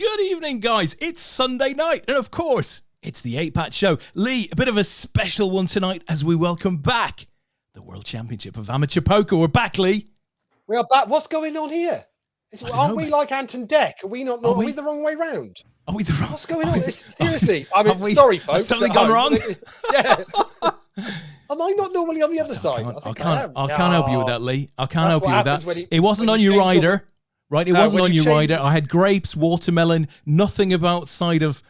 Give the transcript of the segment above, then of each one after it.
Good evening, guys. It's Sunday night, and of course, it's the APAT show. Lee, a bit of a special one tonight as we welcome back the World Championship of Amateur Poker. We're back, Lee. We are back. What's going on here? Aren't we like Ant and Dec? Are we not? Are we the wrong way round? Are we the wrong? What's going on? Seriously, I mean, sorry, folks. Has something gone wrong? Yeah. Am I not normally on the other side? I can't help you with that, Lee. I can't help you with that. It wasn't on your rider. Right, it wasn't on your rider. I had grapes, watermelon, nothing about side of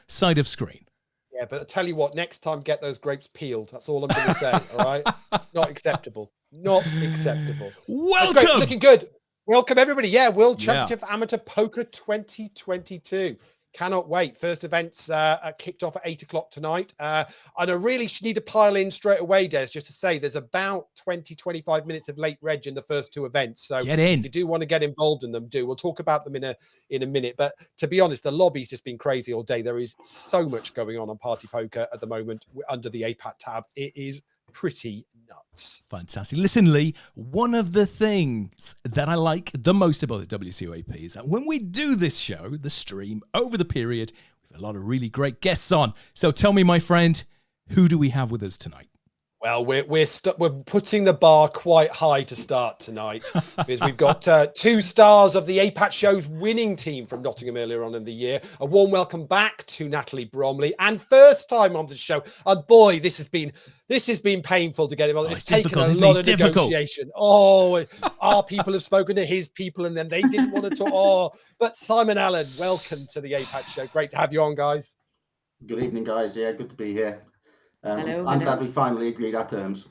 screen. Yeah, but I tell you what, next time get those grapes peeled. That's all I'm going to say. All right, it's not acceptable. Not acceptable. Welcome, looking good. Welcome everybody. Yeah, World Championship Amateur Poker 2022. Cannot wait. First events kicked off at 8 o'clock tonight. And I really need to pile in straight away, Des, just to say there's about 20-25 minutes of late reg in the first two events. So get in. If you do want to get involved in them, do. We'll talk about them in a minute. But to be honest, the lobby's just been crazy all day. There is so much going on Party Poker at the moment under the APAT tab. It is pretty nuts. Fantastic. Listen, Lee, one of the things that I like the most about the WCOAP is that when we do this show, the stream, over the period, we've a lot of really great guests on. So tell me, my friend, who do we have with us tonight? Well, we're putting the bar quite high to start tonight because we've got two stars of the APAT show's winning team from Nottingham earlier on in the year. A warm welcome back to Natalie Bromley, and first time on the show. And boy, this has been painful to get him on. It's taken a lot of negotiation. Oh, our people have spoken to his people, and then they didn't want to talk. Oh, but Simon Allen, welcome to the APAT show. Great to have you on, guys. Good evening, guys. Yeah, good to be here. Hello, I'm glad we finally agreed our terms.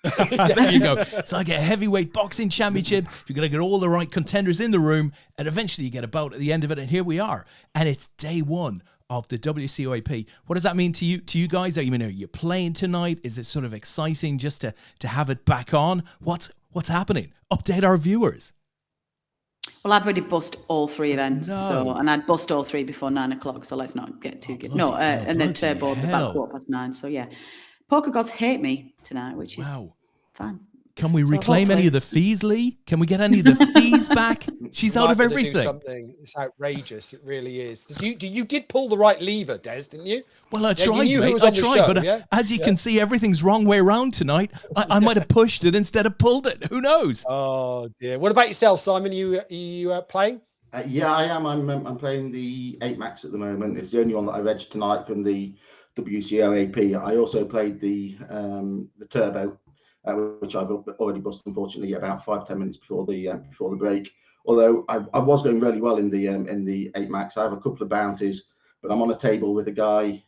There you go. It's like a heavyweight boxing championship. You're going to get all the right contenders in the room, and eventually you get a bout at the end of it, and here we are. And it's day one of the WCOAP. What does that mean to you guys? Are you playing tonight? Is it sort of exciting just to have it back on? What's happening? Update our viewers. Well, I've already bussed all three events, No. and I'd bussed all three before 9 o'clock, so let's not get too good. bloody hell, And then bloody turbo hell. about 9:15. So yeah, poker gods hate me tonight, which is fine. Can we So reclaim any hopefully- of the fees, Lee? Can we get any of the fees back? She's out of Might have to do everything. something. It's outrageous. It really is. You did pull the right lever, Des, didn't you? Well, I Yeah, tried, you knew who mate. was I on the tried, show, but yeah? as you can see, everything's wrong way around tonight. I might have pushed it instead of pulled it. Who knows? Oh dear. What about yourself, Simon? You playing? Yeah, I am. I'm playing the 8 Max at the moment. It's the only one that I read tonight from the WCOAP. I also played the Turbo, which I've already busted, unfortunately, about 5-10 minutes before the break. Although I was going really well in the 8 Max. I have a couple of bounties, but I'm on a table with a guy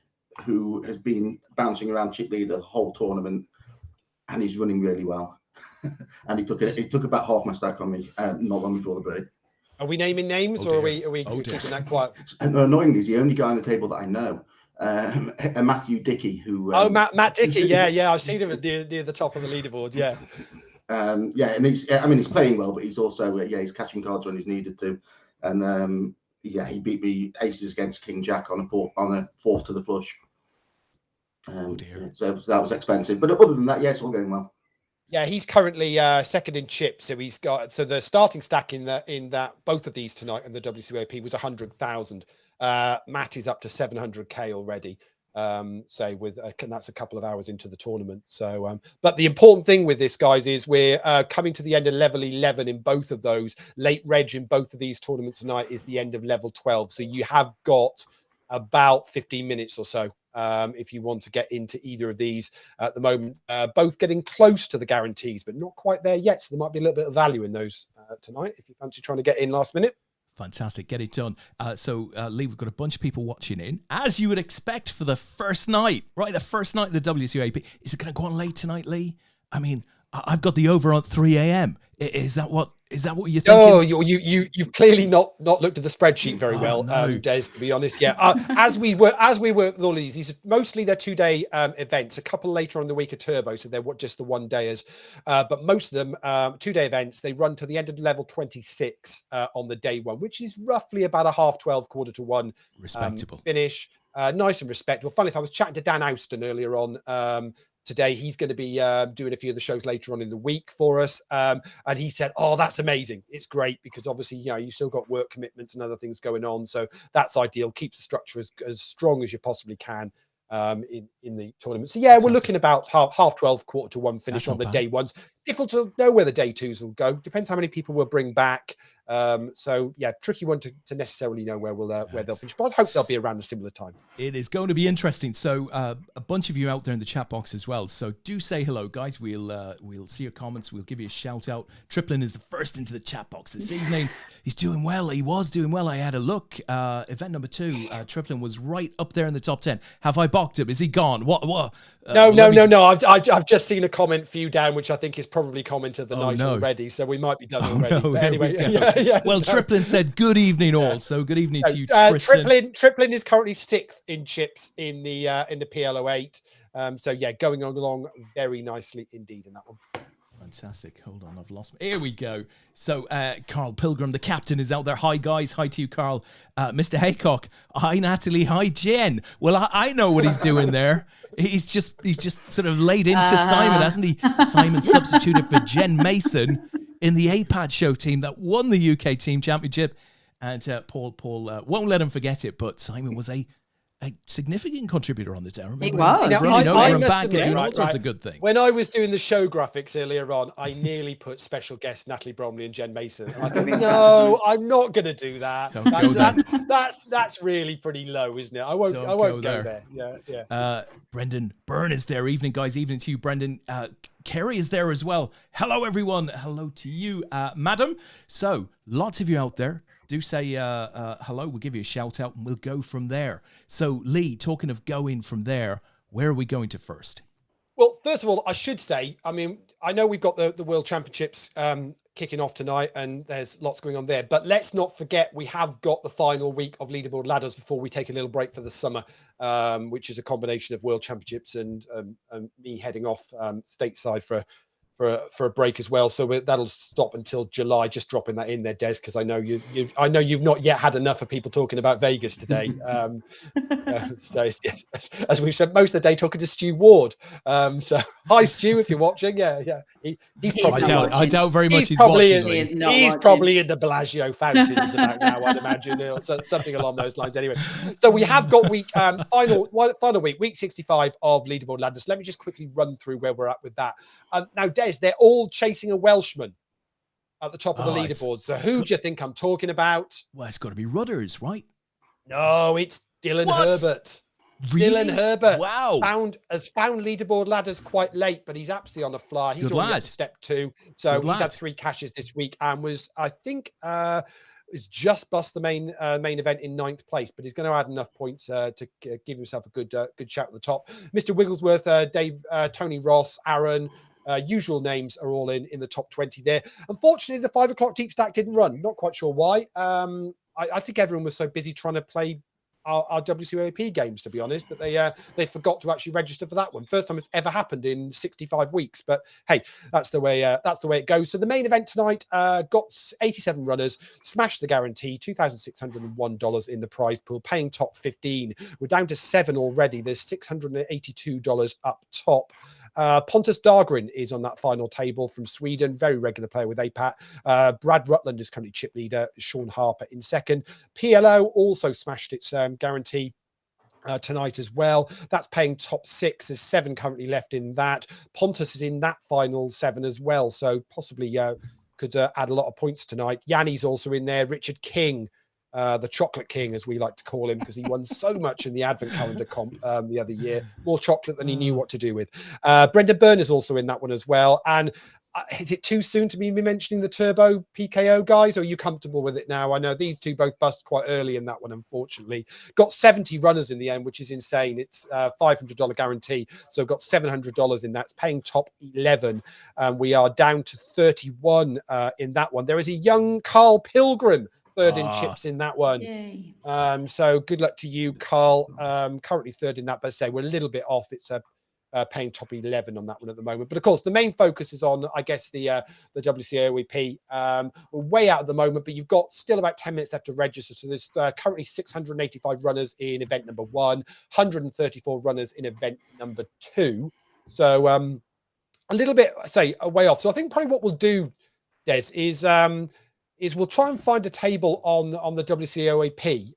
who has been bouncing around chip leader the whole tournament, and he's running really well. And he took about half my stack from me not long before the break. Are we naming names, or are we keeping that quiet? And annoyingly, he's the only guy on the table that I know. A Matthew Dickey, who Matt Dickey, yeah, I've seen him near the top of the leaderboard, yeah. And he's playing well, but he's also he's catching cards when he's needed to, and he beat me aces against King Jack on a fourth to the flush. Oh dear. So that was expensive, but other than that, it's all going well. Yeah, he's currently second in chips, so he's got the starting stack in that both of these tonight in the WCOP was 100,000. Matt is up to 700k already. So that's a couple of hours into the tournament. So, but the important thing with this, guys, is we're coming to the end of level 11 in both of those. Late reg in both of these tournaments tonight is the end of level 12. So you have got about 15 minutes or so if you want to get into either of these at the moment. Both getting close to the guarantees, but not quite there yet. So there might be a little bit of value in those tonight if you fancy trying to get in last minute. Fantastic. Get it done. So, Lee, we've got a bunch of people watching in, as you would expect for the first night, right? The first night of the WCOAP. Is it going to go on late tonight, Lee? I mean, I've got the over on 3 a.m. Is that what you're thinking? Oh, you've clearly not looked at the spreadsheet very well, no. Des, to be honest. Yeah, as we were with all of these mostly they're 2-day events. A couple later on the week are turbo, so they're just the 1-dayers. But most of them 2-day events. They run to the end of level 26 on the day one, which is roughly about a 12:30, 1:45 Respectable finish. Nice and respectable. Funny, if I was chatting to Dan Austin earlier on today. He's going to be doing a few of the shows later on in the week for us. And he said, oh, that's amazing. It's great because obviously, you still got work commitments and other things going on. So that's ideal. Keeps the structure as strong as you possibly can in the tournament. So yeah, we're looking about half 12, quarter to 1 finish on the day ones. Difficult to know where the day twos will go. Depends how many people we'll bring back. So yeah, tricky one to necessarily know where they'll finish, but I hope they'll be around a similar time. It is going to be interesting. So a bunch of you out there in the chat box as well. So do say hello, guys. We'll see your comments. We'll give you a shout out. Triplin is the first into the chat box this evening. He's doing well. He was doing well. I had a look. Event number 2, Triplin was right up there in the top 10. Have I balked him? Is he gone? What? No. I've just seen a comment few down, which I think is probably comment of the night already. So we might be done already. But anyway, yeah. Well, Triplin said good evening all. So good evening to you, Tristan. Triplin is currently 6th in chips in the PLO8. So yeah, going along very nicely indeed in that one. Fantastic. Hold on, I've lost. Here we go. So Carl Pilgrim, the captain, is out there. Hi guys. Hi to you, Carl. Mr. Haycock. Hi Natalie. Hi Jen. Well, I know what he's doing there. He's just sort of laid into Simon, hasn't he? Simon substituted for Jen Mason in the APAT show team that won the UK team championship. And Paul won't let him forget it, but Simon was a significant contributor on this. I remember running over and back and doing all sorts of good things. When I was doing the show graphics earlier on, I nearly put special guests Natalie Bromley and Jen Mason. And I thought, no, I'm not going to do that. That's really pretty low, isn't it? I won't go there. Yeah. Brendan Byrne is there. Evening, guys. Evening to you, Brendan. Kerry is there as well. Hello, everyone. Hello to you, madam. So lots of you out there. Do say hello. We'll give you a shout out and we'll go from there. So Lee, talking of going from there, where are we going to first? Well, first of all, I should say, I mean, I know we've got the World Championships kicking off tonight and there's lots going on there, but let's not forget we have got the final week of Leaderboard Ladders before we take a little break for the summer, which is a combination of World Championships and me heading off stateside for a break as well. So that'll stop until July. Just dropping that in there, Des, because I know you've not yet had enough of people talking about Vegas today. So as we've spent most of the day talking to Stu Ward. So hi Stu, if you're watching. Yeah. He's probably. I doubt very much he's probably watching. He's probably in the Bellagio fountains about now, I'd imagine, or something along those lines. Anyway, so we have got final week 65 of Leaderboard Ladders. Let me just quickly run through where we're at with that. Now, Des, they're all chasing a Welshman at the top of the leaderboard. So who do you think I'm talking about? Well, it's got to be Rudders, right? No, it's Dylan Herbert. Really? Dylan Herbert. Wow. Found Leaderboard Ladders quite late, but he's absolutely on a flyer. He's already up to step 2. So he's had 3 cashes this week and was, I think, is just bust the main event in 9th place, but he's going to add enough points to give himself a good shout at the top. Mr. Wigglesworth, Dave, Tony Ross, Aaron, usual names are all in the top 20 there. Unfortunately, the 5 o'clock deep stack didn't run. Not quite sure why. I think everyone was so busy trying to play our WCOAP games, to be honest, that they forgot to actually register for that one. First time it's ever happened in 65 weeks. But hey, that's the way it goes. So the main event tonight got 87 runners, smashed the guarantee, $2,601 in the prize pool, paying top 15. We're down to 7 already. There's $682 up top. Pontus Dahlgren is on that final table from Sweden, very regular player with APAT. Brad Rutland is currently chip leader, Sean Harper in second. PLO also smashed its guarantee tonight as well. That's paying top 6. There's 7 currently left in that. Pontus is in that final 7 as well, so possibly could add a lot of points tonight. Yanni's also in there. Richard King, the Chocolate King, as we like to call him, because he won so much in the Advent Calendar comp the other year. More chocolate than he knew what to do with. Brendan Byrne is also in that one as well. And is it too soon to be mentioning the Turbo PKO guys, or are you comfortable with it now? I know these two both bust quite early in that one, unfortunately. Got 70 runners in the end, which is insane. It's a $500 guarantee. So got $700 in that. It's paying top 11. We are down to 31 in that one. There is a young Carl Pilgrim, third in chips in that one. So good luck to you, Carl. Currently third in that, but say we're a little bit off. It's paying top 11 on that one at the moment. But of course, the main focus is on, I guess, the WCOAP. We're way out at the moment, but you've got still about 10 minutes left to register. So there's currently 685 runners in event number 1, 134 runners in event number 2. So a little bit, say, a way off. So I think probably what we'll do, Des, is we'll try and find a table on the WCOAP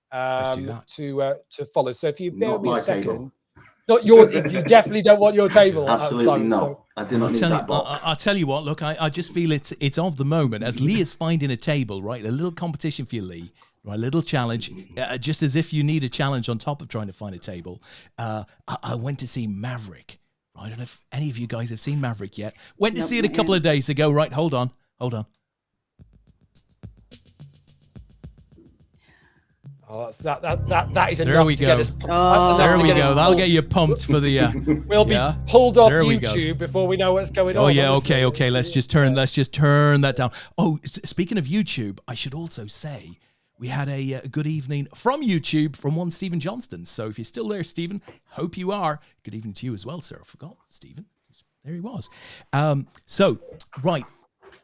to follow. So if you bear with me a second. Table. Not your, you definitely don't want your table. Absolutely Simon, not. so. I do not need that box. I'll tell you what, look, I just feel it's of the moment. As Lee is finding a table, right? A little competition for you, Lee, right? A little challenge, just as if you need a challenge on top of trying to find a table. I went to see Maverick. I don't know if any of you guys have seen Maverick yet. Went to see it a couple of days ago. Right, hold on. Oh, that is enough there we to go. get us. There we go. That'll get you pumped for the. We'll be pulled off YouTube before we know what's going on. Oh yeah, okay. Let's just turn that down. Oh, speaking of YouTube, I should also say we had a good evening from YouTube from one Stephen Johnston. So if you're still there, Stephen, hope you are. Good evening to you as well, sir. I forgot, Stephen. There he was. So right,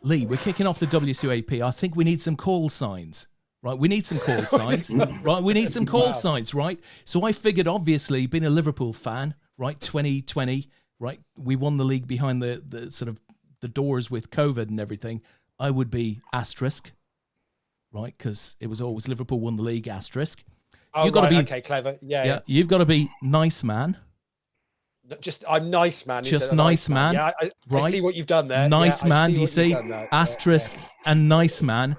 Lee, we're kicking off the WCOAP. I think we need some call signs. Right, we need some call signs. Right, we need some call signs. Right, so I figured, obviously, being a Liverpool fan, right, 2020, right, we won the league behind the sort of the doors with COVID and everything. I would be asterisk, right, because it was always Liverpool won the league asterisk. Oh, you've got to be okay, clever. Yeah. You've got to be nice man. Just I'm nice man. Just nice man. Yeah, I see what you've done there. Nice man. Do you see? Asterisk and nice man.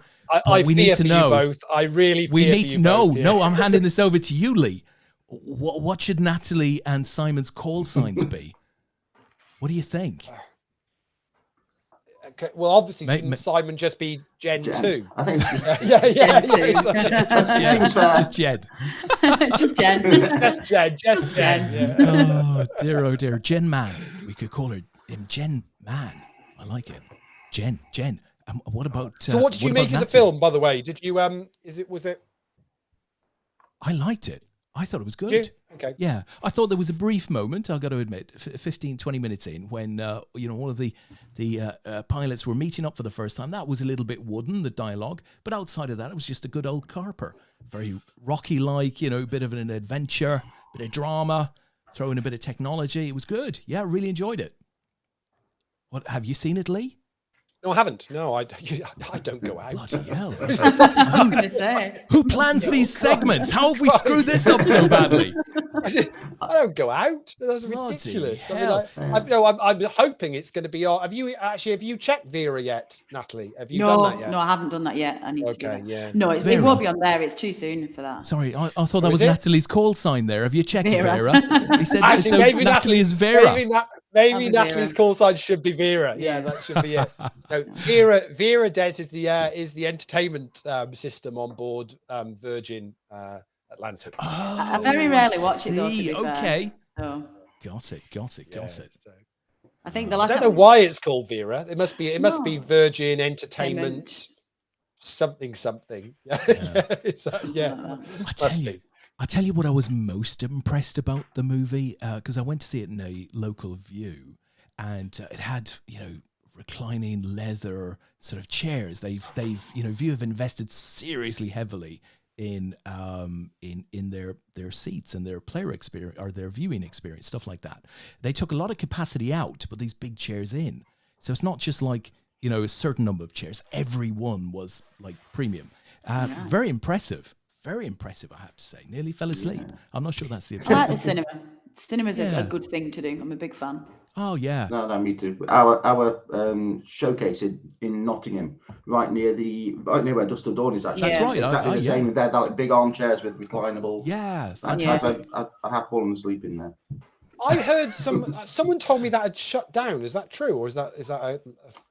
We need to know. Both. I really. We need to know. No, I'm handing this over to you, Lee. What should Natalie and Simon's call signs be? What do you think? Okay, well, obviously, shouldn't Simon just be Gen 2? I think. yeah. Just Jen. Just Jen. Just Jen. Yeah. Oh dear, Jen Man. We could call him Jen Man. I like it. Jen. What about? So, what did you make of the film, by the way? Did you was it? I liked it. I thought it was good. Did you? Okay. Yeah, I thought there was a brief moment, I've got to admit, 15, 20 minutes in, when all of the pilots were meeting up for the first time. That was a little bit wooden, the dialogue, but outside of that, it was just a good old carper. Very Rocky-like, bit of an adventure, bit of drama, throw in a bit of technology. It was good. Yeah, I really enjoyed it. What, have you seen it, Lee? No, I haven't. No, I don't go out. Bloody hell. I was going to say. Who plans these segments? How have we screwed this up so badly? I don't go out. That's ridiculous. Hell. I'm hoping it's going to be. Have you checked Vera yet, Natalie? Have you done that yet? No, I haven't done that yet. I need to do that. Yeah. No, it won't be on there. It's too soon for that. Sorry, I thought that was Natalie's call sign there. Have you checked Vera? He said actually, so maybe Natalie is Vera. Maybe Natalie's call sign should be Vera. Yeah, that should be it. No, Vera Des is the entertainment system on board Virgin Atlantic. Oh, I very rarely watch it though. To be okay. Fair, so. Got it. So. I think the last. I don't know why it's called Vera. It must be Virgin Entertainment something. Yeah. I tell you what I was most impressed about the movie, because I went to see it in a local view, and it had reclining leather sort of chairs. They've View have invested seriously heavily in their seats and their player experience or their viewing experience, stuff like that. They took a lot of capacity out to put these big chairs in, so it's not just like a certain number of chairs. Every one was like premium. Very impressive. Very impressive, I have to say. Nearly fell asleep. I'm not sure that's the objective. I like the cinema. Cinema's a good thing to do. I'm a big fan. Oh yeah. No, me too. Our showcase in Nottingham, right near where Dust Till Dawn is actually. That's right. Exactly the same. They're like big armchairs with reclinable. Yeah, fantastic. I have fallen asleep in there. I heard someone told me that had shut down. Is that true, or is that a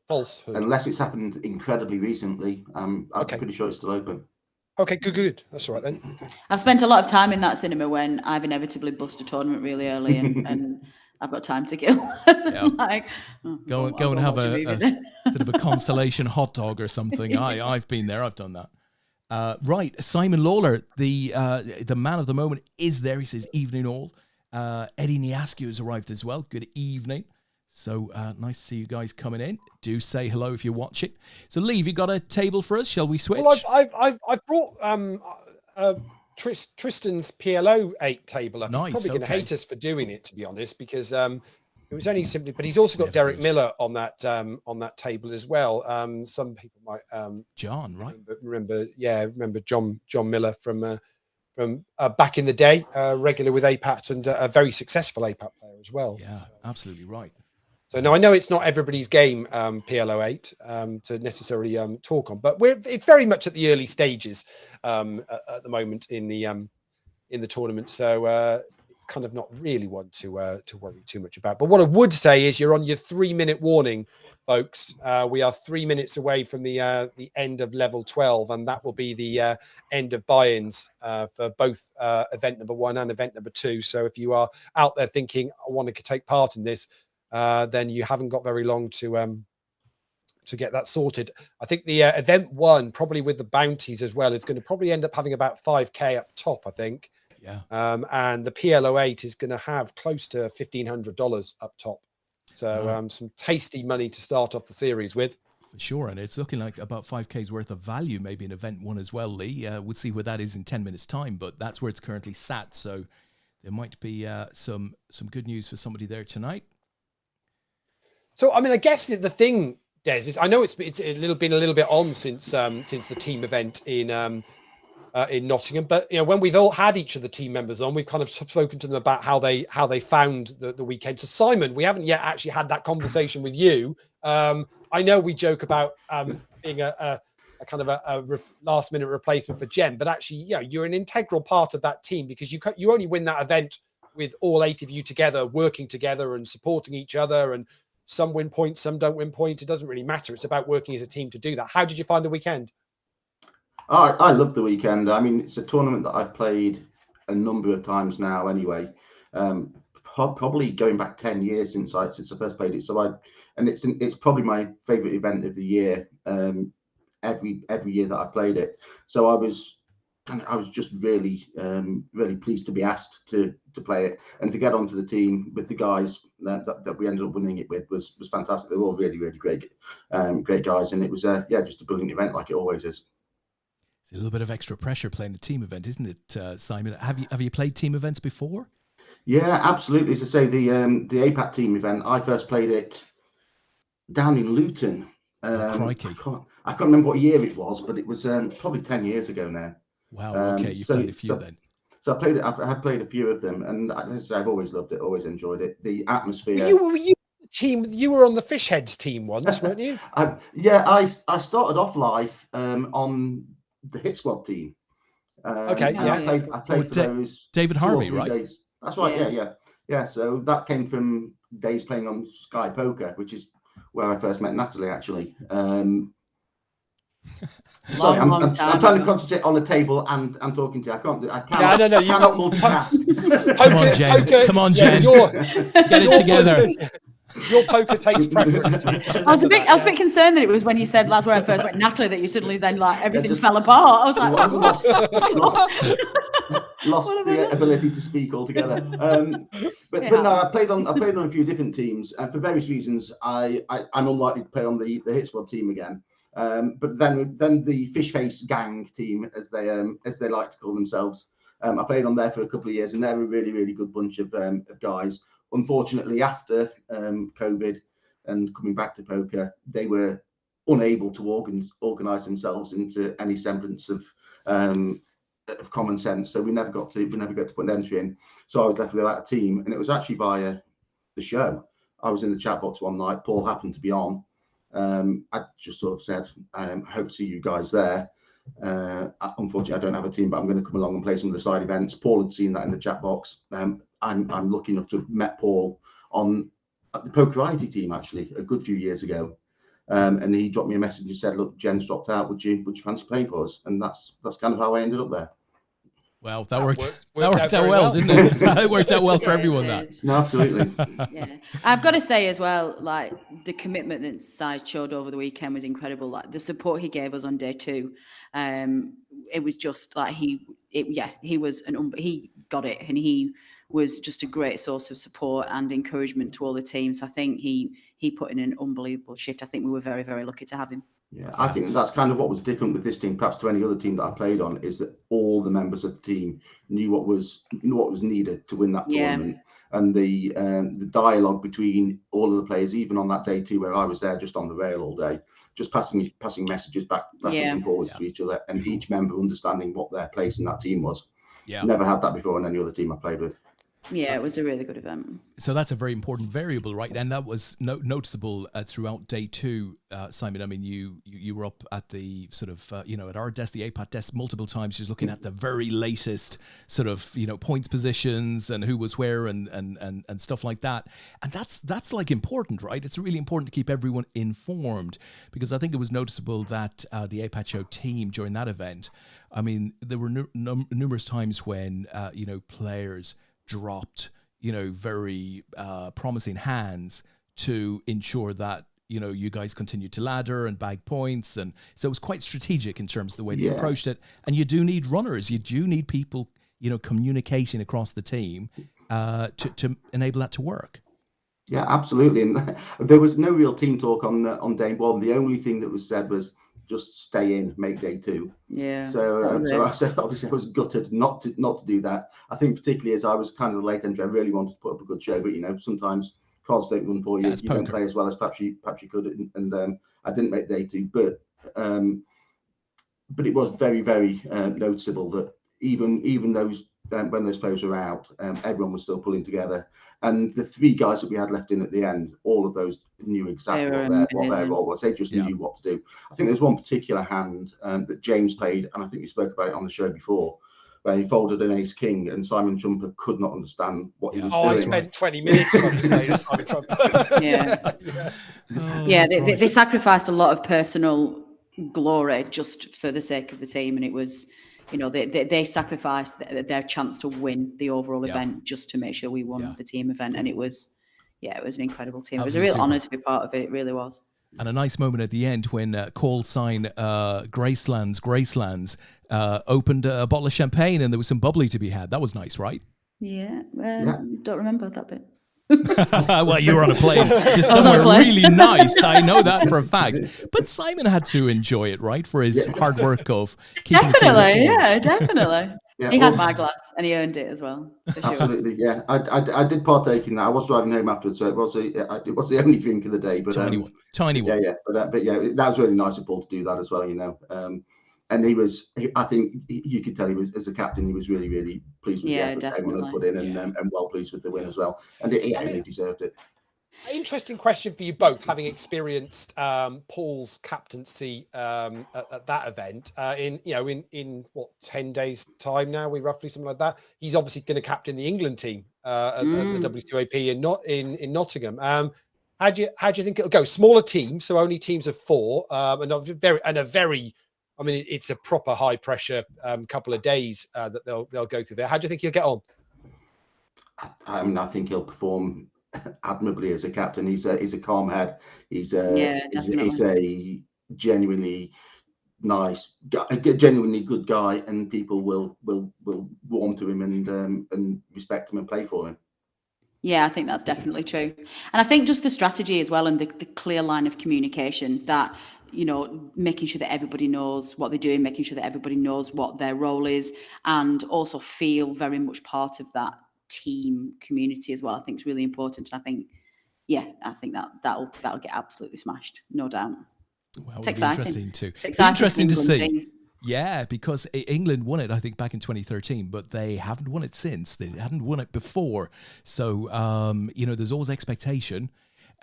falsehood? Unless it's happened incredibly recently, I'm pretty sure it's still open. Okay, good. That's all right then. I've spent a lot of time in that cinema when I've inevitably bust a tournament really early, and I've got time to kill. Go and have a bit of a consolation hot dog or something. I've been there. I've done that. Right, Simon Lawler, the man of the moment, is there. He says, "Evening all." Eddie Niascu has arrived as well. Good evening. So nice to see you guys coming in. Do say hello if you're watching. So, Lee, have you got a table for us? Shall we switch? Well, I've brought Tristan's PLO 8 table up. Nice, He's probably going to hate us for doing it, to be honest, because It was only simply, but he's also got Never Derek good. Miller on that table as well. Some people might John, right? remember John Miller from back in the day, regular with APAT and a very successful APAT player as well. Yeah, absolutely right. So now I know it's not everybody's game, PLO8, to necessarily talk on, but it's very much at the early stages at the moment in the tournament. So it's kind of not really one to worry too much about. But what I would say is you're on your 3-minute warning, folks. We are 3 minutes away from the end of level 12, and that will be the end of buy-ins for both event number 1 and event number 2. So if you are out there thinking, I want to take part in this, then you haven't got very long to get that sorted. I think the event 1, probably with the bounties as well, is going to probably end up having about 5k up top, I think. Yeah. And the PLO8 is going to have close to $1,500 up top. So some tasty money to start off the series with. For sure, and it's looking like about 5k's worth of value maybe in event 1 as well, Lee. We'll see where that is in 10 minutes time, but that's where it's currently sat. So there might be some good news for somebody there tonight. So, I mean, I guess the thing, Des, is I know it's been a little bit on since the team event in Nottingham, but when we've all had each of the team members on, we've kind of spoken to them about how they found the weekend. So, Simon, we haven't yet actually had that conversation with you. I know we joke about being a kind of a last minute replacement for Jen, but actually, you're an integral part of that team because you only win that event with all 8 of you together, working together and supporting each other. And some win points, some don't win points. It doesn't really matter. It's about working as a team to do that. How did you find the weekend? I love the weekend. I mean, it's a tournament that I've played a number of times now anyway. Probably going back 10 years since I first played it. It's probably my favorite event of the year. Every year that I played it. So I was just really pleased to be asked to play it and to get onto the team with the guys that we ended up winning it with was fantastic. They were all really great guys, and it was just a brilliant event like it always is. It's a little bit of extra pressure playing a team event, isn't it, Simon? Have you played team events before? Yeah, absolutely. As I say, the APAT team event, I first played it down in Luton. Crikey. I can't remember what year it was, but it was probably 10 years ago now. Wow. Okay, you've played a few then. So I played it. I have played a few of them, and as I say, I've always loved it. Always enjoyed it. The atmosphere. You were on the Fish Heads team once, weren't you? I started off life on the Hit Squad team. Okay. Yeah. I played for those. David Harvey, right? Days. That's right. Yeah. So that came from days playing on Sky Poker, which is where I first met Natalie, actually. Sorry, I'm trying to concentrate on the table and talking to you. I cannot multitask. Come on, Jen. Get it together. Your poker takes preference. I was a bit concerned that it was when you said that's where I first met Natalie that you suddenly then like everything fell apart. I was like, lost the ability to speak altogether. But no, I played on a few different teams, and for various reasons, I'm unlikely to play on the Hit Squad team again. But then the Fish Face Gang team, as they like to call themselves, I played on there for a couple of years, and they're a really good bunch of guys. Unfortunately, after COVID and coming back to poker, they were unable to organise themselves into any semblance of common sense. So we never got to put an entry in. So I was left without a team, and it was actually via the show. I was in the chat box one night. Paul happened to be on. I just sort of said, I hope to see you guys there. Unfortunately, I don't have a team, but I'm going to come along and play some of the side events. Paul had seen that in the chat box. I'm lucky enough to have met Paul on the Pokeriety team actually a good few years ago, and he dropped me a message and said, "Look, Jen's dropped out. Would you fancy playing for us?" And that's kind of how I ended up there. Well, that worked out well, didn't it? It worked out well for everyone. That no, absolutely. Yeah, I've got to say as well, like the commitment that Sai showed over the weekend was incredible. Like the support he gave us on day 2, it was just like he got it, and he was just a great source of support and encouragement to all the teams. So I think he put in an unbelievable shift. I think we were very lucky to have him. Yeah, I think that's kind of what was different with this team, perhaps to any other team that I played on, is that all the members of the team knew what was needed to win that tournament, and the dialogue between all of the players, even on that day too, where I was there just on the rail all day, just passing messages backwards and forwards to each other, and each member understanding what their place in that team was. Yeah, never had that before on any other team I played with. Yeah, it was a really good event. So that's a very important variable, right? And that was noticeable throughout day two, Simon. I mean, you were up at the sort of, at our desk, the APAT desk, multiple times, just looking at the very latest sort of, points positions and who was where and stuff like that. And that's like important, right? It's really important to keep everyone informed, because I think it was noticeable that the APAT show team during that event, I mean, there were numerous times when, players dropped, very promising hands to ensure that, you guys continued to ladder and bag points. And so it was quite strategic in terms of the way they approached it. And you do need runners. You do need people, communicating across the team to enable that to work. Yeah, absolutely. And there was no real team talk on day one. The only thing that was said was just stay in, make day two. Yeah. So I said, obviously I was gutted not to do that. I think particularly as I was kind of the late entry, I really wanted to put up a good show, but sometimes cards don't run for you. You don't play as well as perhaps you could, and I didn't make day two, but it was very, very noticeable that even those when those players were out, everyone was still pulling together. And the three guys that we had left in at the end, all of those knew exactly what their role was. They just knew what to do. I think there's one particular hand that James played, and I think we spoke about it on the show before, where he folded an ace king, and Simon Trumper could not understand what he was doing. I spent 20 minutes on this playing Simon Trumper. They sacrificed a lot of personal glory just for the sake of the team, and it was, they sacrificed their chance to win the overall event just to make sure we won the team event, and it was an incredible team. It was a real honour to be part of it. It really was. And a nice moment at the end when call sign Gracelands opened a bottle of champagne and there was some bubbly to be had. That was nice, right? Yeah. Don't remember that bit. Well, you were on a plane to somewhere really nice. I know that for a fact. But Simon had to enjoy it, right? For his hard work of keeping definitely. He had my glass and he earned it as well. For sure. Absolutely, yeah. I did partake in that. I was driving home afterwards, so it was the only drink of the day. But tiny one. Yeah. But yeah, that was really nice of Paul to do that as well. And I think you could tell he was, as a captain, he was really, really pleased with the effort everyone had put in, and well pleased with the win as well. And he deserved it. Interesting question for you both, having experienced Paul's captaincy at that event in what 10 days time now, we roughly something like that. He's obviously going to captain the England team at the WCOAP in Nottingham. How do you think it'll go? Smaller teams, so only teams of 4, I mean, it's a proper high pressure couple of days that they'll go through there. How do you think he'll get on? I mean, I think he'll perform admirably as a captain. He's a calm head. He's a genuinely nice guy, a genuinely good guy, and people will warm to him and respect him and play for him. Yeah, I think that's definitely true. And I think just the strategy as well, and the clear line of communication, that making sure that everybody knows what they're doing, making sure that everybody knows what their role is, and also feel very much part of that team community as well. I think it's really important. And I think that'll get absolutely smashed, no doubt. Well, it's exciting. It's exciting to see. Yeah, because England won it, I think, back in 2013, but they haven't won it since. They hadn't won it before. So, there's always expectation.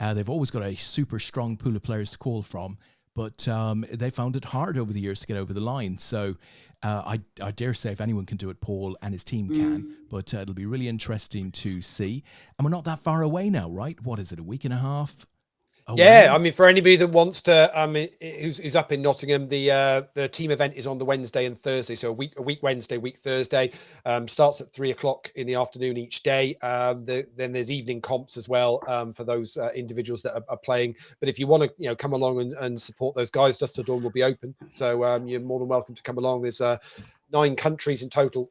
They've always got a super strong pool of players to call from. But they found it hard over the years to get over the line. So I dare say if anyone can do it, Paul and his team can. But it'll be really interesting to see. And we're not that far away now, right? What is it, a week and a half? Yeah, I mean, for anybody that wants to, who's up in Nottingham, the team event is on the Wednesday and Thursday. So a week Wednesday, week Thursday. Starts at 3:00 in the afternoon each day. Then there's evening comps as well for those individuals that are playing. But if you want to, come along and support those guys, Dust to Dawn will be open. So you're more than welcome to come along. There's 9 countries in total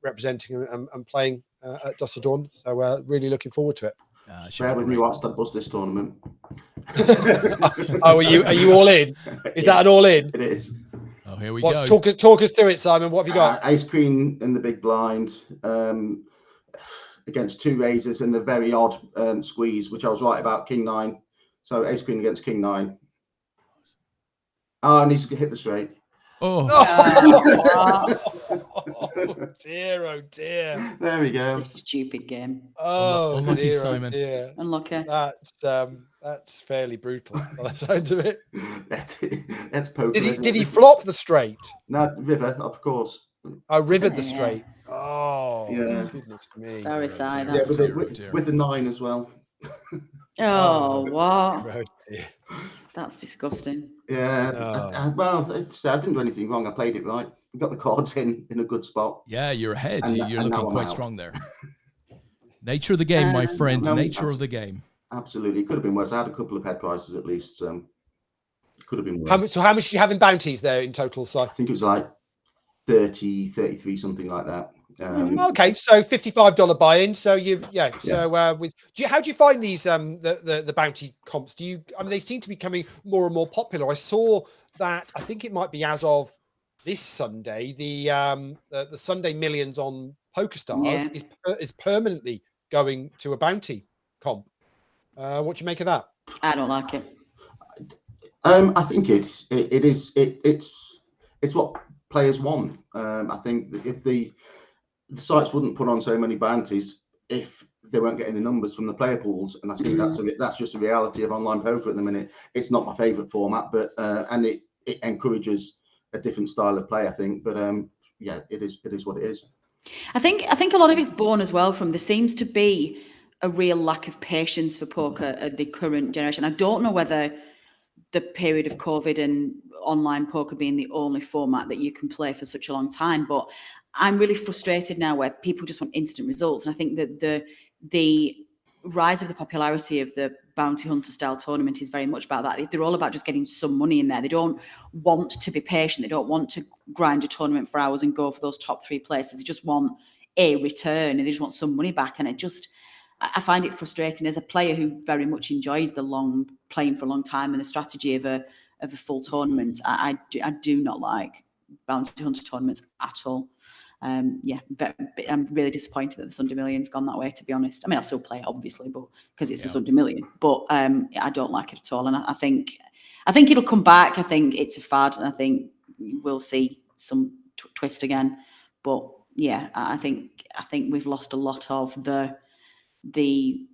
representing and playing at Dust to Dawn. So really looking forward to it. Bear with me whilst I bust this tournament. Oh, are you all in? Is that an all in? It is. Oh, here we go. Talk us through it, Simon. What have you got? Ace queen in the big blind against 2 raises and a very odd squeeze, which I was right about, king 9. So ace queen against king 9. Oh, needs to hit the straight. Oh. Oh dear, oh dear. There we go. It's a stupid game. Oh, Unlucky, dear, Simon. Oh dear. Unlucky. That's fairly brutal by the sound of it. That's poker. Did he flop the straight? No, river, of course. I rivered the straight. Oh, yeah. Goodness me. Sorry, Si. Yeah, with the 9 as well. Oh, what? Oh, dear. That's disgusting. Yeah. Oh. Well, I didn't do anything wrong. I played it right. I got the cards in a good spot. Yeah, you're ahead. And You're now looking I'm quite out. strong there. Nature of the game, my friend. No, Nature of the game. Absolutely. It could have been worse. I had a couple of head prizes at least. It could have been worse. How much do you have in bounties there in total, Si? I think it was like 30, 33, something like that. Okay, so $55 buy-in. So So how do you find these the bounty comps? They seem to be becoming more and more popular. I saw that, I think it might be as of this Sunday, the Sunday Millions on PokerStars is permanently going to a bounty comp. What do you make of that? I don't like it. I think it's what players want. I think that if the sites wouldn't put on so many bounties if they weren't getting the numbers from the player pools, and I think that's just a reality of online poker at the minute. It's not my favourite format, but and it encourages a different style of play, I think. But yeah, it is what it is. I think a lot of it's born as well from there seems to be a real lack of patience for poker at the current generation. I don't know whether the period of COVID and online poker being the only format that you can play for such a long time, but I'm really frustrated now where people just want instant results. And I think that the rise of the popularity of the bounty hunter style tournament is very much about that. They're all about just getting some money in there. They don't want to be patient. They don't want to grind a tournament for hours and go for those top 3 places. They just want a return and they just want some money back. And I find it frustrating as a player who very much enjoys the playing for a long time and the strategy of a full tournament. I do not like bounty hunter tournaments at all. I'm really disappointed that the Sunday Million's gone that way, to be honest. I mean, I'll still play it, obviously, but because it's the Sunday Million. But I don't like it at all. And I think it'll come back. I think it's a fad, and I think we'll see some twist again. But yeah, I think we've lost a lot of the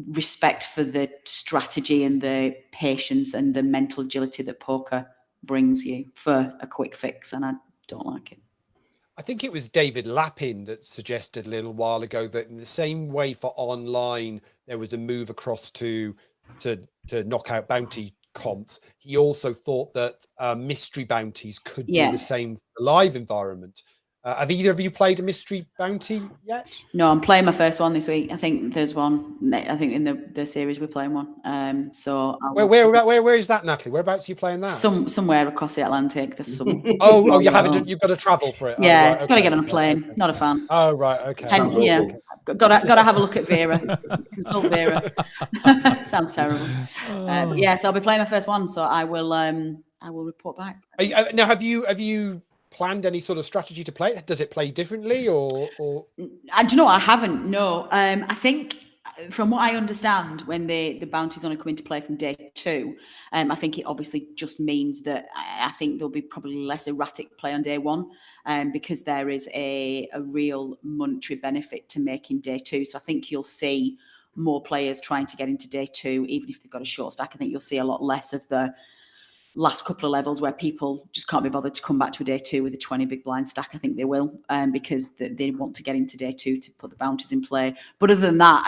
respect for the strategy and the patience and the mental agility that poker brings you for a quick fix, and I don't like it. I think it was David Lappin that suggested a little while ago that in the same way for online, there was a move across to knockout bounty comps. He also thought that mystery bounties could do the same for the live environment. Have either of you played a mystery bounty yet? No, I'm playing my first one this week. I think there's one. I think in the series we're playing one. So where is that, Natalie? Whereabouts are you playing that? Somewhere across the Atlantic. There's some. you haven't. You've got to travel for it. Yeah, it's got to get on a plane. Not a fan. Oh right, okay. Got to have a look at Vera. Consult Vera. Sounds terrible. But yeah, so I'll be playing my first one. So I will report back. Now, have you planned any sort of strategy to play it? Does it play differently or? I do know. I haven't. No. I think from what I understand, when the bounties only come into play from day 2, I think it obviously just means that I think there'll be probably less erratic play on day 1, because there is a real monetary benefit to making day 2. So I think you'll see more players trying to get into day 2, even if they've got a short stack. I think you'll see a lot less of the last couple of levels where people just can't be bothered to come back to a day 2 with a 20 big blind stack. I think they will, because they want to get into day 2 to put the bounties in play. But other than that,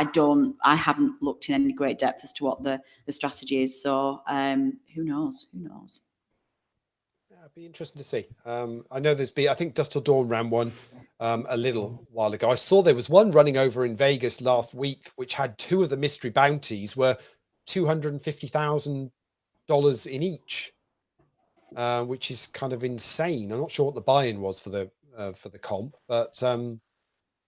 I haven't looked in any great depth as to what the strategy is. So who knows? Yeah, it'd be interesting to see. I know I think Dust Till Dawn ran one a little while ago. I saw there was one running over in Vegas last week, which had 2 of the mystery bounties were $250,000 in each. Which is kind of insane. I'm not sure what the buy-in was for the comp, but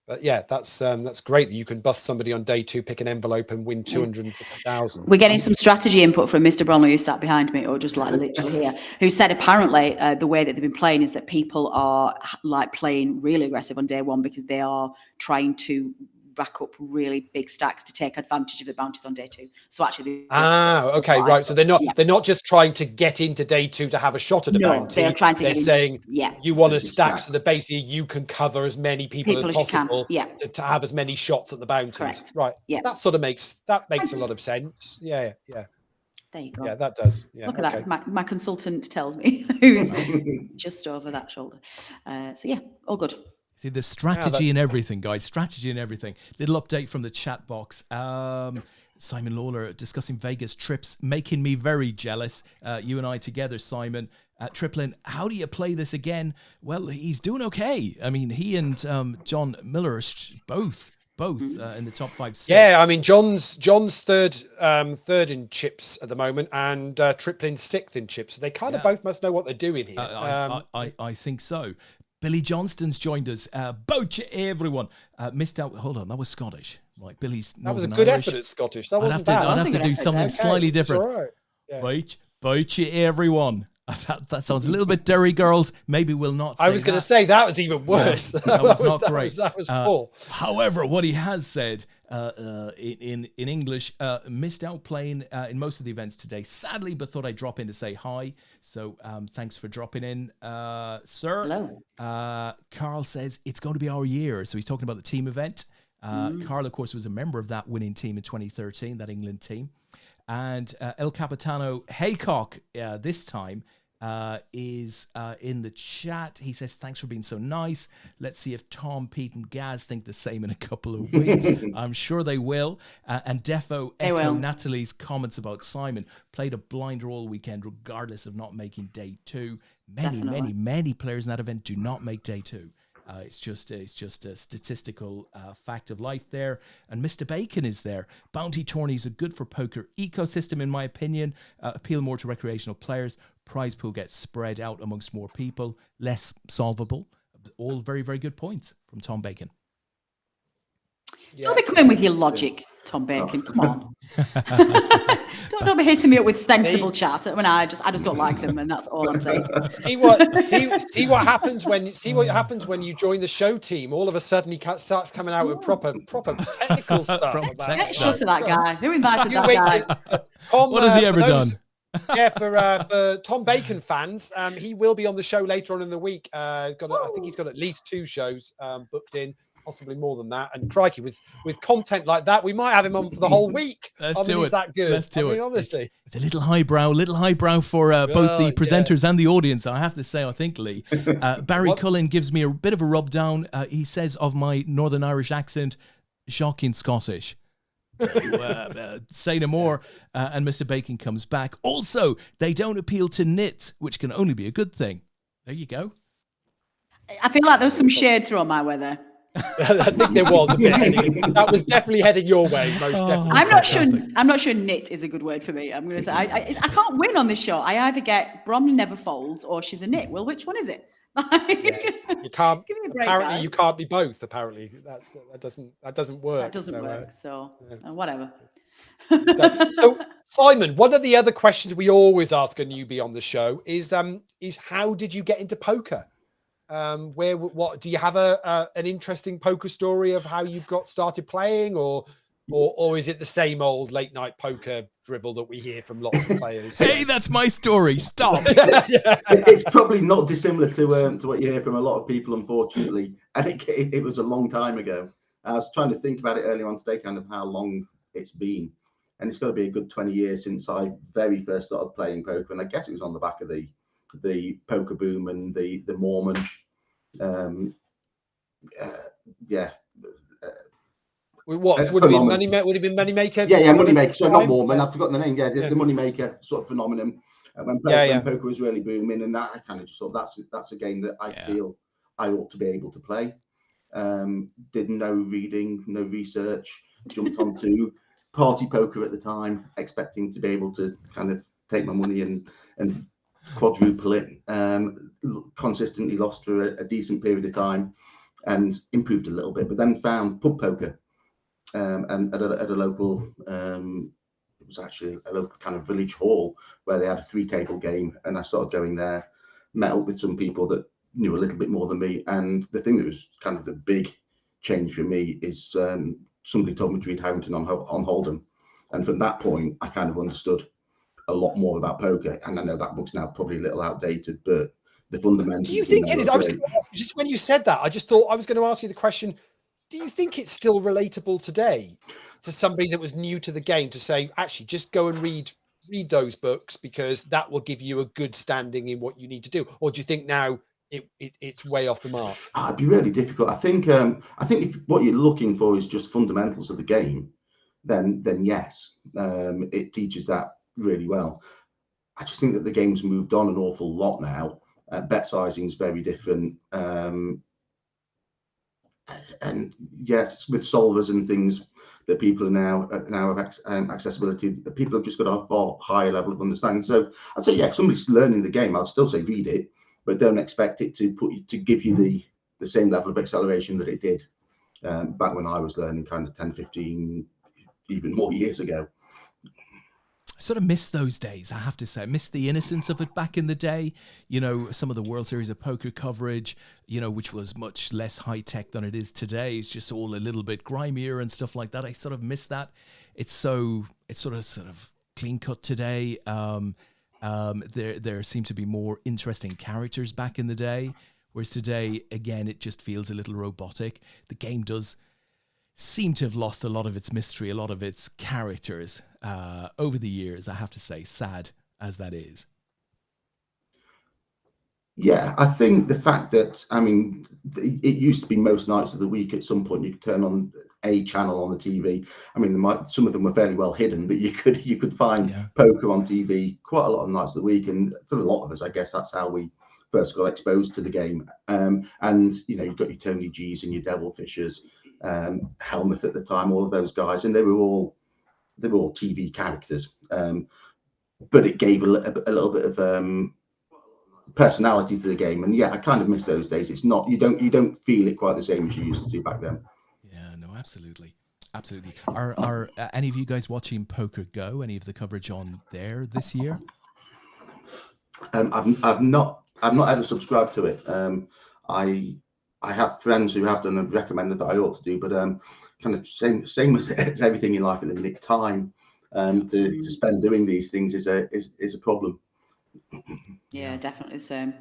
But yeah, that's great that you can bust somebody on day 2, pick an envelope, and win 250,000. We're getting some strategy input from Mr. Bromley, who sat behind me, or just like literally here, who said apparently the way that they've been playing is that people are like playing really aggressive on day 1 because they are trying to rack up really big stacks to take advantage of the bounties on day 2. So actually, okay, right. So they're not just trying to get into day 2 to have a shot at a bounty. They're trying to. They're saying, you want to stack so that basically you can cover as many people as possible to have as many shots at the bounties. Correct. Right. Yeah. That sort of makes a lot of sense. Yeah. There you go. Yeah, that does. Yeah. Look at that. My consultant tells me, who's just over that shoulder. So yeah, all good. See, the strategy in everything, guys. Strategy in everything. Little update from the chat box. Simon Lawler discussing Vegas trips, making me very jealous. You and I together, Simon. Triplin, how do you play this again? Well, he's doing okay. I mean, he and John Miller are both in the top 5, 6. Yeah, I mean, John's third in chips at the moment, and Triplin's 6th in chips. So they kind of both must know what they're doing here. I think so. Billy Johnston's joined us. Boche, everyone. Missed out. Hold on, that was Scottish. Right, Billy's that was a good Irish. effort at Scottish. That wasn't bad. I'd have to do something slightly different. All right. Yeah. Boche, everyone. That sounds a little bit Derry girls. Maybe we'll not. I was going to say that was even worse. That was not great. That was poor. However, what he has said in English, missed out playing in most of the events today, sadly, but thought I'd drop in to say hi. So thanks for dropping in, sir. Hello. Carl says it's going to be our year. So he's talking about the team event. Carl, of course, was a member of that winning team in 2013, that England team. And El Capitano Haycock this time is in the chat. He says, thanks for being so nice. Let's see if Tom, Pete, and Gaz think the same in a couple of weeks. I'm sure they will. And Defo echo Natalie's comments about Simon. Played a blinder all weekend, regardless of not making day 2. Many players in that event do not make day 2. It's just a statistical fact of life there. And Mr. Bacon is there. Bounty tourneys are good for poker ecosystem, in my opinion. Appeal more to recreational players. Prize pool gets spread out amongst more people. Less solvable. All very, very good points from Tom Bacon. Don't be coming with your logic, Tom Bacon. Come on. don't be hitting me up with sensible chat when I just don't like them, and that's all I'm saying. See what happens when you join the show team. All of a sudden he starts coming out with proper technical stuff. Get shut of that guy. Who invited that guy? Tom, what has he ever done? Yeah, for Tom Bacon fans, he will be on the show later on in the week. I think he's got at least 2 shows booked in. Possibly more than that, and crikey, with content like that, we might have him on for the whole week. Let's do it. He's that good. Let's do it. Honestly, it's a little highbrow for both the presenters and the audience. I have to say, I think, Lee. Barry Cullen gives me a bit of a rub down. He says of my Northern Irish accent, shocking Scottish. Say no more. And Mr. Bacon comes back. Also, they don't appeal to nit, which can only be a good thing. There you go. I feel like there was some shade thrown my way there. I think there was a bit heading. That was definitely heading your way, most definitely. I'm not sure knit is a good word for me. I'm going to say I can't win on this show. I either get Bromley never folds or she's a knit. Well, which one is it? You can't. Apparently, you can't be both. Apparently, that doesn't work. That doesn't work. So whatever. So Simon, one of the other questions we always ask a newbie on the show is how did you get into poker? What do you have an interesting poker story of how you got started playing, or is it the same old late night poker drivel that we hear from lots of players? Hey, that's my story. Stop. It's probably not dissimilar to what you hear from a lot of people, unfortunately. I think it was a long time ago. I was trying to think about it earlier on today, kind of how long it's been, and it's got to be a good 20 years since I very first started playing poker, and I guess it was on the back of the poker boom and the Mormon would it be Moneymaker? Yeah, Moneymaker. So not Mormon. I've forgotten the name. Yeah, the Moneymaker sort of phenomenon. When poker was really booming, and that I kind of just thought that's a game that I feel I ought to be able to play. Did no reading, no research. Jumped onto party poker at the time, expecting to be able to kind of take my money and quadruple it. Consistently lost for a decent period of time, and improved a little bit, but then found pub poker, and at a local, it was actually a local kind of village hall where they had a 3-table game, and I started going there, met up with some people that knew a little bit more than me, and the thing that was kind of the big change for me is somebody told me to read Harrington on Hold'em, and from that point I kind of understood a lot more about poker. And I know that book's now probably a little outdated, but the fundamentals. Do you think it is? I was just, when you said that, I just thought I was going to ask you the question, do you think it's still relatable today to somebody that was new to the game to say, actually, just go and read those books because that will give you a good standing in what you need to do? Or do you think now it's way off the mark? It'd be really difficult. I think if what you're looking for is just fundamentals of the game, then yes, it teaches that really well. I just think that the game's moved on an awful lot now. Bet sizing is very different. And yes, with solvers and things that people are now have accessibility, people have just got a far higher level of understanding. So I'd say, yeah, if somebody's learning the game, I'd still say read it, but don't expect it to give you the same level of acceleration that it did back when I was learning, kind of 10, 15, even more years ago. I sort of miss those days, I have to say. I miss the innocence of it back in the day. You know, some of the World Series of Poker coverage, you know, which was much less high-tech than it is today. It's just all a little bit grimier and stuff like that. I sort of miss that. It's sort of clean-cut today. There seem to be more interesting characters back in the day, whereas today, again, it just feels a little robotic. The game does seem to have lost a lot of its mystery, a lot of its characters over the years, I have to say, sad as that is. Yeah, I think the fact that, I mean, it used to be most nights of the week at some point you could turn on a channel on the TV. I mean, some of them were fairly well hidden, but you could find poker on TV quite a lot of nights of the week. And for a lot of us, I guess that's how we first got exposed to the game. And, you know, you've got your Tony G's and your Devil Fishers, Helmuth at the time, all of those guys, and they were all TV characters, but it gave a little bit of personality to the game. And yeah, I kind of miss those days. It's not, you don't feel it quite the same as you used to do back then. Yeah, no, absolutely. Are any of you guys watching Poker Go? Any of the coverage on there this year? I've not ever subscribed to it. I have friends who have done and recommended that I ought to do, but kind of same as everything in life at the minute, time to spend doing these things is a problem. Yeah, definitely the same.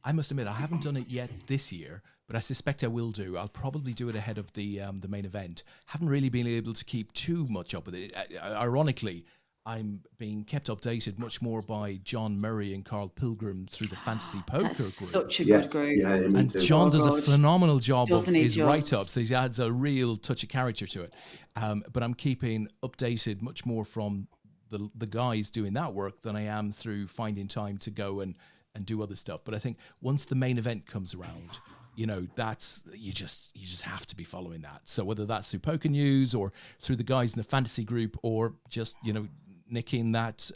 I must admit, I haven't done it yet this year, but I suspect I will do. I'll probably do it ahead of the main event. Haven't really been able to keep too much up with it. Ironically, I'm being kept updated much more by John Murray and Carl Pilgrim through the Fantasy Poker group. Such a good group. Yeah, and John does a phenomenal job of his John? write-ups. He adds a real touch of character to it. But I'm keeping updated much more from the guys doing that work than I am through finding time to go and do other stuff. But I think once the main event comes around, you know, that's you just have to be following that. So whether that's through Poker News or through the guys in the fantasy group, or just, you know, nicking that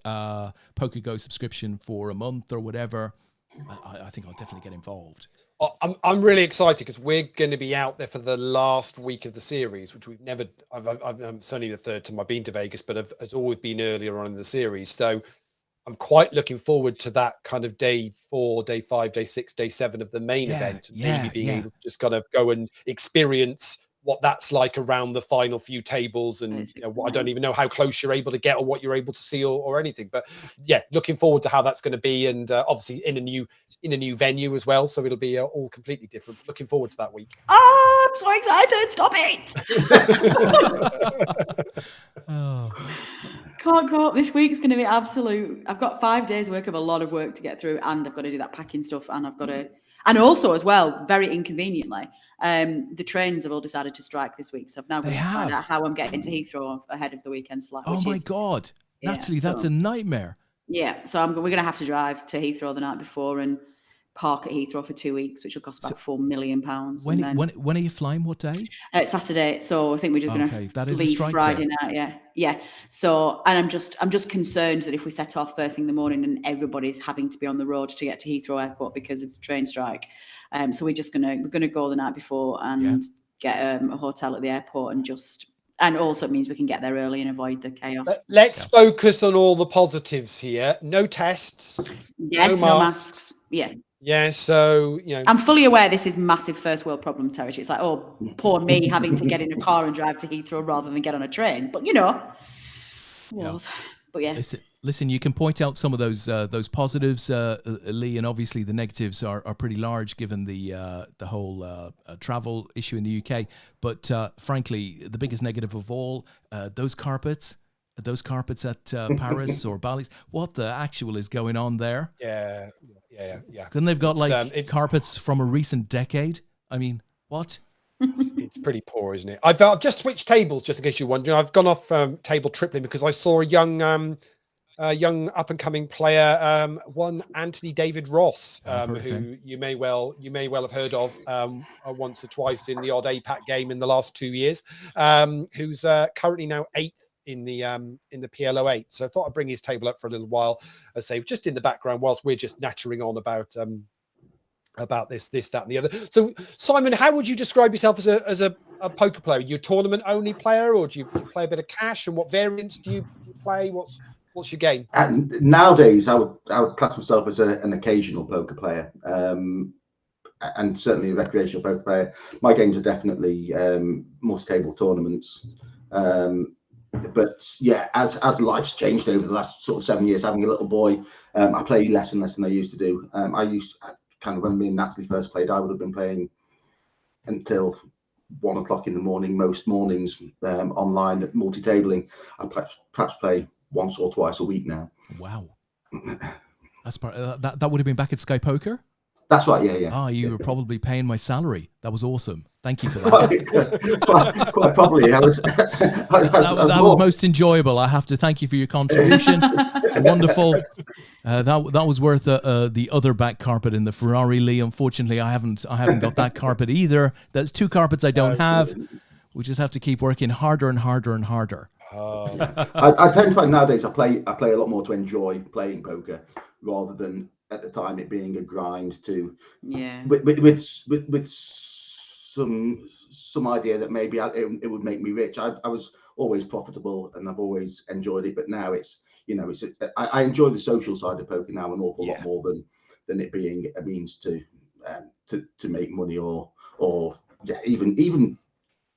Poker Go subscription for a month or whatever, I think I'll definitely get involved. I'm really excited because we're going to be out there for the last week of the series, which we've never. I'm certainly the third time I've been to Vegas, but has always been earlier on in the series. So I'm quite looking forward to that kind of day 4, day 5, day 6, day 7 of the main event, and maybe being able to just kind of go and experience what that's like around the final few tables. And you know, I don't even know how close you're able to get or what you're able to see or anything, but yeah, looking forward to how that's going to be. And obviously in a new venue as well, so it'll be all completely different. Looking forward to that week. Oh, I'm so excited, stop it. Can't cope. This week's going to be absolute. I've got 5 days work of a lot of work to get through, and I've got to do that packing stuff, and I've got to, and also as well, very inconveniently, the trains have all decided to strike this week, so I've now got to find out how I'm getting to Heathrow ahead of the weekend's flight. Oh my God, Natalie, that's a nightmare. Yeah, so we're going to have to drive to Heathrow the night before and park at Heathrow for 2 weeks, which will cost about £4 million. When are you flying? What day? Saturday. So I think we're just going to leave Friday night. Yeah. So, and I'm just concerned that if we set off first thing in the morning and everybody's having to be on the road to get to Heathrow Airport because of the train strike, so we're gonna go the night before and get a hotel at the airport and also it means we can get there early and avoid the chaos. Let's focus on all the positives here. No tests. Yes, no masks. Yes. Yeah, so, I'm fully aware this is massive first world problem territory. It's like, oh, poor me having to get in a car and drive to Heathrow rather than get on a train. But, But yeah. Listen, you can point out some of those positives, Lee, and obviously the negatives are pretty large given the whole travel issue in the UK. But frankly, the biggest negative of all, those carpets at Paris or Bally's, what the actual is going on there? Yeah. Couldn't they've got carpets from a recent decade? I mean, what? It's pretty poor, isn't it? I've just switched tables, just in case you're wondering. I've gone off table tripling because I saw a young up and coming player, one Anthony David Ross, who you may well have heard of once or twice in the odd APAT game in the last 2 years, who's currently now 8th in the PLO8. So I thought I'd bring his table up for a little while, as I say, just in the background whilst we're just nattering on about this, that, and the other. So, Simon, how would you describe yourself as a poker player? Are you a tournament only player, or do you play a bit of cash? And what variants do you play? What's your game? Nowadays, I would class myself as an occasional poker player, and certainly a recreational poker player. My games are definitely multi-table tournaments. But yeah, as life's changed over the last sort of 7 years, having a little boy, I play less and less than I used to do. When me and Natalie first played, I would have been playing until 1 o'clock in the morning, most mornings, online at multi-tabling. I perhaps play once or twice a week now. Wow. That's that would have been back at Sky Poker? That's right, yeah. Oh, you were probably paying my salary. That was awesome. Thank you for that. quite probably. That was most enjoyable. I have to thank you for your contribution. Wonderful. That was worth the other back carpet in the Ferrari, Lee. Unfortunately, I haven't got that carpet either. There's 2 carpets I don't have. We just have to keep working harder and harder and harder. I tend to find nowadays I play a lot more to enjoy playing poker rather than at the time it being a grind to with some idea that maybe it would make me rich. I was always profitable and I've always enjoyed it, but now it's I enjoy the social side of poker now an awful lot more than it being a means to make money or even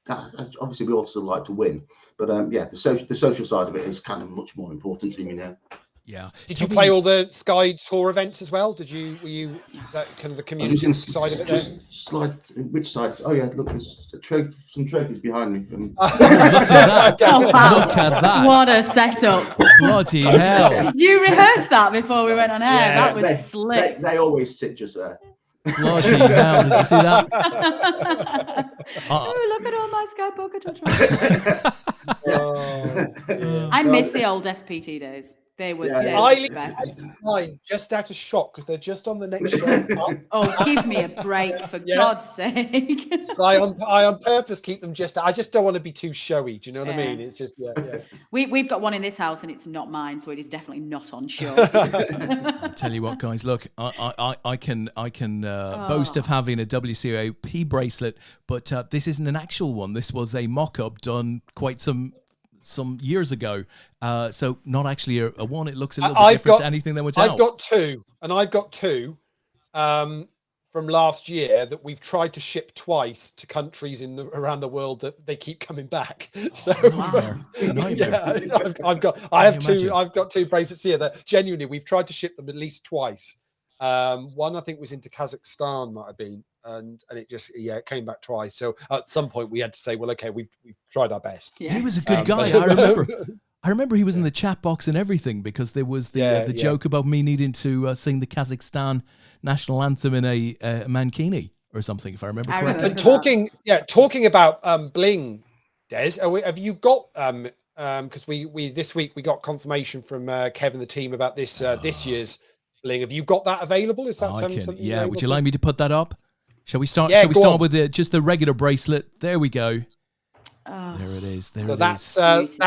that. Obviously we also like to win, but the social side of it is kind of much more important to me now. Yeah. Did you play all the Sky Tour events as well? Were you is that kind of the community side of it there? Which side? Oh yeah, look, there's some trophies behind me. Look at that. What a setup. Bloody hell. Did you rehearse that before we went on air? That was slick. They always sit just there. Bloody hell. Did you see that? Oh, look at all my Sky Poker trophies. I miss the old SPT days. They were the best. Just out of shock because they're just on the next show. Oh, give me a break for God's sake! I on purpose keep them just. I just don't want to be too showy. Do you know what I mean? It's just We've got one in this house and it's not mine, so it is definitely not on show. I tell you what, guys. Look, I can boast of having a WCOAP bracelet, but this isn't an actual one. This was a mock-up done quite some years ago, so not actually a one. It looks a little bit different to anything that was out. I've got two from last year that we've tried to ship twice to countries around the world that they keep coming back. So I've got two bracelets here that genuinely we've tried to ship them at least twice. One I think was into Kazakhstan, might have been, and it just it came back twice. So at some point we had to say, well, okay, we've tried our best. Yeah. He was a good guy. I remember he was in the chat box and everything because there was the joke about me needing to sing the Kazakhstan national anthem in a mankini or something, if I remember correctly. And talking about bling, Des, have you got because we this week we got confirmation from Kevin the team about this this year's Ling, have you got that available? Is that something? Yeah. Would you like me to put that up? Shall we start? Yeah, shall we start with just the regular bracelet? There we go. Oh, There it is. There So it that's is.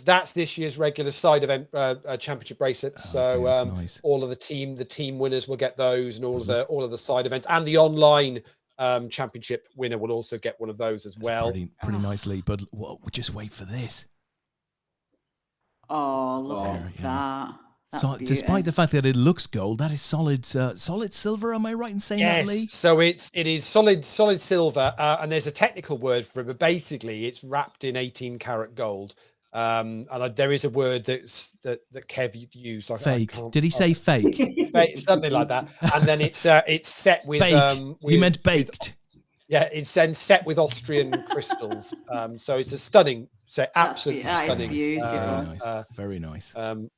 that's this year's regular side event championship bracelets. So nice. all of the team winners will get those, and all of the side events, and the online championship winner will also get one of those as well. Pretty nicely, but we'll just wait for this. Oh, look at that. That's so, despite the fact that it looks gold, that is solid silver. Am I right in saying that, Lee? So it is solid silver, and there's a technical word for it, but basically it's wrapped in 18 karat gold. And there is a word that Kev used. Fake. Did he say fake? Something like that. And then it's set with. He meant baked. It's then set with Austrian crystals. So it's a stunning set, absolutely stunning. Very nice.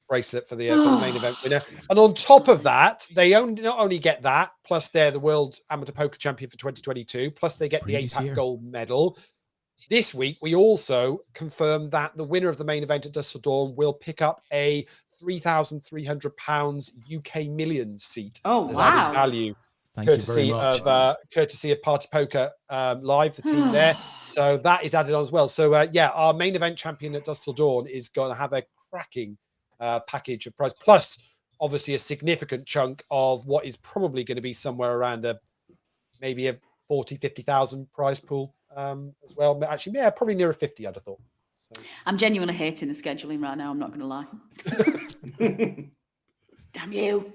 Bracelet for the main event winner. And on top of that, they not only get that, plus they're the World Amateur Poker Champion for 2022, plus they get the APAT gold medal. This week, we also confirmed that the winner of the main event at Dusk Till Dawn will pick up a £3,300 UK Millions seat. Oh, as wow. added value. Courtesy of Party Poker Live, the team there. So that is added on as well. So our main event champion at Dusk Till Dawn is going to have a cracking package of prize, plus obviously a significant chunk of what is probably going to be somewhere around maybe a 40,000-50,000 prize pool as well. Actually, probably nearer 50, I'd have thought. So. I'm genuinely hating the scheduling right now. I'm not going to lie. Damn you.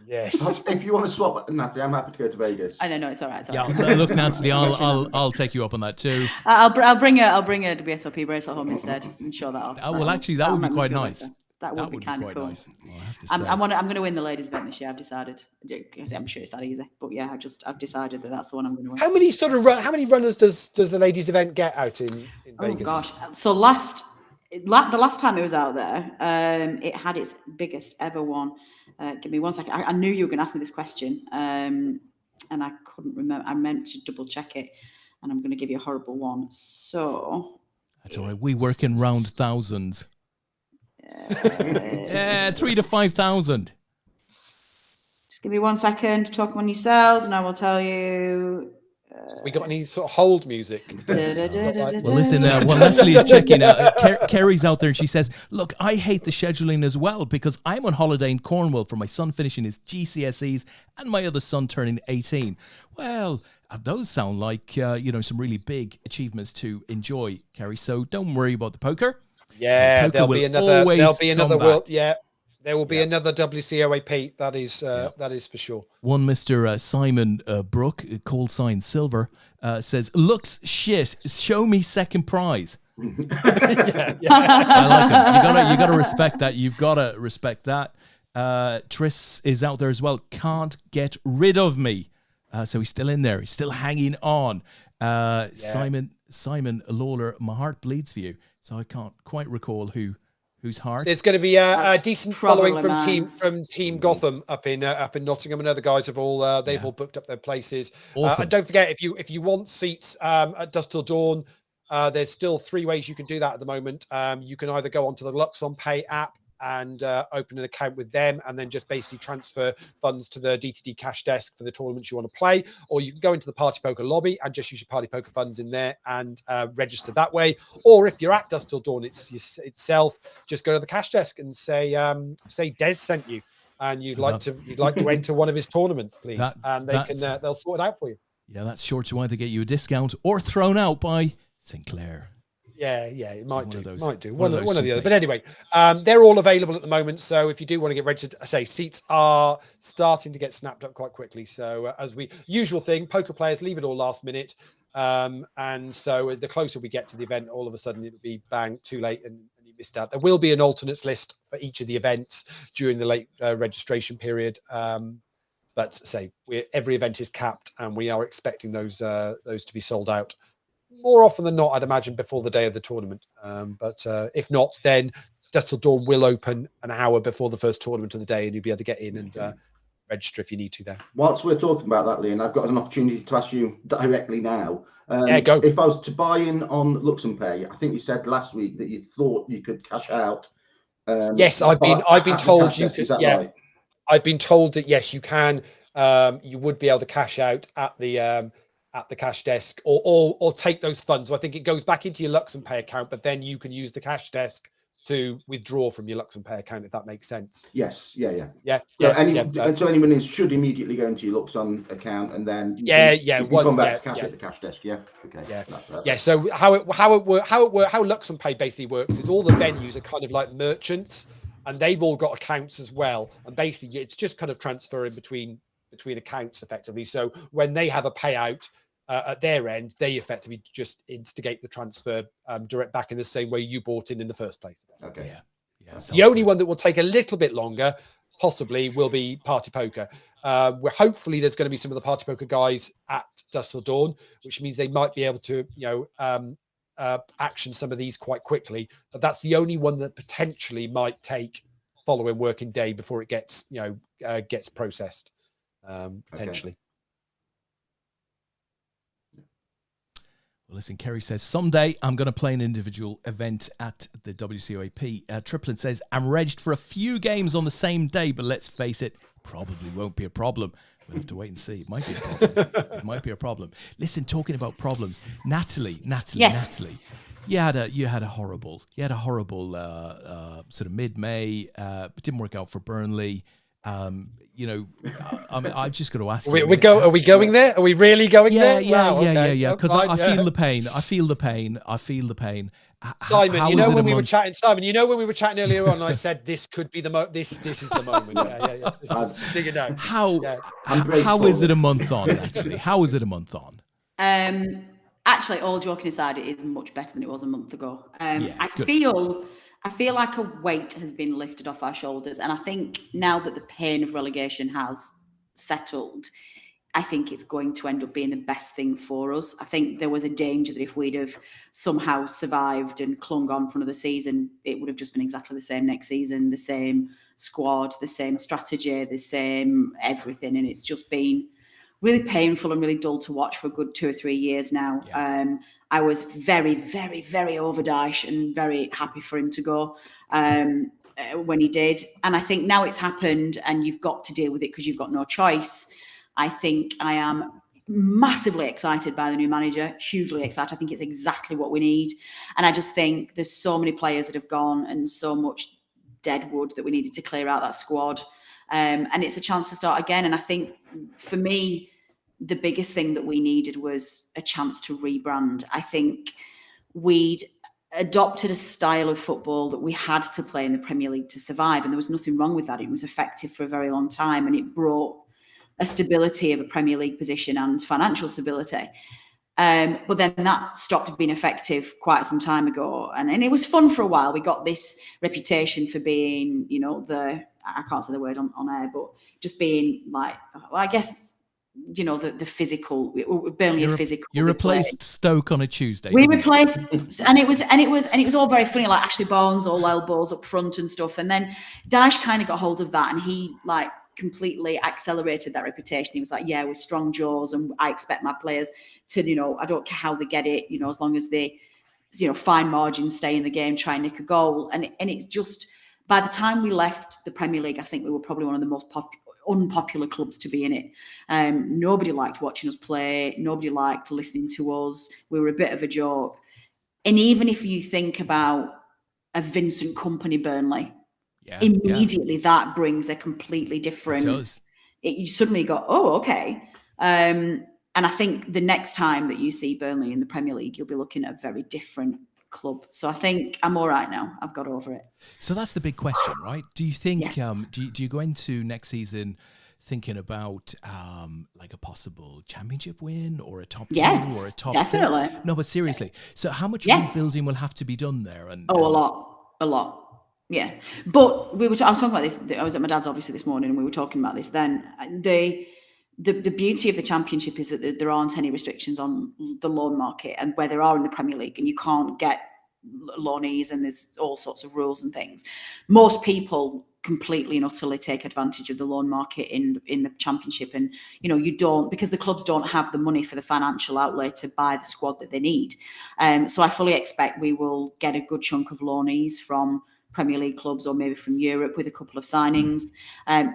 Yes. If you want to swap, Natalie, I'm happy to go to Vegas. I know it's all right. It's all right. Yeah, look, Natalie, I'll take you up on that too. I'll bring a WSOP bracelet home instead and show that off. Oh well, actually, that would be quite nice. Better. That would be kind of cool. Nice. Well, I'm going to win the ladies event this year. I've decided. I'm sure it's that easy, but yeah, I've decided that's the one I'm going to win. How many runners does the ladies event get out in Vegas? Oh gosh! So the last time it was out there, it had its biggest ever one. Give me 1 second. I knew you were going to ask me this question, and I couldn't remember. I meant to double check it, and I'm going to give you a horrible one. So that's all right. We work in round thousands. 3,000 to 5,000. Just give me 1 second to talk among yourselves, and I will tell you. We got any sort of hold music? Well, listen, while Leslie is checking out, Kerry's out there and she says, look, I hate the scheduling as well because I'm on holiday in Cornwall for my son finishing his GCSEs and my other son turning 18. Well, those sound like, some really big achievements to enjoy, Kerry. So don't worry about the poker. Yeah, there'll be another world. Yeah. There will be another WCOAP. That is for sure. One Mr. Simon Brook, call sign Silver, says, "Looks shit. Show me second prize." I like him. You got to respect that. You've got to respect that. Triss is out there as well. Can't get rid of me. So he's still in there. He's still hanging on. Simon Lawler, my heart bleeds for you. So I can't quite recall whose heart. There's going to be a decent following from Team Gotham up in Nottingham, and other guys have all they've all booked up their places. Awesome. And don't forget, if you want seats at Dusk Till Dawn, there's still 3 ways you can do that at the moment. You can either go onto the Luxon Pay app and open an account with them, and then just basically transfer funds to the DTD cash desk for the tournaments you want to play, or you can go into the Party Poker lobby and just use your Party Poker funds in there and register that way. Or if you're at Dusk Till Dawn itself, just go to the cash desk and say Des sent you, and you'd like to enter one of his tournaments, please, and they'll sort it out for you. Yeah, that's sure to either get you a discount or thrown out by Sinclair. Yeah, it might do. One or the other. But anyway, they're all available at the moment. So if you do want to get registered, I say seats are starting to get snapped up quite quickly. So usual thing, poker players leave it all last minute. And so the closer we get to the event, all of a sudden it'll be bang, too late and you missed out. There will be an alternates list for each of the events during the late registration period. But every event is capped and we are expecting those to be sold out. More often than not, I'd imagine before the day of the tournament. But if not, then Dusk Till Dawn will open an hour before the first tournament of the day, and you'll be able to get in and register if you need to there. Whilst we're talking about that, Lee, and I've got an opportunity to ask you directly now. Go. If I was to buy in on Luxon Pay, I think you said last week that you thought you could cash out. Yes, I've been told you could. Yeah. Right? I've been told that yes, you can. You would be able to cash out at the cash desk, or take those funds. So I think it goes back into your Lux and Pay account, but then you can use the cash desk to withdraw from your Lux and Pay account, if that makes sense. Yes, yeah. So anyone should immediately go into your Luxon account, and then you can come back to cash at the cash desk. Yeah, okay. Yeah. So how Lux and Pay basically works is all the venues are kind of like merchants, and they've all got accounts as well. And basically, it's just kind of transferring between accounts effectively. So when they have a payout at their end, they effectively just instigate the transfer direct back in the same way you bought in the first place. Okay. Yeah. The only one that will take a little bit longer, possibly, will be Party Poker. Where hopefully there's going to be some of the Party Poker guys at Dusk Till Dawn, which means they might be able to, action some of these quite quickly. But that's the only one that potentially might take following working day before it gets, gets processed. Potentially. Well, listen, Kerry says, someday I'm going to play an individual event at the WCOAP. Triplin says, I'm regged for a few games on the same day, but let's face it, probably won't be a problem. We'll have to wait and see. It might be a problem. It might be a problem. Listen, talking about problems, Natalie, Yes. you had a horrible sort of mid-May. It didn't work out for Burnley. I mean, I've just got to ask you. Are we going there? Are we really going there? Yeah. Because I feel the pain. I feel the pain. Simon, when we were chatting earlier on, I said this could be this is the moment. Yeah. Just dig it out. How is it a month on, Natalie? How is it a month on? Actually, all joking aside, it is much better than it was a month ago. I feel like a weight has been lifted off our shoulders. And I think now that the pain of relegation has settled, I think it's going to end up being the best thing for us. I think there was a danger that if we'd have somehow survived and clung on for another season, it would have just been exactly the same next season, the same squad, the same strategy, the same everything. And it's just been really painful and really dull to watch for a good 2 or 3 years now. Yeah. I was very, very, very over Dyche and very happy for him to go when he did. And I think now it's happened and you've got to deal with it because you've got no choice. I think I am massively excited by the new manager, hugely excited. I think it's exactly what we need. And I just think there's so many players that have gone and so much dead wood that we needed to clear out that squad. And it's a chance to start again. And I think for me, the biggest thing that we needed was a chance to rebrand. I think we'd adopted a style of football that we had to play in the Premier League to survive. And there was nothing wrong with that. It was effective for a very long time. And it brought a stability of a Premier League position and financial stability. But then that stopped being effective quite some time ago. And it was fun for a while. We got this reputation for being, I can't say the word on air, but just being like, I guess, the physical, barely a physical. You replaced Stoke on a Tuesday. We replaced, and it was all very funny, like Ashley Barnes, all elbows up front and stuff. And then Dyche kind of got hold of that, and he completely accelerated that reputation. He was like, yeah, we're strong jaws, and I expect my players to, I don't care how they get it, as long as they, fine margins, stay in the game, try and nick a goal. And it's just, by the time we left the Premier League, I think we were probably one of the most unpopular clubs to be in it. Nobody liked watching us play. Nobody liked listening to us. We were a bit of a joke. And even if you think about a Vincent Kompany Burnley, immediately that brings a completely different. It does. You suddenly go, oh, okay. And I think the next time that you see Burnley in the Premier League, you'll be looking at a very different club. So I think I'm all right now. I've got over it. So that's the big question, right? Do you think do you go into next season thinking about like a possible championship win or a top 2 or a top definitely. 6? No, but seriously. So how much rebuilding will have to be done there? And a lot. Yeah. But I was talking about this. I was at my dad's obviously this morning and we were talking about this then. The beauty of the championship is that there aren't any restrictions on the loan market, and where there are in the Premier League, and you can't get loanees and there's all sorts of rules and things. Most people completely and utterly take advantage of the loan market in the championship, and you don't, because the clubs don't have the money for the financial outlay to buy the squad that they need. So I fully expect we will get a good chunk of loanees from Premier League clubs or maybe from Europe with a couple of signings.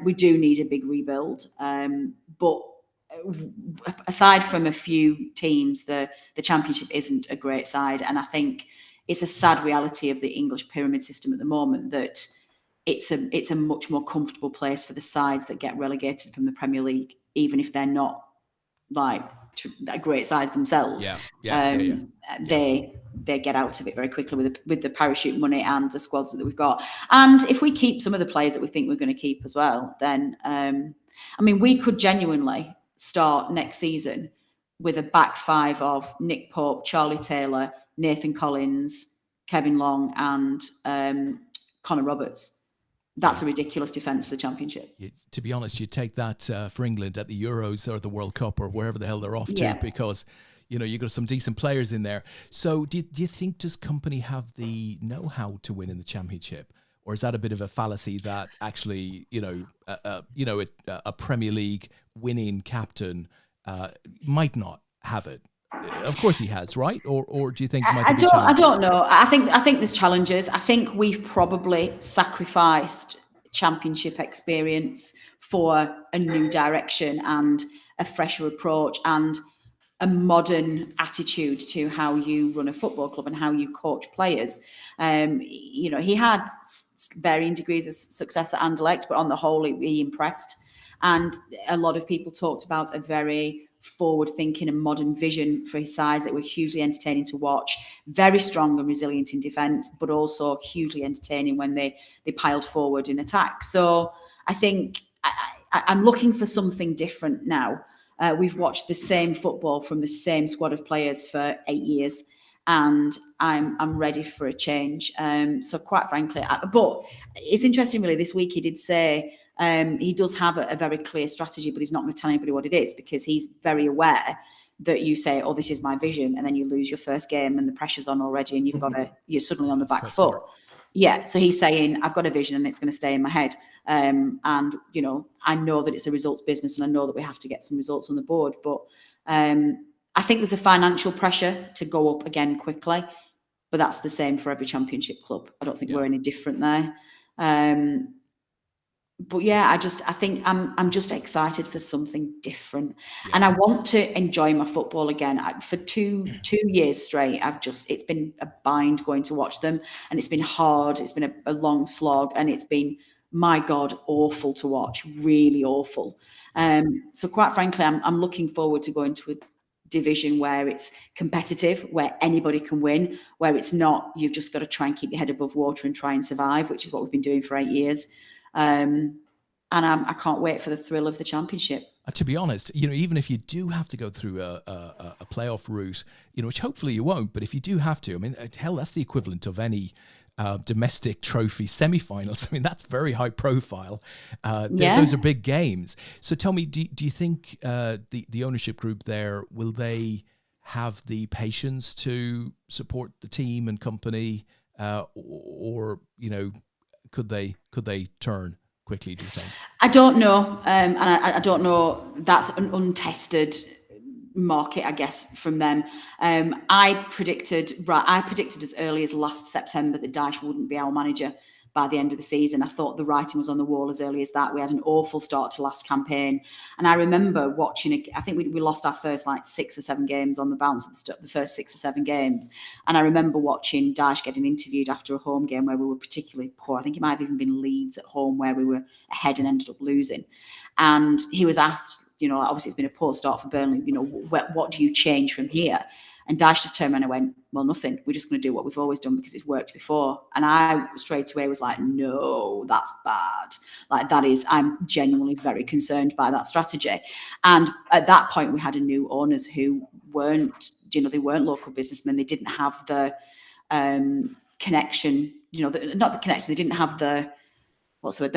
We do need a big rebuild. But aside from a few teams, the Championship isn't a great side. And I think it's a sad reality of the English pyramid system at the moment that it's a much more comfortable place for the sides that get relegated from the Premier League, even if they're not like a great size themselves. They get out of it very quickly with the parachute money and the squads that we've got. And if we keep some of the players that we think we're going to keep as well, then we could genuinely start next season with a back five of Nick Pope, Charlie Taylor, Nathan Collins, Kevin Long, and Connor Roberts. That's a ridiculous defence for the Championship. To be honest, you take that for England at the Euros or the World Cup or wherever the hell they're off to, because you've got some decent players in there. So do you think, does Company have the know-how to win in the Championship? Or is that a bit of a fallacy that actually, a Premier League winning captain might not have it? Of course he has, right? Or do you think there might be challenges? I don't know. I think there's challenges. I think we've probably sacrificed Championship experience for a new direction and a fresher approach and a modern attitude to how you run a football club and how you coach players. He had varying degrees of success at Anderlecht, but on the whole, he impressed. And a lot of people talked about a very forward-thinking and modern vision for his sides that were hugely entertaining to watch, very strong and resilient in defence, but also hugely entertaining when they piled forward in attack. So I think I'm looking for something different now. We've watched the same football from the same squad of players for 8 years, and I'm ready for a change. So quite frankly, but it's interesting really, this week he did say he does have a very clear strategy, but he's not going to tell anybody what it is because he's very aware that you say, oh, this is my vision, and then you lose your first game and the pressure's on already and you're suddenly on the back foot. Smart. Yeah, so he's saying, I've got a vision and it's going to stay in my head. And, I know that it's a results business and I know that we have to get some results on the board. But I think there's a financial pressure to go up again quickly, but that's the same for every Championship club. I don't think we're any different there. But yeah, I think I'm just excited for something different, and I want to enjoy my football again. For two years straight, it's been a bind going to watch them, and it's been hard. It's been a long slog, and it's been, my God, awful to watch, really awful. So quite frankly, I'm looking forward to going to a division where it's competitive, where anybody can win, where it's not, you've just got to try and keep your head above water and try and survive, which is what we've been doing for 8 years. And I can't wait for the thrill of the Championship. To be honest, even if you do have to go through a playoff route, which hopefully you won't, but if you do have to, hell, that's the equivalent of any domestic trophy semi-finals. That's very high profile. Those are big games. So tell me, do you think the ownership group there, will they have the patience to support the team and Company, or could they turn quickly, do you think? I don't know. And I don't know. That's an untested market, I guess, from them. I predicted as early as last September that Dyche wouldn't be our manager by the end of the season. I thought the writing was on the wall as early as that. We had an awful start to last campaign. And I remember watching, I think we lost our first 6 or 7 games on the bounce of the first 6 or 7 games. And I remember watching Dyche getting interviewed after a home game where we were particularly poor. I think it might have even been Leeds at home where we were ahead and ended up losing. And he was asked, obviously it's been a poor start for Burnley, what do you change from here? And Dyche just turned around and went, well, nothing. We're just going to do what we've always done because it's worked before. And I straight away was like, no, that's bad. I'm genuinely very concerned by that strategy. And at that point, we had a new owners who weren't, they weren't local businessmen. They didn't have the connection, not the connection. They didn't have the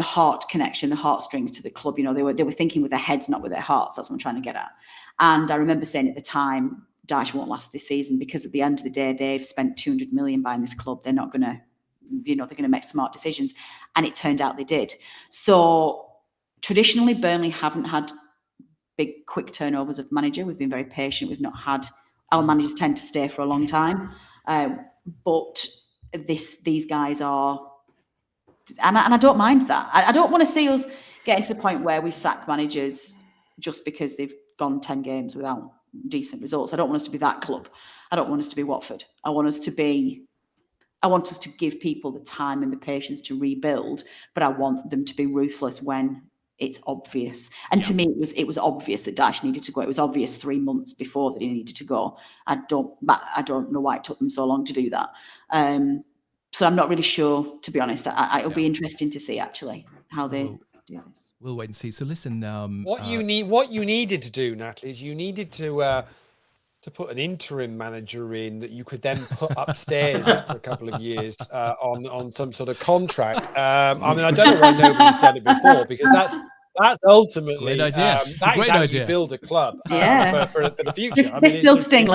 heart connection, the heartstrings to the club. They were thinking with their heads, not with their hearts. That's what I'm trying to get at. And I remember saying at the time, Dyche won't last this season because at the end of the day, they've spent 200 million buying this club. They're not going to, they're going to make smart decisions. And it turned out they did. So traditionally, Burnley haven't had big, quick turnovers of manager. We've been very patient. We've not had, our managers tend to stay for a long time. But these guys are and I don't mind that. I don't want to see us getting to the point where we sack managers just because they've gone 10 games without decent results. I don't want us to be that club. I don't want us to be Watford. I want us to give people the time and the patience to rebuild, but I want them to be ruthless when it's obvious. And to me, it was obvious that Daesh needed to go. It was obvious 3 months before that he needed to go. I don't know why it took them so long to do that. So I'm not really sure, to be honest. It'll be interesting to see actually how they do this. We'll wait and see. So listen, what you needed to do, Natalie, is you needed to put an interim manager in that you could then put upstairs for a couple of years on some sort of contract. I mean, I don't know why nobody's done it before, because that's ultimately that is how you build a club for the future. They're still stinging.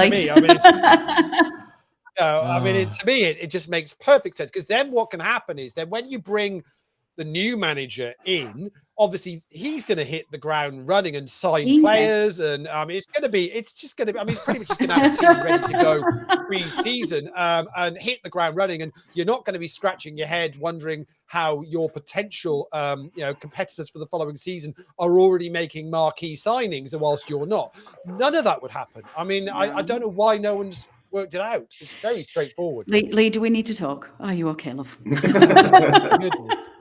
To me, it just makes perfect sense, because then what can happen is that when you bring the new manager in, obviously he's going to hit the ground running and sign players, and it's just going to be. I mean, he's pretty much just going to have a team ready to go pre-season and hit the ground running, and you're not going to be scratching your head wondering how your potential competitors for the following season are already making marquee signings, and whilst you're not. None of that would happen. I mean, I don't know why no one's worked it out. It's very straightforward. Lee, do we need to talk? Are you okay, love?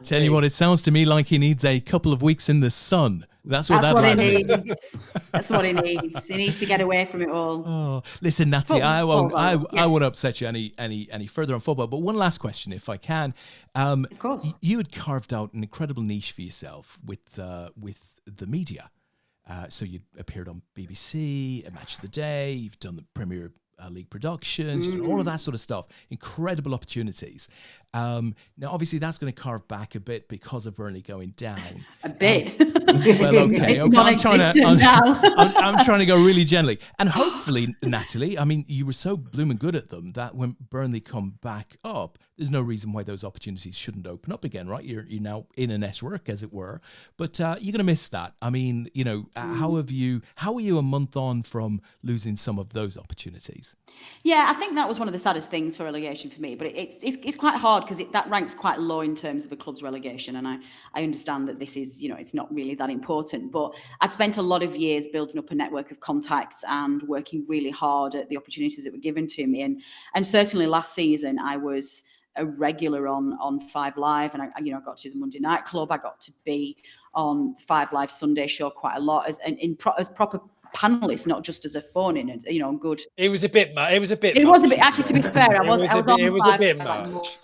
Tell you what, it sounds to me like he needs a couple of weeks in the sun. That's what he needs. That's what he needs. He needs to get away from it all. Oh, listen, Natalie, I won't upset you any further on football. But one last question, if I can. Of course. You had carved out an incredible niche for yourself with the media. So you appeared on BBC, a Match of the Day. You've done the Premier League productions, all of that sort of stuff. Incredible opportunities. Now, obviously, that's going to carve back a bit because of Burnley going down. A bit. Well, okay. I'm trying to go really gently. And hopefully, Natalie, I mean, you were so blooming good at them that when Burnley come back up, there's no reason why those opportunities shouldn't open up again, right? You're now in a network, as it were. But you're going to miss that. I mean, how are you a month on from losing some of those opportunities? Yeah, I think that was one of the saddest things for relegation for me. But it's quite hard because that ranks quite low in terms of a club's relegation. And I understand that this is, it's not really that important. But I'd spent a lot of years building up a network of contacts and working really hard at the opportunities that were given to me. And certainly last season, I was a regular on 5 Live, and I got to the Monday Night Club. I got to be on 5 Live Sunday show quite a lot as proper panelist, not just as a phone in, and good. It was a bit much. It was a bit. Actually, to be fair, it was a bit much.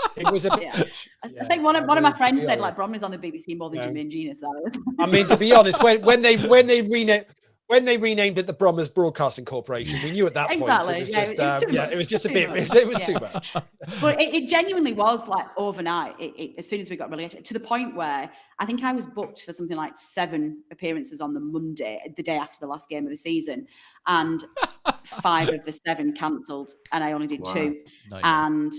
I think one of my friends said like Bromley's on the BBC more than Jimmy and Gina. So I mean, to be honest, when they renamed it the Bromers Broadcasting Corporation, we knew at that point it was just it was just a bit. It was too much. But it genuinely was like overnight. As soon as we got relegated, to the point where I think I was booked for something like 7 appearances on the Monday, the day after the last game of the season, and 5 of the 7 cancelled, and I only did 2. And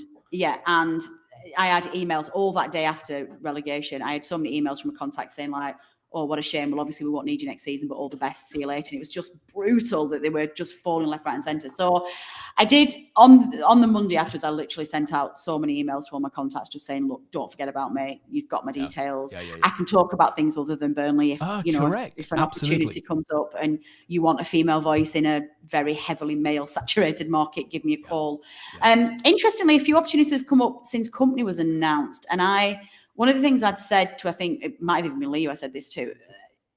I had emails all that day after relegation. I had so many emails from a contact saying like, "Oh, what a shame. Well, obviously we won't need you next season, but all the best. See you later." And it was just brutal that they were just falling left, right and centre. So I did, on the Monday afterwards, I literally sent out so many emails to all my contacts just saying, "Look, don't forget about me. You've got my details. I can talk about things other than Burnley if, if an opportunity comes up and you want a female voice in a very heavily male-saturated market, give me a call." Interestingly, a few opportunities have come up since company was announced. And one of the things I'd said to, I think it might have even been Leo, I said this to,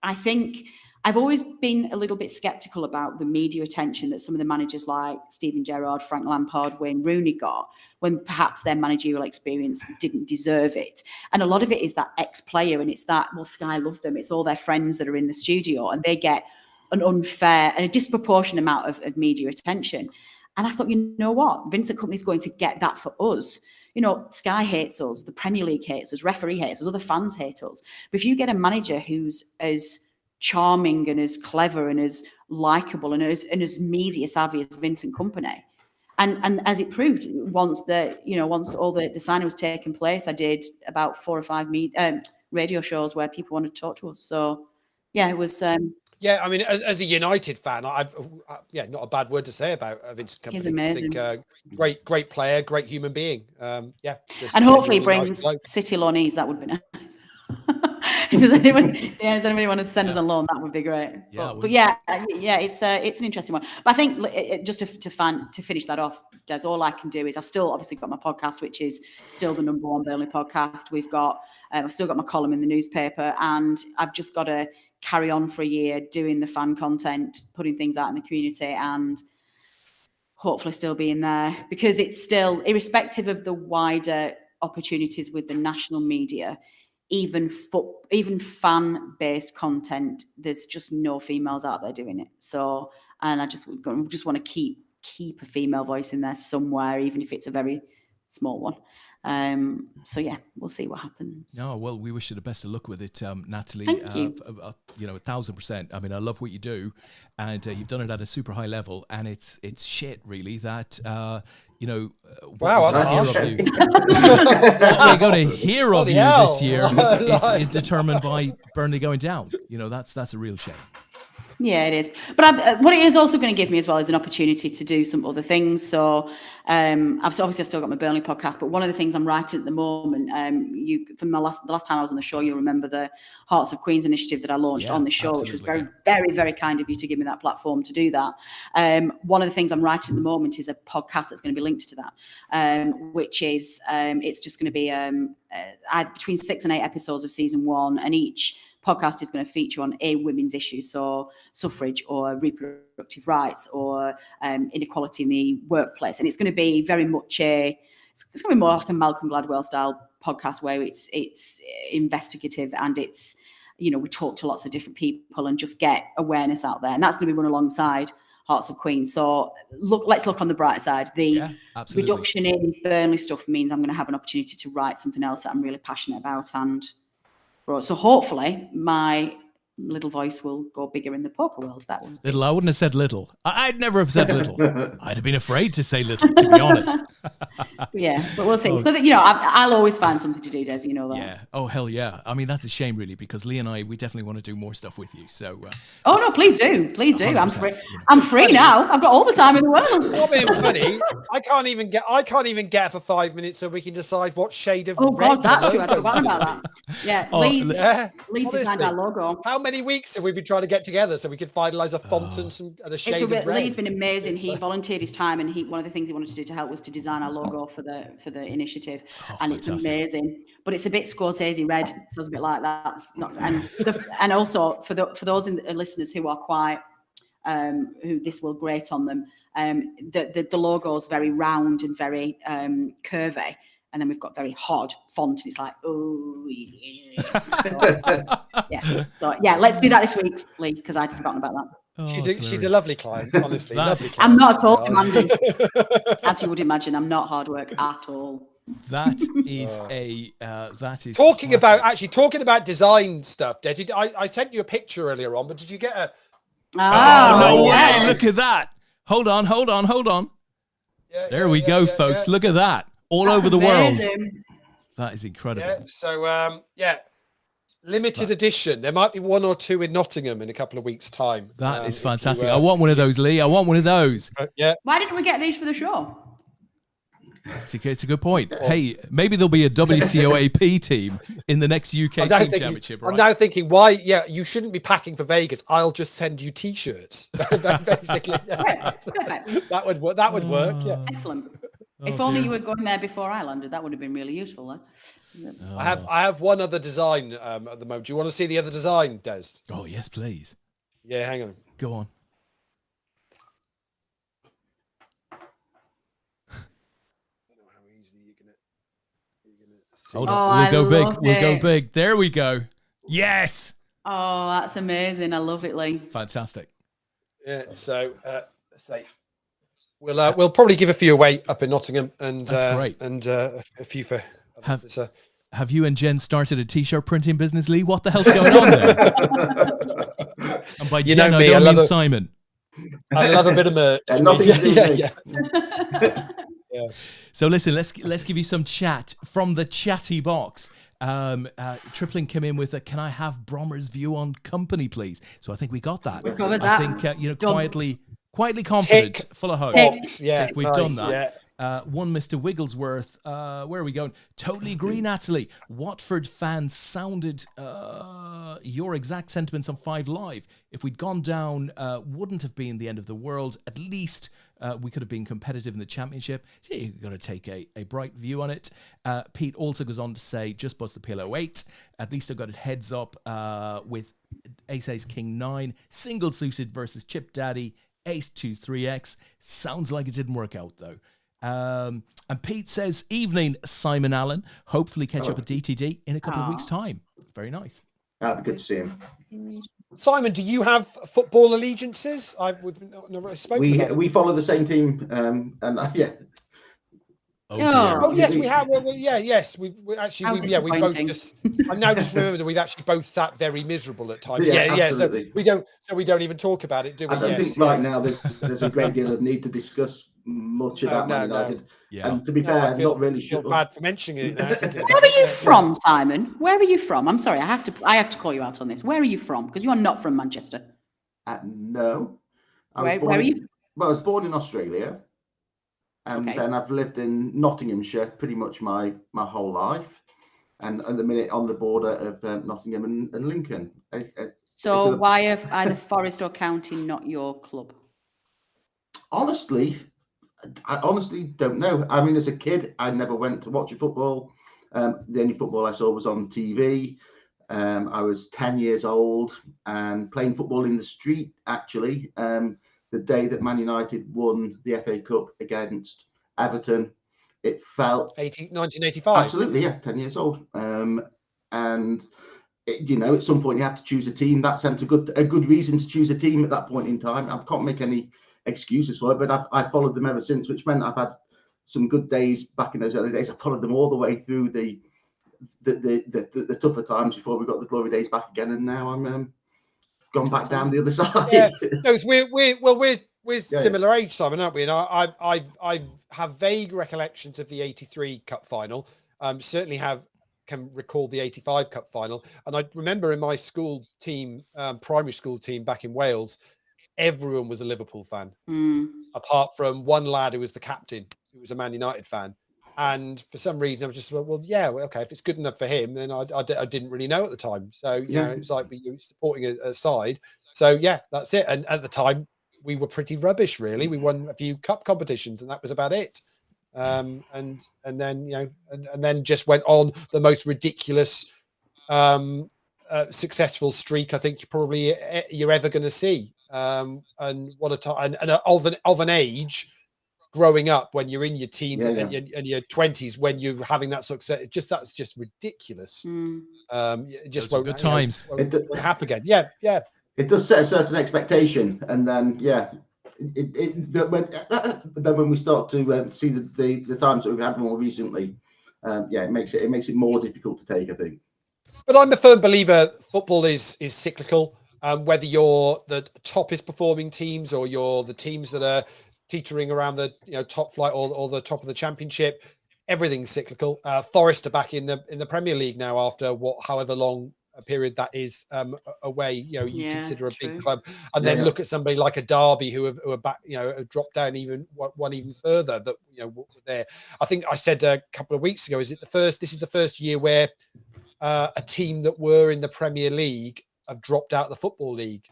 I think I've always been a little bit sceptical about the media attention that some of the managers like Steven Gerrard, Frank Lampard, Wayne Rooney got when perhaps their managerial experience didn't deserve it. And a lot of it is that ex-player, and it's that, well, Sky love them. It's all their friends that are in the studio and they get an unfair and a disproportionate amount of media attention. And I thought, you know what? Vincent Kompany's going to get that for us. Sky hates us, the Premier League hates us, referee hates us, other fans hate us. But if you get a manager who's as charming and as clever and as likable and as media savvy as Vincent Kompany, and as it proved, once all the signing was taking place, I did about 4 or 5 radio shows where people wanted to talk to us. So yeah, it was Yeah, I mean, as a United fan, not a bad word to say about Vincent Kompany. He's amazing. I think, great player, great human being. And hopefully brings City loanees. That would be nice. Does anybody want to send us a loan? That would be great. Yeah, but it's an interesting one. But I think just to finish that off, Des, all I can do is I've still obviously got my podcast, which is still the #1 Burnley podcast. We've got I've still got my column in the newspaper, and I've just got to carry on for a year doing the fan content, putting things out in the community, and hopefully still being there, because it's still, irrespective of the wider opportunities with the national media, even fan-based content, there's just no females out there doing it. So, and I just want to keep a female voice in there somewhere, even if it's a very small one. So yeah, we'll see what happens. No, well, we wish you the best of luck with it, Natalie. Thank you. 1,000%. I mean, I love what you do, and you've done it at a super high level, and it's shit really that wow, what we're going to hear of you this year is determined by Burnley going down. That's a real shame. Yeah, it is. But what it is also going to give me as well is an opportunity to do some other things. So I've still got my Burnley podcast, but one of the things I'm writing at the moment, from the last time I was on the show, you'll remember the Hearts of Queens initiative that I launched on the show, which was very, very, very kind of you to give me that platform to do that. One of the things I'm writing at the moment is a podcast that's going to be linked to that, which is it's just going to be between 6 and 8 episodes of season 1, and each podcast is going to feature on a women's issue, so suffrage or reproductive rights or inequality in the workplace. And it's going to be very much it's going to be more like a Malcolm Gladwell style podcast, where it's investigative, and it's, we talk to lots of different people and just get awareness out there. And that's going to be run alongside Hearts of Queens. So let's look on the bright side. The reduction in Burnley stuff means I'm going to have an opportunity to write something else that I'm really passionate about, and so hopefully my little voice will go bigger in the poker world. That one. Little, I wouldn't have said little. I'd never have said little. I'd have been afraid to say little, to be honest. Yeah, but we'll see. So that, I'll always find something to do, Des, you know that. Yeah. Oh, hell yeah. I mean, that's a shame, really, because Lee and I, we definitely want to do more stuff with you. So. Oh no, please do. I'm free. I'm free now. I've got all the time in the world. Not being funny. I can't even get for 5 minutes so we can decide what shade of red. Oh God, that's true. I forgot about that. Yeah. Lee's designed our logo. How many weeks have we been trying to get together so we could finalise a font and a shade of red? Lee's been amazing. He volunteered his time, and one of the things he wanted to do to help was to design our logo for the initiative, and fantastic. It's amazing. But it's a bit Scorsese red, so it's a bit like that. And also for those listeners who are quite who this will grate on them, the logo is very round and very curvy. And then we've got very hard font, and it's like, oh yeah. So let's do that this week, Lee, because I'd forgotten about that. Oh, she's a lovely client, honestly. Lovely client. I'm not at all demanding, as you would imagine. I'm not hard work at all. That is that is talking about design stuff. Did I sent you a picture earlier on, but did you get a? No way! Look at that. Hold on. There we go, folks. Look at that. All over the world. That is incredible. Yeah, so, limited edition. There might be 1 or 2 in Nottingham in a couple of weeks' time. That is fantastic. I want one of those, Lee. I want one of those. Yeah. Why didn't we get these for the show? It's a good point. Hey, maybe there'll be a WCOAP team in the next UK team championship. Right? I'm now thinking, why? Yeah, you shouldn't be packing for Vegas. I'll just send you T-shirts. Basically, that would work. That would work. Yeah, excellent. If only you were going there before I landed, that would have been really useful. I have one other design at the moment. Do you want to see the other design, Des? Oh yes, please. Yeah, hang on. Go on. Hold on. We'll go big. We'll go big. There we go. Yes. Oh, that's amazing. I love it, Lee. Fantastic. Yeah. So, we'll probably give a few away up in Nottingham, and that's great. And a few for. Have you and Jen started a T-shirt printing business, Lee? What the hell's going on there? And by Jen, I don't mean Simon. I love a bit of merch. Yeah. So listen, let's give you some chat from the chatty box. Tripling came in with a, can I have Brommer's view on company, please? So I think we got that. We covered I that. think, Done. quietly confident, Tick full of hope. box. Yeah, Tick, we've nice, done that. yeah. One Mr. Wigglesworth. Where are we going? Totally agree, Natalie. Watford fans sounded your exact sentiments on 5 Live. If we'd gone down, wouldn't have been the end of the world. At least we could have been competitive in the Championship. So you've got to take a bright view on it. Pete also goes on to say, just bust the pillow 8. At least I got it heads up with Ace King 9, single suited versus Chip Daddy, Ace 2 3X. Sounds like it didn't work out though. And Pete says, evening, Simon Allen. Hopefully catch up at DTD in a couple of weeks' time. Very nice. That'd be good to see him. Simon, do you have football allegiances? We've never spoken about We follow the same team, and yeah. Oh dear. Oh yes, we have. Well, yeah, yes, we actually, we both disappointing. just. I now just remember that we've actually both sat very miserable at times. Yeah, Yeah. So absolutely. we don't even talk about it, do we? I don't think right now there's a great deal of need to discuss much about Man United. Yeah. And to be fair, I feel, not really feel sure. bad for mentioning it. Now, thinking Where about are it. you Yeah. from, Simon? Where are you from? I'm sorry, I have to call you out on this. Where are you from? Because you are not from Manchester. No. Where are you? Well, I was born in Australia, and Okay. then I've lived in Nottinghamshire pretty much my whole life, and at the minute on the border of Nottingham and Lincoln. So why are either Forest or County not your club? Honestly, I honestly don't know. I mean, as a kid, I never went to watch a football. The only football I saw was on TV. I was 10 years old and playing football in the street, actually. The day that Man United won the FA Cup against Everton, it felt 1985. absolutely, yeah, 10 years old. And at some point you have to choose a team. That sent a good reason to choose a team at that point in time. I can't make any excuses for it, but I've followed them ever since, which meant I've had some good days back in those early days. I followed them all the way through the tougher times before we got the glory days back again, and now I'm gone back down the other side. Yeah, no, we're similar age, Simon, aren't we? And I have vague recollections of the '83 Cup final. Certainly can recall the '85 Cup final, and I remember in my school team, primary school team back in Wales, everyone was a Liverpool fan, apart from one lad who was the captain, who was a Man United fan. And for some reason, I was just, okay, if it's good enough for him, then I didn't really know at the time. So, it was like we were supporting a side. So, yeah, that's it. And at the time, we were pretty rubbish, really. We won a few cup competitions, and that was about it. And then, and then just went on the most ridiculous, successful streak I think you're ever going to see. And what a time, and of an age, growing up when you're in your teens and your 20s, when you're having that success, that's just ridiculous. It just won't. Good times. Won't happen again. Yeah. It does set a certain expectation, and then when we start to see the times that we've had more recently, it makes it more difficult to take, I think. But I'm a firm believer football is cyclical. Whether you're the toppest performing teams or you're the teams that are teetering around the top flight or the top of the Championship, everything's cyclical. Forest are back in the Premier League now after however long a period that is away. You consider a big club, and then look at somebody like a Derby who are back, have dropped down even further. That were there. I think I said a couple of weeks ago. This is the first year where a team that were in the Premier League have dropped out of the Football League.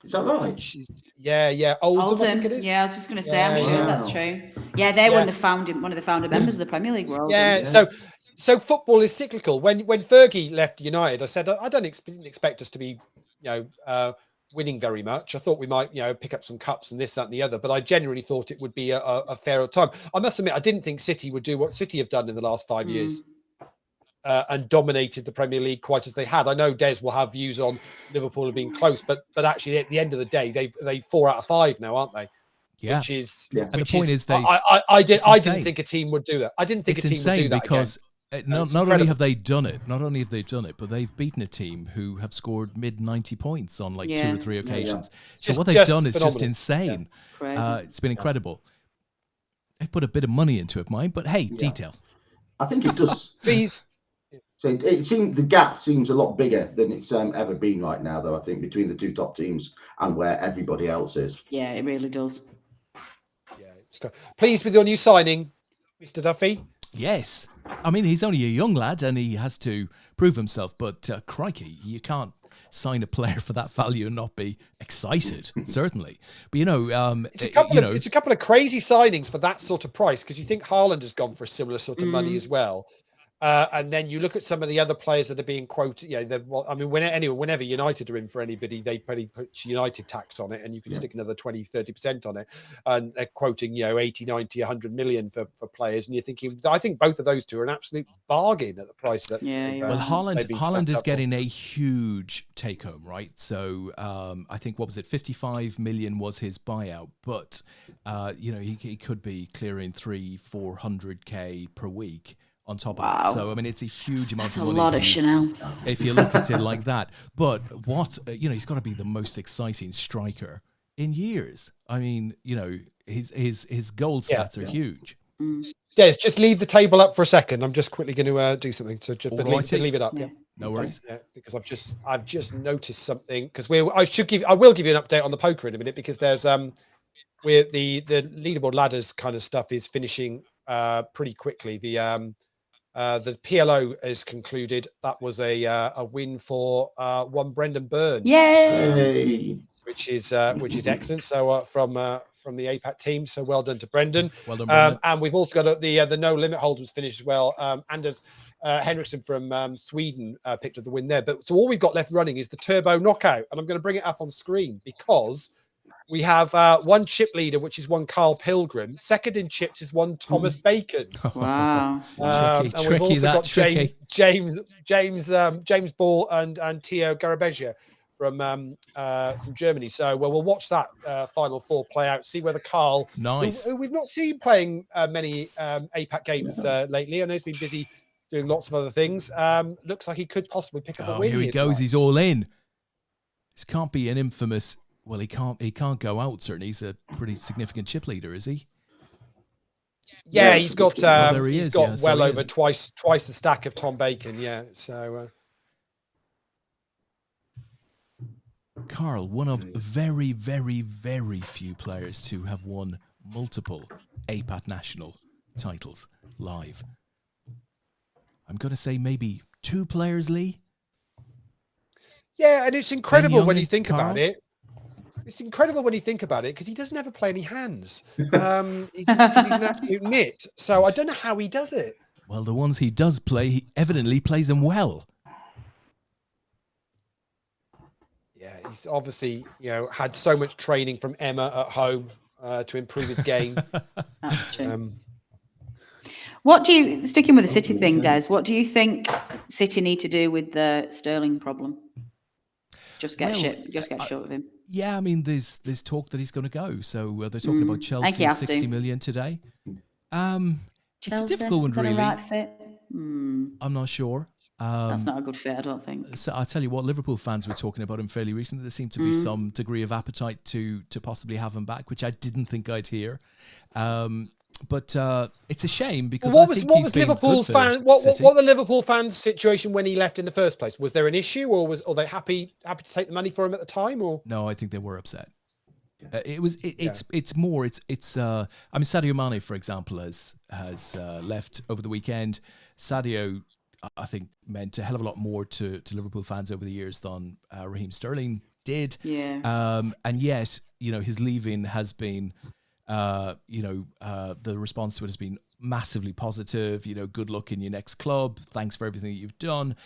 Is that right? Oldham, I think it is. Yeah, I was just going to say, I'm sure that's true. Yeah, they were one of the founder members of the Premier League. So football is cyclical. When Fergie left United, I said I didn't expect us to be, winning very much. I thought we might, pick up some cups and this, that, and the other. But I genuinely thought it would be a fairer time. I must admit, I didn't think City would do what City have done in the last 5 years. And dominated the Premier League quite as they had. I know Des will have views on Liverpool being close, but actually at the end of the day, they 4 out of 5 now, aren't they? Yeah. Which is, and the point is, I didn't think a team would do that. I didn't think a team would do that because not only have they done it, but they've beaten a team who have scored mid-90 points on 2 or 3 occasions. So what they've done is just insane. Yeah. It's been incredible. They put a bit of money into it, but hey, detail. I think it does. Please. So it seems the gap seems a lot bigger than it's ever been right now, though, I think, between the 2 top teams and where everybody else is. Yeah, it really does. Yeah. Pleased with your new signing, Mr. Duffy? Yes. I mean, he's only a young lad and he has to prove himself, but crikey, you can't sign a player for that value and not be excited, certainly. But, it's a couple of crazy signings for that sort of price, because you think Haaland has gone for a similar sort of money as well. And then you look at some of the other players that are being quoted. Whenever United are in for anybody, they probably put United tax on it, and you can stick another 20-30% on it. And they're quoting, 80, 90, 100 million for players. And you're thinking, I think both of those two are an absolute bargain at the price that. Well, Haaland is getting a huge take home, right? So I think, what was it? 55 million was his buyout, but he could be clearing 300-400K per week on top of that. So, I mean, it's a huge amount of money. That's a lot of Chanel. If you look at it like that. But he's got to be the most exciting striker in years. I mean, his goal stats are huge. Yes, just leave the table up for a second. I'm just quickly going to do something. So just leave it up. Yeah. No worries. Yeah, because I've just noticed something, because I will give you an update on the poker in a minute, because there's where the leaderboard ladders kind of stuff is finishing pretty quickly. The PLO has concluded. That was a win for one Brendan Byrne. Yay! Which is excellent. So from the APAT team. So well done to Brendan. Well done, Brendan. And we've also got the no limit holders finished as well. Anders Henriksson from Sweden picked up the win there. But so all we've got left running is the turbo knockout, and I'm going to bring it up on screen because we have one chip leader, which is one Carl Pilgrim. Second in chips is one Thomas Bacon. Wow. And we've also got James Ball and Theo Garabegia from Germany. So we'll watch that final four play out, see whether Carl, who we've not seen playing many APAT games lately. I know he's been busy doing lots of other things. Looks like he could possibly pick up a win. Here he goes. He's all in. This can't be an infamous. Well, he can't go out. Certainly, he's a pretty significant chip leader, is he? Yeah, he's got well over twice the stack of Tom Bacon. Yeah, so. Carl, one of very, very, very few players to have won multiple APAT national titles live. I'm going to say maybe 2 players, Lee. Yeah, and it's incredible when you think about it. It's incredible when you think about it, because he doesn't ever play any hands. He's an absolute nit. So I don't know how he does it. Well, the ones he does play, he evidently plays them well. Yeah, he's obviously, had so much training from Emma at home to improve his game. That's true. Sticking with the City thing, Des, what do you think City need to do with the Sterling problem? Just get short of him. Yeah, I mean, there's talk that he's going to go. So they're talking about Chelsea 60 million today. It's a difficult one, really. Right fit? I'm not sure. That's not a good fit, I don't think. So I'll tell you what, Liverpool fans were talking about him fairly recently. There seemed to be some degree of appetite to possibly have him back, which I didn't think I'd hear. But it's a shame, because what was Liverpool's fan? What the Liverpool fans' situation when he left in the first place? Was there an issue, or are they happy to take the money for him at the time? Or no, I think they were upset. It's more. I mean, Sadio Mane, for example, has left over the weekend. Sadio, I think, meant a hell of a lot more to Liverpool fans over the years than Raheem Sterling did. Yeah. And yet, his leaving has been. The response to it has been massively positive. Good luck in your next club. Thanks for everything that you've done.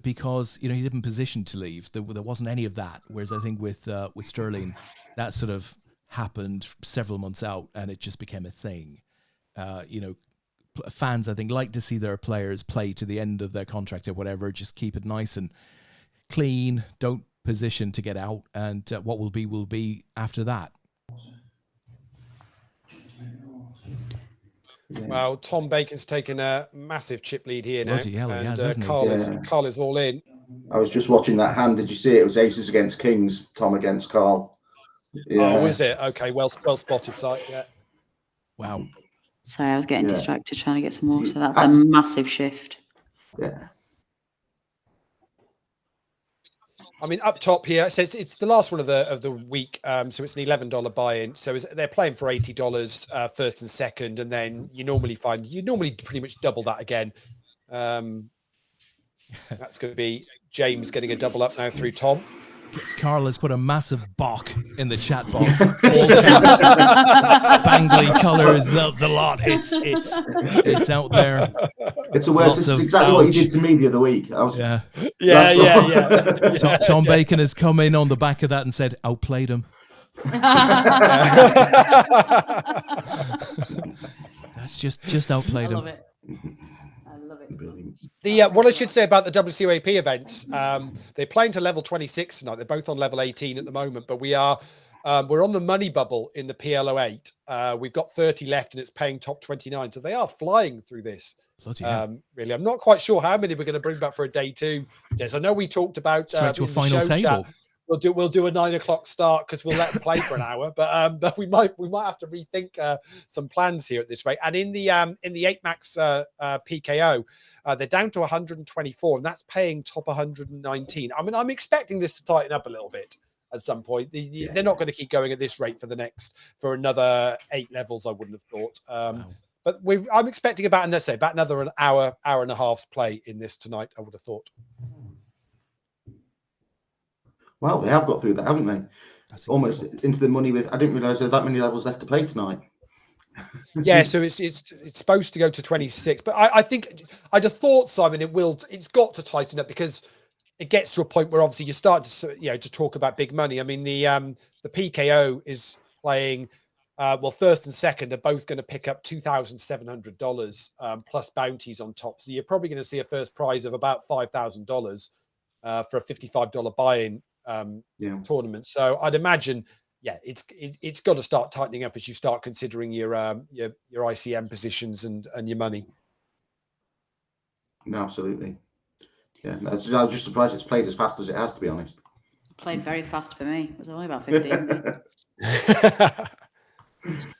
Because he didn't position to leave. There wasn't any of that. Whereas I think with Sterling, that sort of happened several months out, and it just became a thing. Fans, I think, like to see their players play to the end of their contract or whatever. Just keep it nice and clean. Don't position to get out, and what will be after that. Well, Tom Bacon's taken a massive chip lead here now. Bloody hell, and Carl is all in. I was just watching that hand. Did you see it? It was aces against kings, Tom against Carl. Yeah. Oh, is it? Okay, well spotted, sight. Yeah. Wow. Sorry, I was getting distracted trying to get some water. That's a massive shift. Yeah. I mean, up top here, it says it's the last one of the week, so it's an $11 buy-in. So they're playing for $80 first and second, and then you normally pretty much double that again. That's going to be James getting a double up now through Tom. Carl has put a massive bok in the chat box. All caps, spangly colours, the lot. It's out there. It's the worst. This is exactly what you did to me the other week. Yeah. Yeah. Tom Bacon has come in on the back of that and said, outplayed him. That's just outplayed him. I love it. What I should say about the WCOAP events, they're playing to level 26 tonight. They're both on level 18 at the moment, but we're on the money bubble in the PLO8. We've got 30 left, and it's paying top 29. So they are flying through this. Really, I'm not quite sure how many we're going to bring back for a day 2. Des, I know we talked about straight to a final table. Chat, we'll do a 9 o'clock start because we'll let them play for an hour, but we might have to rethink some plans here at this rate. And in the APAT PKO, they're down to 124, and that's paying top 119. I mean, I'm expecting this to tighten up a little bit at some point. They're not going to keep going at this rate for another 8 levels, I wouldn't have thought. Wow. But I'm expecting about another an hour and a half's play in this tonight, I would have thought. Well, they have got through that, haven't they? That's almost into the money with. I didn't realise there were that many levels left to play tonight. Yeah, so it's supposed to go to 26, but I think I'd have thought, Simon, it's got to tighten up because it gets to a point where obviously you start to talk about big money. I mean, the PKO is playing. First and second are both going to pick up $2,700 plus bounties on top. So you're probably going to see a first prize of about $5,000 for a $55 buy-in tournament. So I'd imagine, it's got to start tightening up as you start considering your ICM positions and your money. No, absolutely. Yeah, I was just surprised it's played as fast as it has, to be honest. Played very fast for me. It was only about 15 minutes.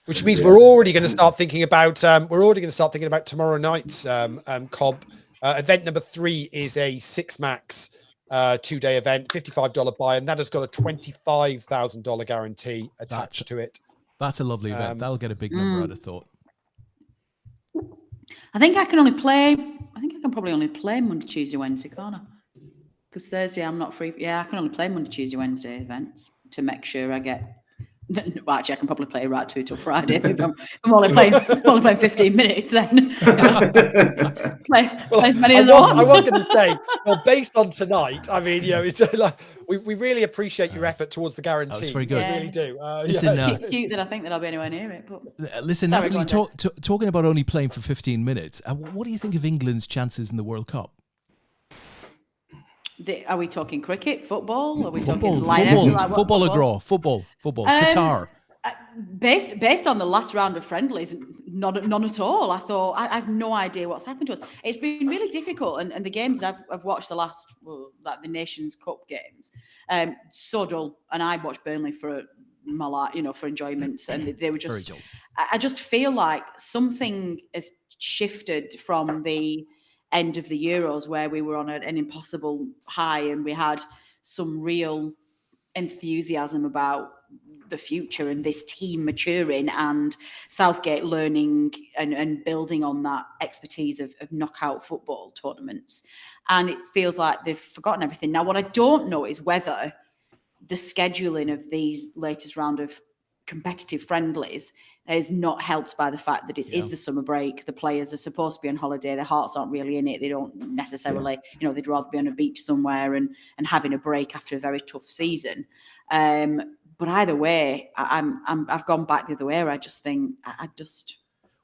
Which means we're already going to start thinking about tomorrow night's COB. Event number 3 is a 6 max 2-day event, $55 buy, and that has got a $25,000 guarantee attached to it. That's a lovely event. That'll get a big number, I'd have thought. I think I can probably only play Monday, Tuesday, Wednesday, can't I? Because Thursday I'm not free. Yeah, I can only play Monday, Tuesday, Wednesday events to make sure I get. Well, actually, I can probably play right through till Friday. I'm only playing 15 minutes then. play as many as I want. I was going to say, well, based on tonight, I mean, it's like we really appreciate your effort towards the guarantee. That's very good. We really do. Listen, cute that I think that I'll be anywhere near it. But listen, Natalie, talking about only playing for 15 minutes, what do you think of England's chances in the World Cup? Are we talking cricket, football? Are we football, talking football or draw? Football. Qatar. Based on the last round of friendlies, none at all. I thought I have no idea what's happened to us. It's been really difficult, and the games that I've watched the last, like the Nations Cup games, so dull. And I watched Burnley for my life, for enjoyment, and they were just. I just feel like something has shifted from the end of the Euros where we were on an impossible high and we had some real enthusiasm about the future and this team maturing and Southgate learning and building on that expertise of knockout football tournaments. And it feels like they've forgotten everything. Now, what I don't know is whether the scheduling of these latest round of competitive friendlies is not helped by the fact that it is the summer break. The players are supposed to be on holiday. Their hearts aren't really in it. They don't necessarily, they'd rather be on a beach somewhere and having a break after a very tough season. But either way, I've gone back the other way. I just think Well,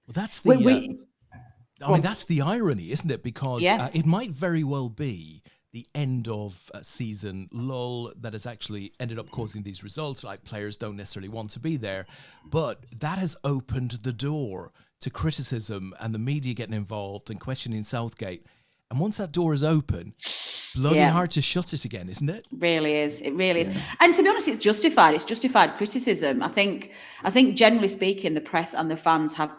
that's the. That's the irony, isn't it? Because it might very well be the end of season lull that has actually ended up causing these results. Like, players don't necessarily want to be there, but that has opened the door to criticism and the media getting involved and questioning Southgate. And once that door is open, bloody hard to shut it again, isn't it? It really is. And to be honest, it's justified. It's justified criticism. I think generally speaking, the press and the fans have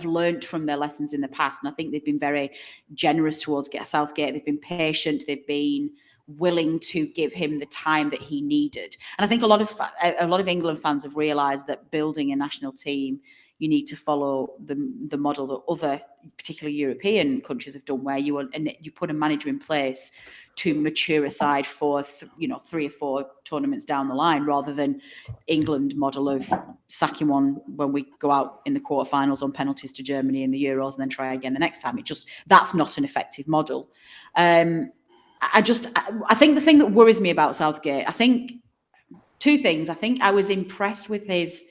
learnt from their lessons in the past. And I think they've been very generous towards Southgate. They've been patient. They've been willing to give him the time that he needed. And I think a lot of England fans have realised that building a national team, you need to follow the model that other, particularly European countries, have done, where you put a manager in place to mature a side for 3 or 4 tournaments down the line, rather than England model of sacking one when we go out in the quarterfinals on penalties to Germany in the Euros and then try again the next time. That's not an effective model. I think the thing that worries me about Southgate, I think 2 things. I think I was impressed with his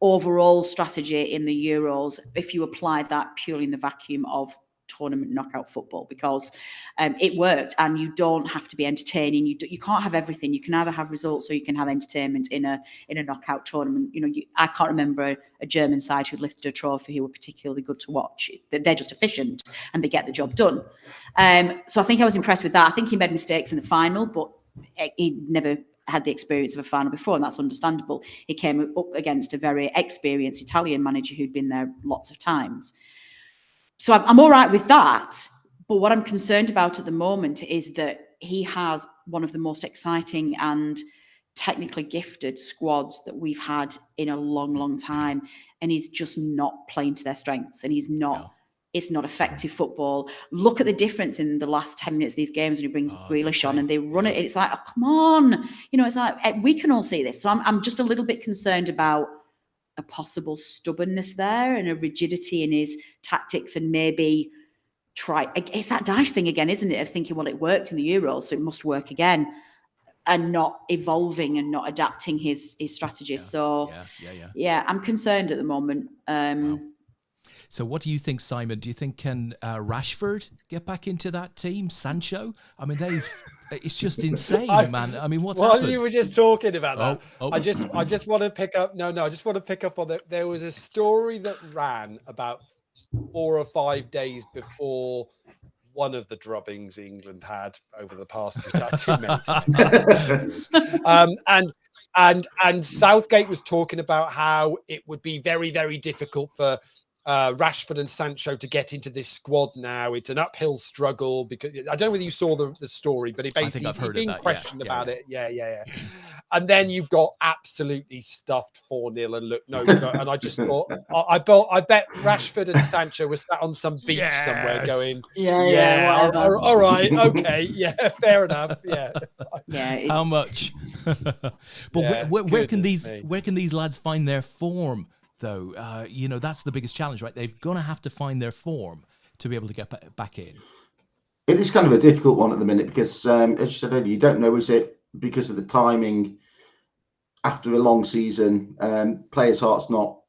overall strategy in the Euros, if you apply that purely in the vacuum of tournament knockout football, because it worked, and you don't have to be entertaining. You can't have everything. You can either have results or you can have entertainment in a knockout tournament. I can't remember a German side who lifted a trophy who were particularly good to watch. They're just efficient and they get the job done. So I think I was impressed with that. I think he made mistakes in the final, but he never had the experience of a final before, and that's understandable. He came up against a very experienced Italian manager who'd been there lots of times. So I'm all right with that. But what I'm concerned about at the moment is that he has one of the most exciting and technically gifted squads that we've had in a long, long time. And he's just not playing to their strengths. And he's not... No. It's not effective football. Look at the difference in the last 10 minutes of these games when he brings Grealish on and they run it. It's like, oh, come on. It's like, we can all see this. So I'm just a little bit concerned about a possible stubbornness there and a rigidity in his tactics, and maybe it's that Dyche thing again, isn't it? Of thinking, well, it worked in the Euros, so it must work again, and not evolving and not adapting his strategy. Yeah, I'm concerned at the moment. Wow. So what do you think, Simon? Do you think can Rashford get back into that team? Sancho? I mean, it's just insane, man. I mean, what's happened? You were just talking about that. I just want to pick up. I just want to pick up on that. There was a story that ran about 4 or 5 days before one of the drubbings England had over the past and Southgate was talking about how it would be very, very difficult for Rashford and Sancho to get into this squad now. It's an uphill struggle, because I don't know whether you saw the story, but it basically being questioned about it. Yeah. And then you got absolutely stuffed 4-0 and look, no. And I just thought, I bet Rashford and Sancho were sat on some beach somewhere going, all right, okay, yeah, fair enough, yeah. How much? But where can these lads find their form? Though, that's the biggest challenge, right? They're going to have to find their form to be able to get back in. It is kind of a difficult one at the minute because, as you said earlier, you don't know, is it because of the timing after a long season, players' hearts not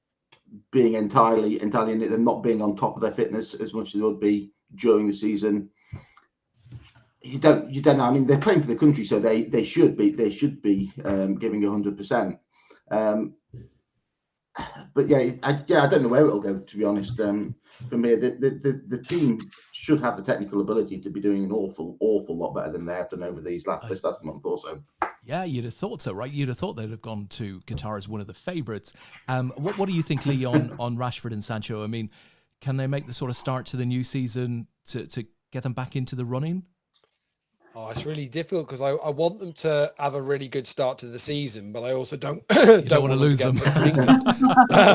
being entirely in it, they're not being on top of their fitness as much as they would be during the season. You don't know. I mean, they're playing for the country, so they should be giving 100%. But I don't know where it'll go, to be honest. For me, the team should have the technical ability to be doing an awful lot better than they have done over this last month or so. Yeah, you'd have thought so, right? You'd have thought they'd have gone to Qatar as one of the favourites. What do you think, Lee, on Rashford and Sancho? I mean, can they make the sort of start to the new season to get them back into the running? Oh, it's really difficult because I want them to have a really good start to the season, but I also don't want to lose them.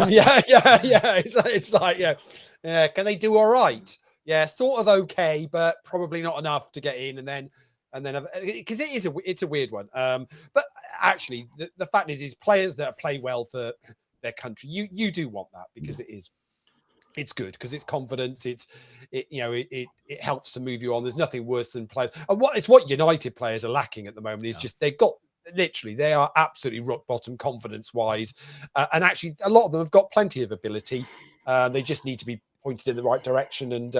Yeah. It's like, can they do all right? Yeah, sort of okay, but probably not enough to get in, and then because it's a weird one. But actually, the fact is players that play well for their country, you do want that, because it's good, because it's confidence. It helps to move you on. There's nothing worse than players. And what United players are lacking at the moment is just they are absolutely rock bottom confidence wise, and actually a lot of them have got plenty of ability. They just need to be pointed in the right direction and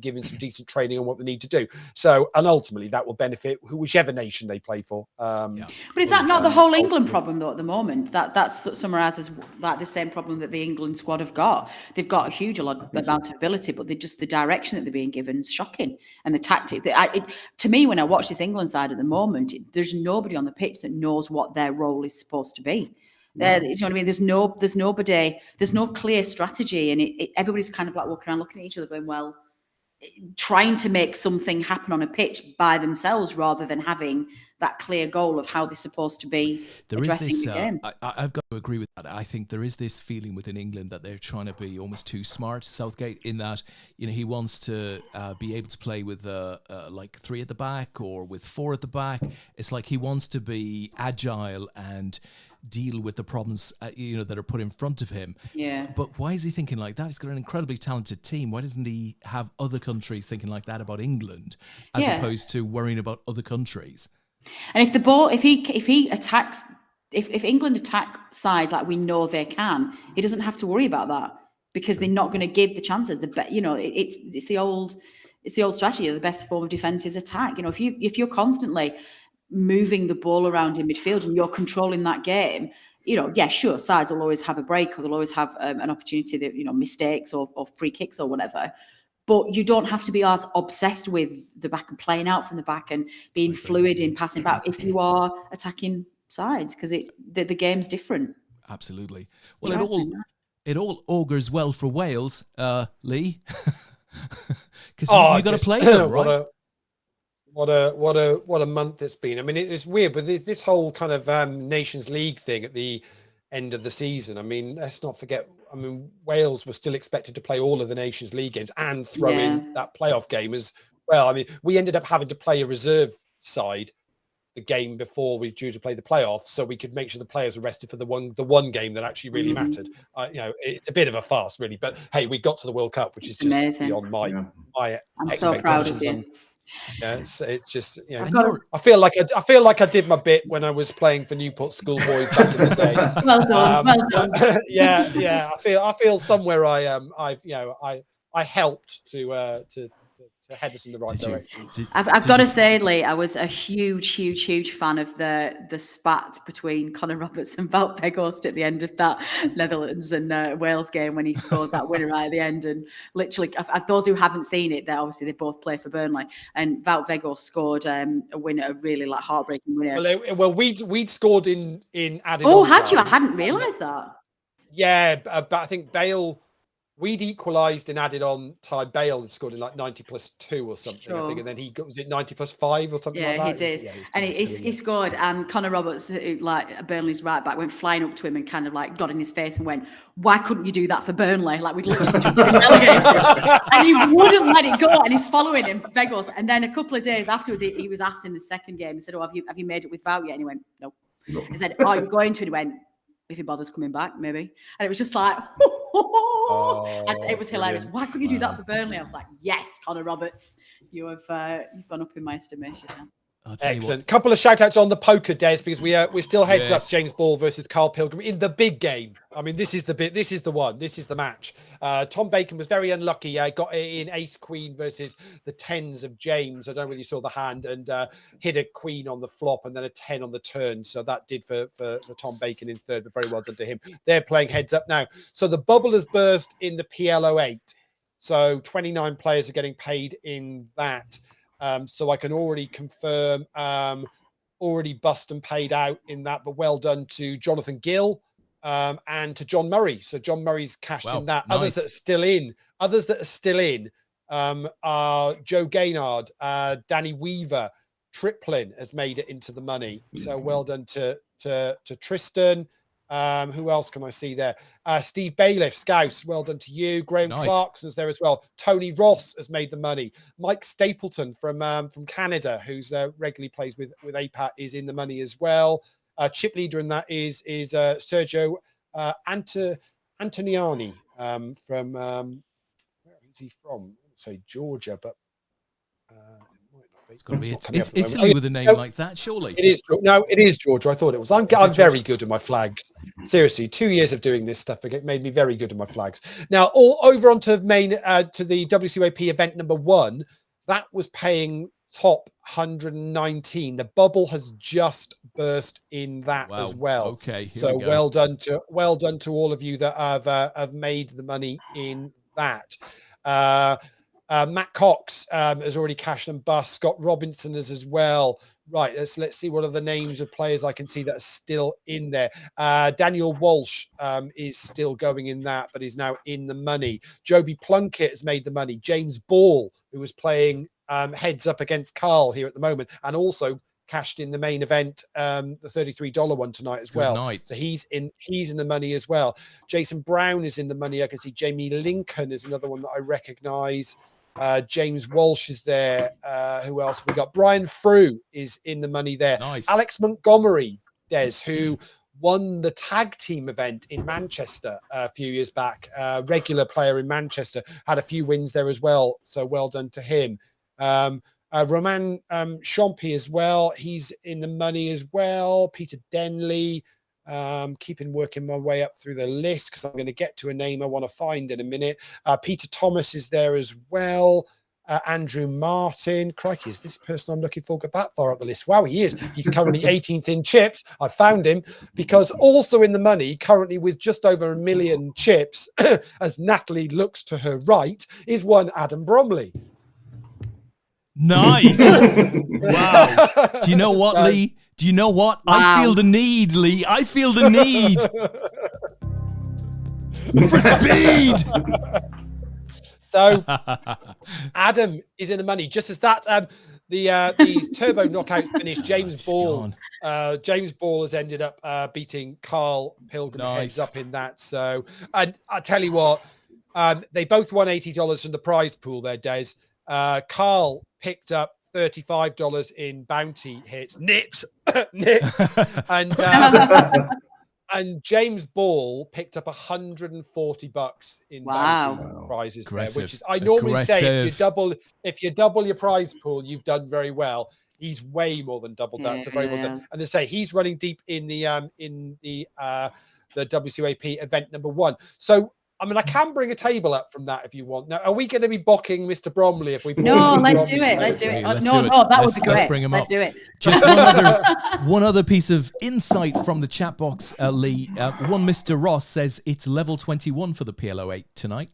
given some decent training on what they need to do. So, and ultimately that will benefit whichever nation they play for. But is that not the whole England problem though at the moment? That's summarised as like the same problem that the England squad have got. They've got a huge amount of ability, but the direction that they're being given is shocking, and the tactics. To me, when I watch this England side at the moment, there's nobody on the pitch that knows what their role is supposed to be. You know what I mean? There's no clear strategy, and everybody's kind of like looking at each other going, well, trying to make something happen on a pitch by themselves rather than having that clear goal of how they're supposed to be addressing the game. I've got to agree with that. I think there is this feeling within England that they're trying to be almost too smart, Southgate, in that, you know, he wants to be able to play with like 3 at the back or with 4 at the back. It's like he wants to be agile and deal with the problems you know, that are put in front of him. Yeah. But why is he thinking like that? He's got an incredibly talented team. Why doesn't he have other countries thinking like that about England, as opposed to worrying about other countries? And if the ball, if he attacks, if England attack sides like we know they can, he doesn't have to worry about that, because they're not going to give the chances. You know, it's the old strategy of the best form of defense is attack. You know, if you're constantly moving the ball around in midfield and you're controlling that game, you know, yeah, sure, sides will always have a break, or they'll always have an opportunity that, you know, mistakes or free kicks or whatever. But you don't have to be as obsessed with the back and playing out from the back and being fluid in passing back if you are attacking sides, because the game's different. Absolutely. Well, it all augurs well for Wales, Lee, because you got to play them, right? What a month it's been. I mean, it's weird, but this whole kind of Nations League thing at the end of the season. I mean, let's not forget. I mean, Wales were still expected to play all of the Nations League games and throw in that playoff game as well. I mean, we ended up having to play a reserve side the game before we were due to play the playoffs, so we could make sure the players were rested for the one game that actually really mattered. You know, it's a bit of a farce, really, but hey, we got to the World Cup, which is just amazing. Beyond my I'm expectations. So proud of you. Yeah, it's just, you know, I feel like I did my bit when I was playing for Newport Schoolboys back in the day. Well done. Yeah. I feel somewhere I helped to head us in the right direction. I've got to say, Lee, I was a huge fan of the spat between Connor Roberts and Wout Weghorst at the end of that Netherlands and Wales game when he scored that winner right at the end. And literally, those who haven't seen it, obviously they both play for Burnley, and Wout Weghorst scored a winner, a really like heartbreaking winner. Well, we'd scored in added. Oh, had you? I hadn't realised that. Yeah, but I think Bale. We'd equalised and added on time. Bale had scored in like 90+2 or something, I think, and then he was it 90+5 or something like that. He did. And he scored. And Connor Roberts, who, like Burnley's right back, went flying up to him and kind of like got in his face and went, "Why couldn't you do that for Burnley? Like we'd literally just been relegated." And he wouldn't let it go, and he's following him, Weghorst. And then a couple of days afterwards, he was asked in the second game. He said, "Oh, have you made it with Wout yet?" And he went, "No." He said, "Oh, you're going to?" And he went, "If he bothers coming back, maybe." And it was just like, and it was hilarious. Brilliant. Why couldn't you do that for Burnley? I was like, yes, Connor Roberts, you've gone up in my estimation now. Excellent. Couple of shout outs on the poker, Des, because we're still heads up James Ball versus Carl Pilgrim in the big game. I mean, this is the one. This is the match. Tom Bacon was very unlucky. Got in ace queen versus the tens of James. I don't know whether you saw the hand, and hit a queen on the flop and then a 10 on the turn. So that did for Tom Bacon in third, but very well done to him. They're playing heads up now. So the bubble has burst in the PLO8. So 29 players are getting paid in that. So I can already confirm, already bust and paid out in that, but well done to Jonathan Gill and to John Murray. So John Murray's cashed in that. Nice. Others that are still in are Joe Gaynard, Danny Weaver, Triplin has made it into the money. So well done to Tristan. Who else can I see there? Steve Bailiff, Scouse, well done to you. Graham Clarkson's there as well. Tony Ross has made the money. Mike Stapleton from Canada, who's regularly plays with APAT, is in the money as well. Chip leader in that is Sergio Antoniani from where is he from? I would say Georgia, but it's got to be Italy with a name like that, surely. It is. No, it is Georgia. I thought it was. I'm very good at my flags. Seriously, 2 years of doing this stuff made me very good at my flags. Now, all over onto main to the WCOAP event number 1. That was paying top 119. The bubble has just burst in that as well. Okay. So well done to all of you that have made the money in that. Matt Cox has already cashed and bust. Scott Robinson has as well. Right, let's see what are the names of players I can see that are still in there. Daniel Walsh is still going in that, but is now in the money. Joby Plunkett has made the money. James Ball, who was playing heads up against Carl here at the moment, and also cashed in the main event, the $33 one tonight as well. Night. So he's in the money as well. Jason Brown is in the money. I can see Jamie Lincoln is another one that I recognize. James Walsh is there. Who else have we got? Brian Frew is in the money there. Nice. Alex Montgomery, Des, who won the tag team event in Manchester a few years back. Regular player in Manchester, had a few wins there as well. So well done to him. Roman Chompy as well. He's in the money as well. Peter Denley. Working my way up through the list because I'm going to get to a name I want to find in a minute. Peter Thomas is there as well. Andrew Martin. Crikey, is this person I'm looking for got that far up the list? Wow, he is. He's currently 18th in chips. I found him because also in the money, currently with just over 1 million chips, as Natalie looks to her right, is one Adam Bromley. Nice. Wow. Do you know what, Lee? Do you know what? Wow. I feel the need, Lee. I feel the need for speed. So Adam is in the money. Just as that, these turbo knockouts finished, James Ball has ended up beating Carl Pilgrim heads up in that. So, and I tell you what, they both won $80 from the prize pool there, Des. Carl picked up $35 in bounty hits, nipped, and James Ball picked up $140 in bounty prizes there, which is I normally say if you double your prize pool, you've done very well. He's way more than doubled that, so very well done. And to say he's running deep in the WCOAP event number 1. So I mean, I can bring a table up from that if you want. Now, are we going to be bocking Mr. Bromley if we? No, let's do it. Let's do it. No, that would be great. Let's bring him up. Let's do it. Just one other piece of insight from the chat box, Lee. One Mr. Ross says it's level 21 for the PLO8 tonight.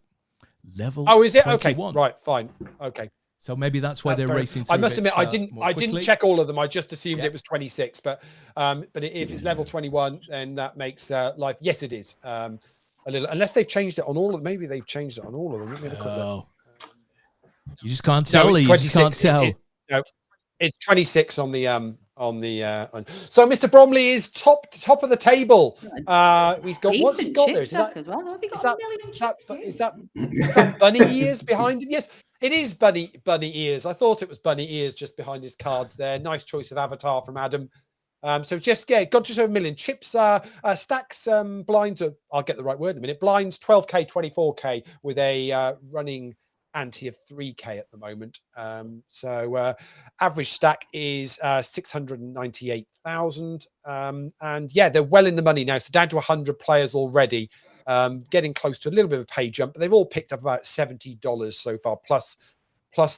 Level. Oh, is it? 21. Okay, right, fine. Okay. So maybe that's why they're racing through. I must admit, I didn't check all of them. I just assumed it was 26. But if it's level 21, then that makes life. Yes, it is. A little, unless they've changed it on all of them. Maybe they've changed it on all of them. Let me have a quick look. You just can't tell. You just can't tell. No, it's 26 on the So Mr. Bromley is top of the table. He's got what's he got there? Is that bunny ears behind him? Yes, it is bunny ears. I thought it was bunny ears just behind his cards there. Nice choice of avatar from Adam. So got just over 1 million chips. Stacks blinds. I'll get the right word in a minute. Blinds 12k, 24k with a running ante of 3k at the moment. So average stack is 698,000. And yeah, they're well in the money now. So down to 100 players already. Getting close to a little bit of a pay jump, but they've all picked up about $70 so far, plus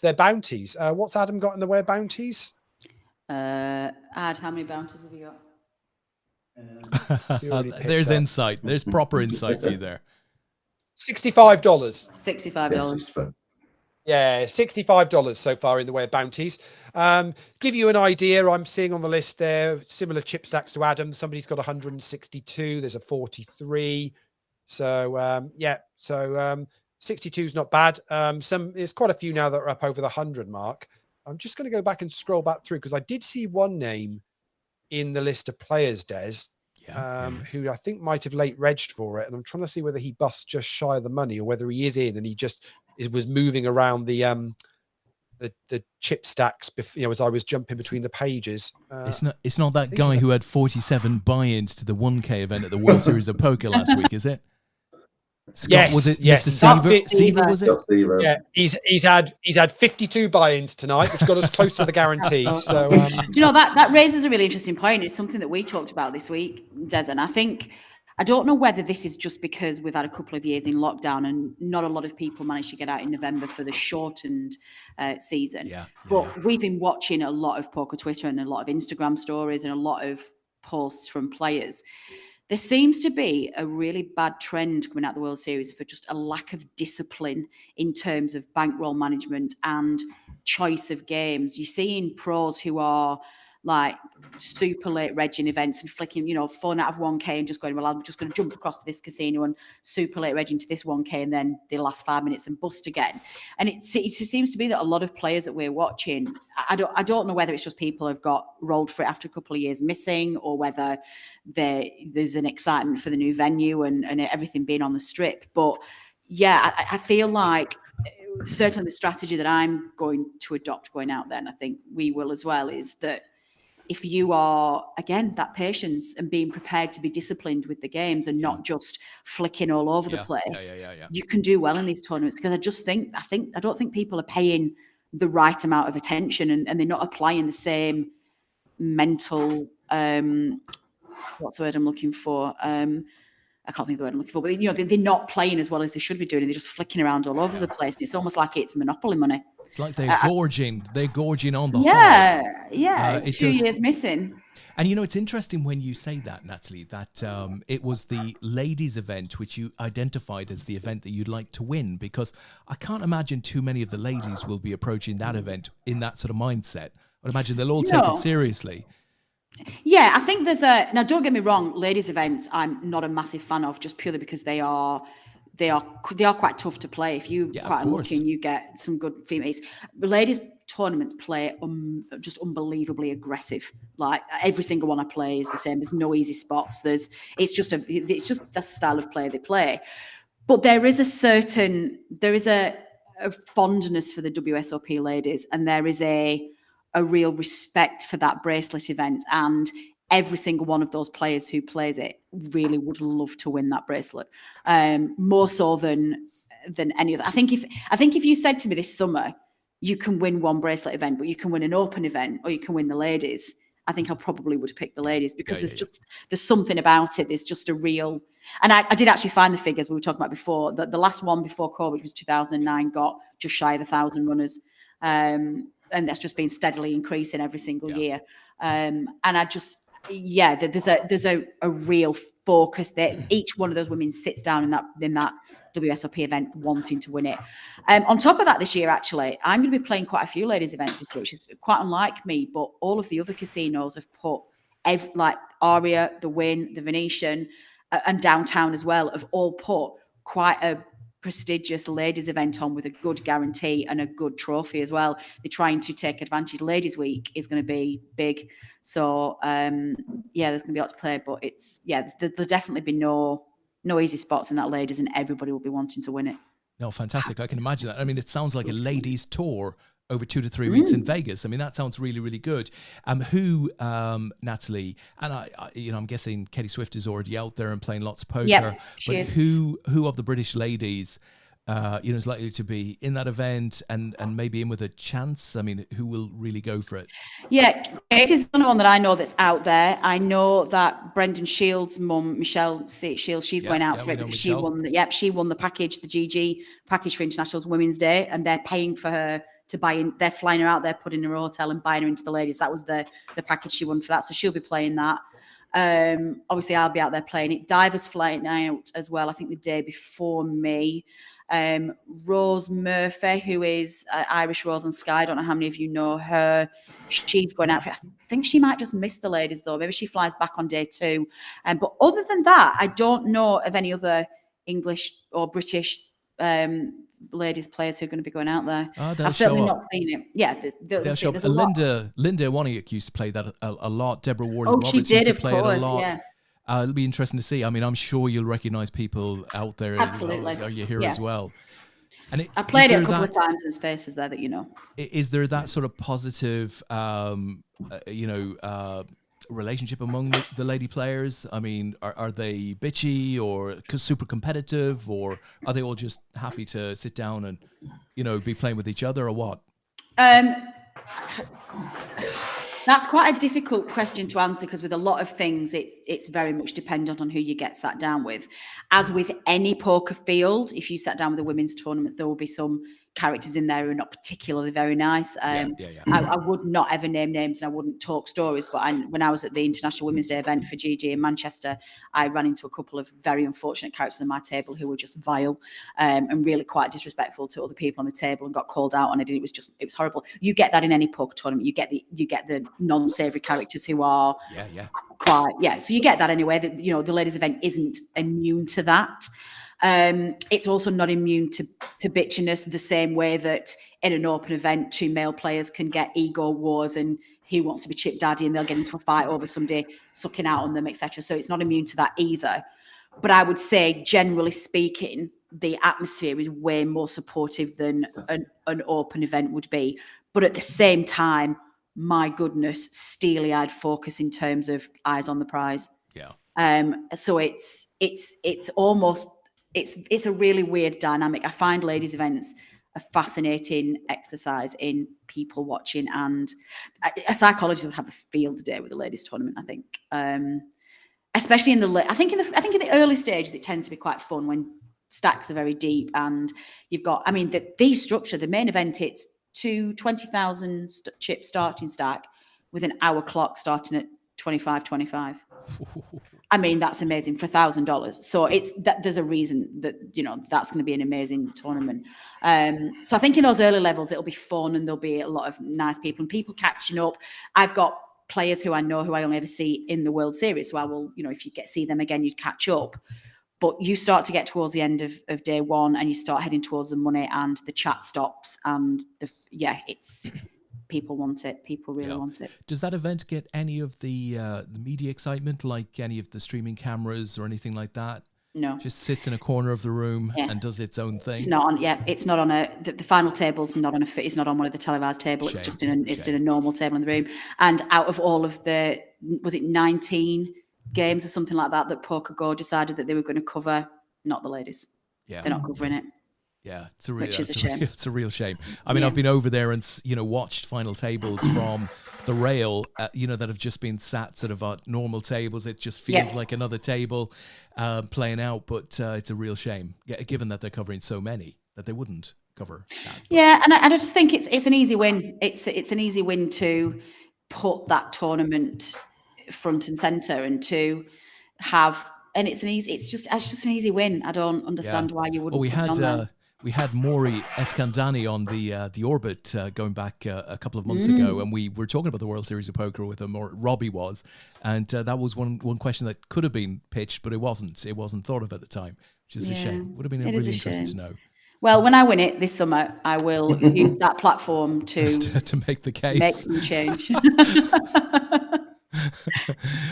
their bounties. What's Adam got in the way of bounties? Ad, how many bounties have you got? There's insight. There's proper insight for you there. $65. $65. Yeah, $65 so far in the way of bounties. Give you an idea, I'm seeing on the list there, similar chip stacks to Adam. Somebody's got 162. There's a 43. So, 62 is not bad. There's quite a few now that are up over the 100 mark. I'm just going to go back and scroll back through because I did see one name in the list of players, Des, who I think might have late regged for it. And I'm trying to see whether he busts just shy of the money or whether he is in and he just was moving around the chip stacks, as I was jumping between the pages. It's not that guy who had 47 buy-ins to the 1K event at the World Series of Poker last week, is it? Scott, yes, was it yes. Mr. Seaver, was it? Yeah, he's had 52 buy-ins tonight, which got us close to the guarantee. So, do you know that raises a really interesting point? It's something that we talked about this week, Des, and I don't know whether this is just because we've had a couple of years in lockdown and not a lot of people managed to get out in November for the shortened season. But we've been watching a lot of poker Twitter and a lot of Instagram stories and a lot of posts from players. there seems to be a really bad trend coming out of the World Series for just a lack of discipline in terms of bankroll management and choice of games. You're seeing pros who are like super late regging events and flicking, falling out of 1K and just going, well, I'm just going to jump across to this casino and super late regging to this 1K and then the last 5 minutes and bust again. And it just seems to be that a lot of players that we're watching, I don't know whether it's just people have got rolled for it after a couple of years missing, or whether there's an excitement for the new venue and everything being on the strip. But yeah, I feel like certainly the strategy that I'm going to adopt going out there, and I think we will as well, is that if you are, again, that patience and being prepared to be disciplined with the games and not just flicking all over the place, you can do well in these tournaments. Because I don't think people are paying the right amount of attention and they're not applying the same mental, what's the word I'm looking for? I can't think of the word I'm looking for, but they're not playing as well as they should be doing. They're just flicking around all over the place. It's almost like it's monopoly money. It's like they're gorging on the hog. Yeah, 2 years missing. And it's interesting when you say that, Natalie, that it was the ladies' event which you identified as the event that you'd like to win, because I can't imagine too many of the ladies will be approaching that event in that sort of mindset. I would imagine they'll all take it seriously. Yeah, I think now don't get me wrong, ladies events I'm not a massive fan of, just purely because they are quite tough to play. If you quite unlucky and you get some good females. Ladies tournaments play just unbelievably aggressive. Like every single one I play is the same. There's no easy spots. It's just that's the style of play they play. But there is a fondness for the WSOP ladies, and there is a real respect for that bracelet event, and every single one of those players who plays it really would love to win that bracelet, more so than any other. I think if you said to me this summer, you can win one bracelet event, but you can win an open event or you can win the ladies, I think I probably would pick the ladies, because there's something about it. There's just a real, and I did actually find the figures we were talking about before. The last one before COVID, which was 2009, got just shy of 1,000 runners. And that's just been steadily increasing every single year. And there's a real focus there. Each one of those women sits down in that WSOP event wanting to win it. On top of that, this year, actually, I'm going to be playing quite a few ladies events, which is quite unlike me, but all of the other casinos have put, like Aria, the Wynn, the Venetian, and Downtown as well, have all put quite a prestigious ladies event on with a good guarantee and a good trophy as well. They're trying to take advantage. Ladies Week is going to be big. So, there's going to be a lot to play, but there'll definitely be no easy spots in that ladies, and everybody will be wanting to win it. No, fantastic. I can imagine that. I mean, it sounds like a ladies tour over 2 to 3 weeks in Vegas. I mean, that sounds really, really good. Who, Natalie, and I'm guessing Katie Swift is already out there and playing lots of poker. Yep, she is. Who of the British ladies, is likely to be in that event and maybe in with a chance? I mean, who will really go for it? Yeah, Katie's the only one that I know that's out there. I know that Brendan Shields' mum, Michelle Shields, she's going out for it because she won the package, the GG package for International Women's Day, and they're paying for her to buy in. They're flying her out there, putting her in a hotel and buying her into the ladies. That was the package she won for that. So she'll be playing that. Obviously I'll be out there playing it. Diver's flying out as well, I think the day before me. Rose Murphy, who is Irish Rose on Sky. I don't know how many of you know her. She's going out for it. I think she might just miss the ladies though. Maybe she flies back on day 2. But other than that, I don't know of any other English or British ladies players who are going to be going out there. I've certainly not seen it. Yeah, they'll show up. Linda Waniuk used to play that a lot. Deborah Warden she did, of course. Yeah. It'll be interesting to see. I mean, I'm sure you'll recognize people out there. Absolutely. Are you here as well? And I played it a couple of times, and there's faces there that you know. Is there that sort of positive, relationship among the lady players? I mean, are they bitchy or super competitive, or are they all just happy to sit down and, be playing with each other, or what? That's quite a difficult question to answer, because with a lot of things, it's very much dependent on who you get sat down with. As with any poker field, if you sat down with a women's tournament, there will be some characters in there who are not particularly very nice. I would not ever name names, and I wouldn't talk stories, but when I was at the International Women's Day event for GG in Manchester, I ran into a couple of very unfortunate characters on my table who were just vile and really quite disrespectful to other people on the table, and got called out on it. It was horrible. You get that in any poker tournament. You get the non-savoury characters who are quite so you get that anyway. That the ladies event isn't immune to that. It's also not immune to bitchiness, the same way that in an open event, 2 male players can get ego wars and he wants to be Chip Daddy, and they'll get into a fight over somebody sucking out on them, etc. So it's not immune to that either. But I would say, generally speaking, the atmosphere is way more supportive than an open event would be. But at the same time, my goodness, steely-eyed focus in terms of eyes on the prize. Yeah. So it's almost it's a really weird dynamic. I find ladies' events a fascinating exercise in people watching, and a psychologist would have a field day with the ladies' tournament. I think, especially in the early stages, it tends to be quite fun when stacks are very deep, and you've got. I mean, the structure, the main event, it's 20,000 chip starting stack with an hour clock starting at 25.25. I mean, that's amazing for $1,000. So there's a reason that that's going to be an amazing tournament. So I think in those early levels it'll be fun, and there'll be a lot of nice people and people catching up. I've got players who I know who I only ever see in the World Series, so I will, if you see them again, you'd catch up. But you start to get towards the end of day one, and you start heading towards the money, and the chat stops, and it's people want it. People really want it. Does that event get any of the media excitement, like any of the streaming cameras or anything like that? No. Just sits in a corner of the room and does its own thing. It's not on. Yeah, it's not on the final table's not on it's not on one of the televised tables. It's just in a normal table in the room. And out of all of was it 19 games or something like that Poker Go decided that they were going to cover, not the ladies. Yeah, they're not covering it. Yeah, it's a real shame. It's a real shame. I mean, I've been over there and watched final tables from the rail, that have just been sat sort of at normal tables. It just feels like another table playing out, but it's a real shame, given that they're covering so many that they wouldn't cover that. Yeah, and I just think it's an easy win. It's an easy win to put that tournament front and center, and to have, and it's just an easy win. I don't understand why you wouldn't. Well, we had Maury Eskandani on the Orbit going back a couple of months ago, and we were talking about the World Series of Poker with him, or Robbie was, and that was one question that could have been pitched, but it wasn't. It wasn't thought of at the time, which is a shame. Would have been really interesting to know. Well, when I win it this summer, I will use that platform to make the case, make some change.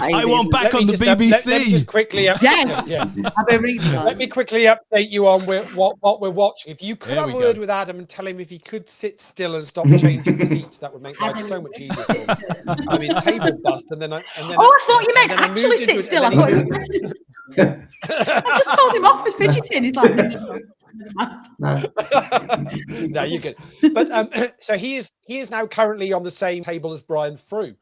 I want back on the BBC. Let me just quickly let me quickly update you on what we're watching. If you could have a word with Adam and tell him if he could sit still and stop changing seats, that would make life so much easier for him. His table bust, and then I thought you meant actually sit still. I thought I just told him off for fidgeting. He's like, no, you good. But so he is now currently on the same table as Brian Frew.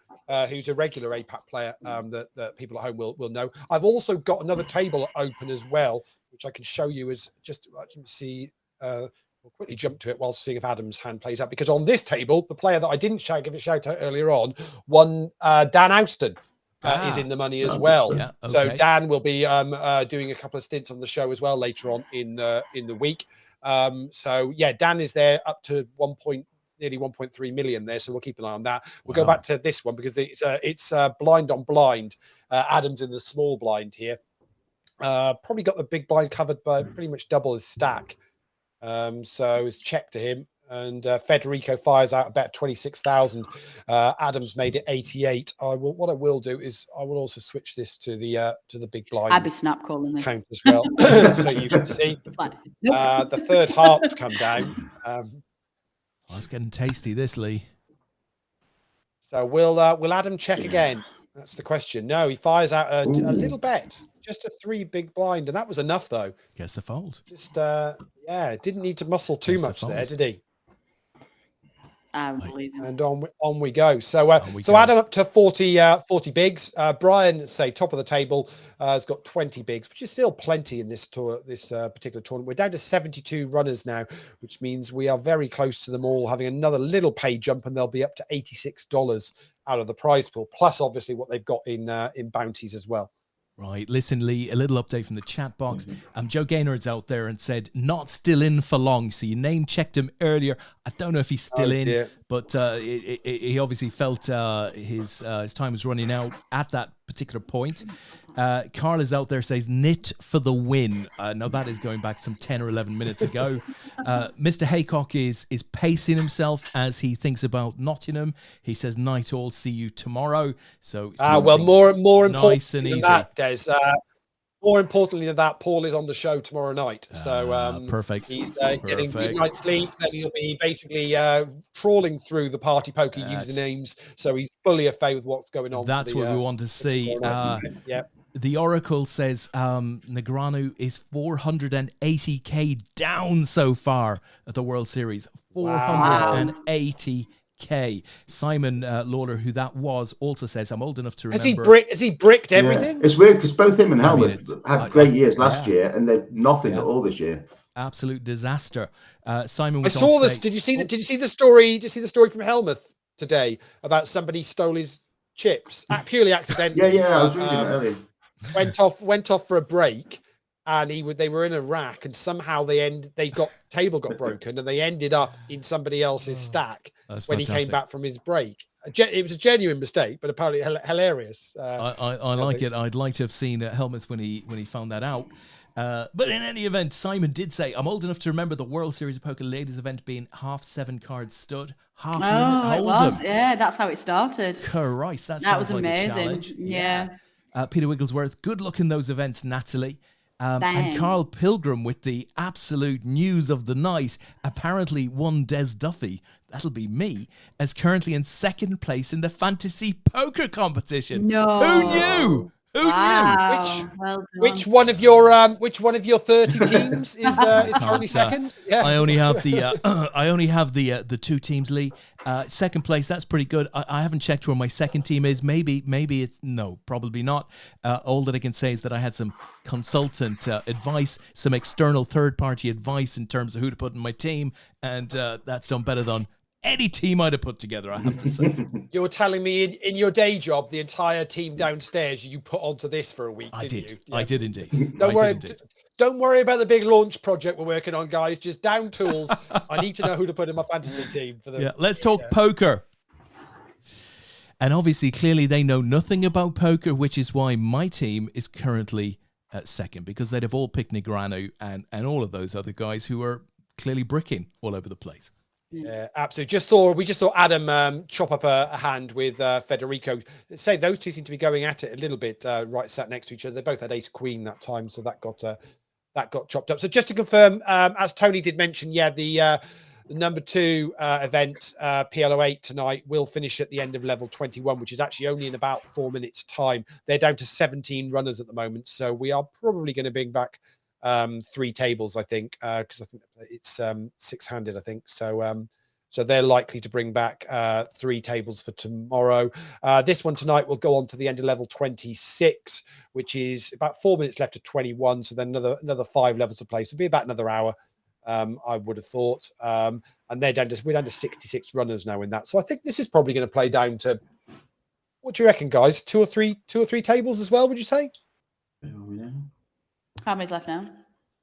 Who's a regular APAT player that people at home will know. I've also got another table open as well, which I can show you as just see. We'll quickly jump to it while seeing if Adam's hand plays out, because on this table, the player that I didn't give a shout out earlier on, Dan Austin, is in the money as well. Yeah, okay. So Dan will be doing a couple of stints on the show as well later on in the week. So yeah, Dan is there up to nearly 1.3 million there, so we'll keep an eye on that. We'll go back to this one because it's blind on blind. Adam's in the small blind here. Probably got the big blind covered by pretty much double his stack. So it's check to him, and Federico fires out a bet 26,000. Adam's made it 88. What I will do is I will also switch this to the big blind. I'd be snap calling count as well, so you can see. The third heart's come down. It's getting tasty, this, Lee. So will Adam check again? That's the question. No, he fires out a little bet, just a 3 big blind, and that was enough though. Guess the fold. Just didn't need to muscle too much there, did he? I believe him. And on we go. So we so go. Adam up to 40 bigs. Brian, say top of the table, has got 20 bigs, which is still plenty in this tour, this particular tournament. We're down to 72 runners now, which means we are very close to them all having another little pay jump, and they'll be up to $86 out of the prize pool, plus obviously what they've got in bounties as well. Right. Listen, Lee, a little update from the chat box. Joe Gaynord's out there and said, not still in for long. So you name checked him earlier. I don't know if he's still in, but he obviously felt his time was running out at that particular point. Carl is out there, says, knit for the win. Now that is going back some 10 or 11 minutes ago. Mr. Haycock is pacing himself as he thinks about Nottingham. He says, night all, see you tomorrow. So well, more nice important and than easy. that, Des. More importantly than that, Paul is on the show tomorrow night. So perfect. He's getting good night's sleep. Then he'll be basically trawling through the party poker usernames. So he's fully au fait with what's going on. That's what we want to see. The Oracle says Negreanu is 480k down so far at the World Series. 480k. Simon Lawler, who that was, also says, I'm old enough to remember. Has he bricked everything? It's weird because both him and Helmut had great years last year, and they're nothing at all this year. Absolute disaster. Simon, I saw this. Did you see the story? Did you see the story from Helmut today about somebody stole his chips purely accidentally? Yeah. I was reading it earlier. Went off for a break, and they were in a rack, and somehow table got broken, and they ended up in somebody else's stack when he came back from his break. It was a genuine mistake, but apparently hilarious. I like it. I'd like to have seen Helmut when he found that out. But in any event, Simon did say, I'm old enough to remember the World Series of Poker ladies event being half 7 cards stud, half limit hold'em. Yeah, that's how it started. Christ, that was like amazing. Yeah. Peter Wigglesworth, good luck in those events, Natalie. Dang. And Carl Pilgrim with the absolute news of the night. Apparently one Des Duffy, that'll be me, is currently in second place in the fantasy poker competition. No. Who knew? Who knew? Which one of your 30 teams is currently second? Yeah. I only have the 2 teams, Lee. Second place, that's pretty good. I haven't checked where my second team is. Maybe it's probably not. All that I can say is that I had some consultant advice, some external third-party advice in terms of who to put in my team, and that's done better than any team I'd have put together, I have to say. You're telling me in your day job, the entire team downstairs you put onto this for a week, didn't you? Yeah. I did indeed. Don't worry about the big launch project we're working on, guys. Just down tools. I need to know who to put in my fantasy team. Let's talk poker. And obviously, clearly, they know nothing about poker, which is why my team is currently at second, because they'd have all picked Negreanu and all of those other guys who are clearly bricking all over the place. Yeah, absolutely. We just saw Adam chop up a hand with Federico. Say those two seem to be going at it a little bit, right, sat next to each other. They both had ace queen that time, so that got chopped up. So just to confirm, as Tony did mention, the number 2 event, PLO8 tonight, will finish at the end of level 21, which is actually only in about 4 minutes' time. They're down to 17 runners at the moment, so we are probably going to bring back 3 tables, I think, because I think it's 6-handed, I think. So they're likely to bring back 3 tables for tomorrow. This one tonight will go on to the end of level 26, which is about 4 minutes left to 21. So then another 5 levels to play. So it'll be about another hour, I would have thought. And we're down to 66 runners now in that. So I think this is probably going to play down to, what do you reckon, guys? 2 or 3 tables as well, would you say? How many's left now?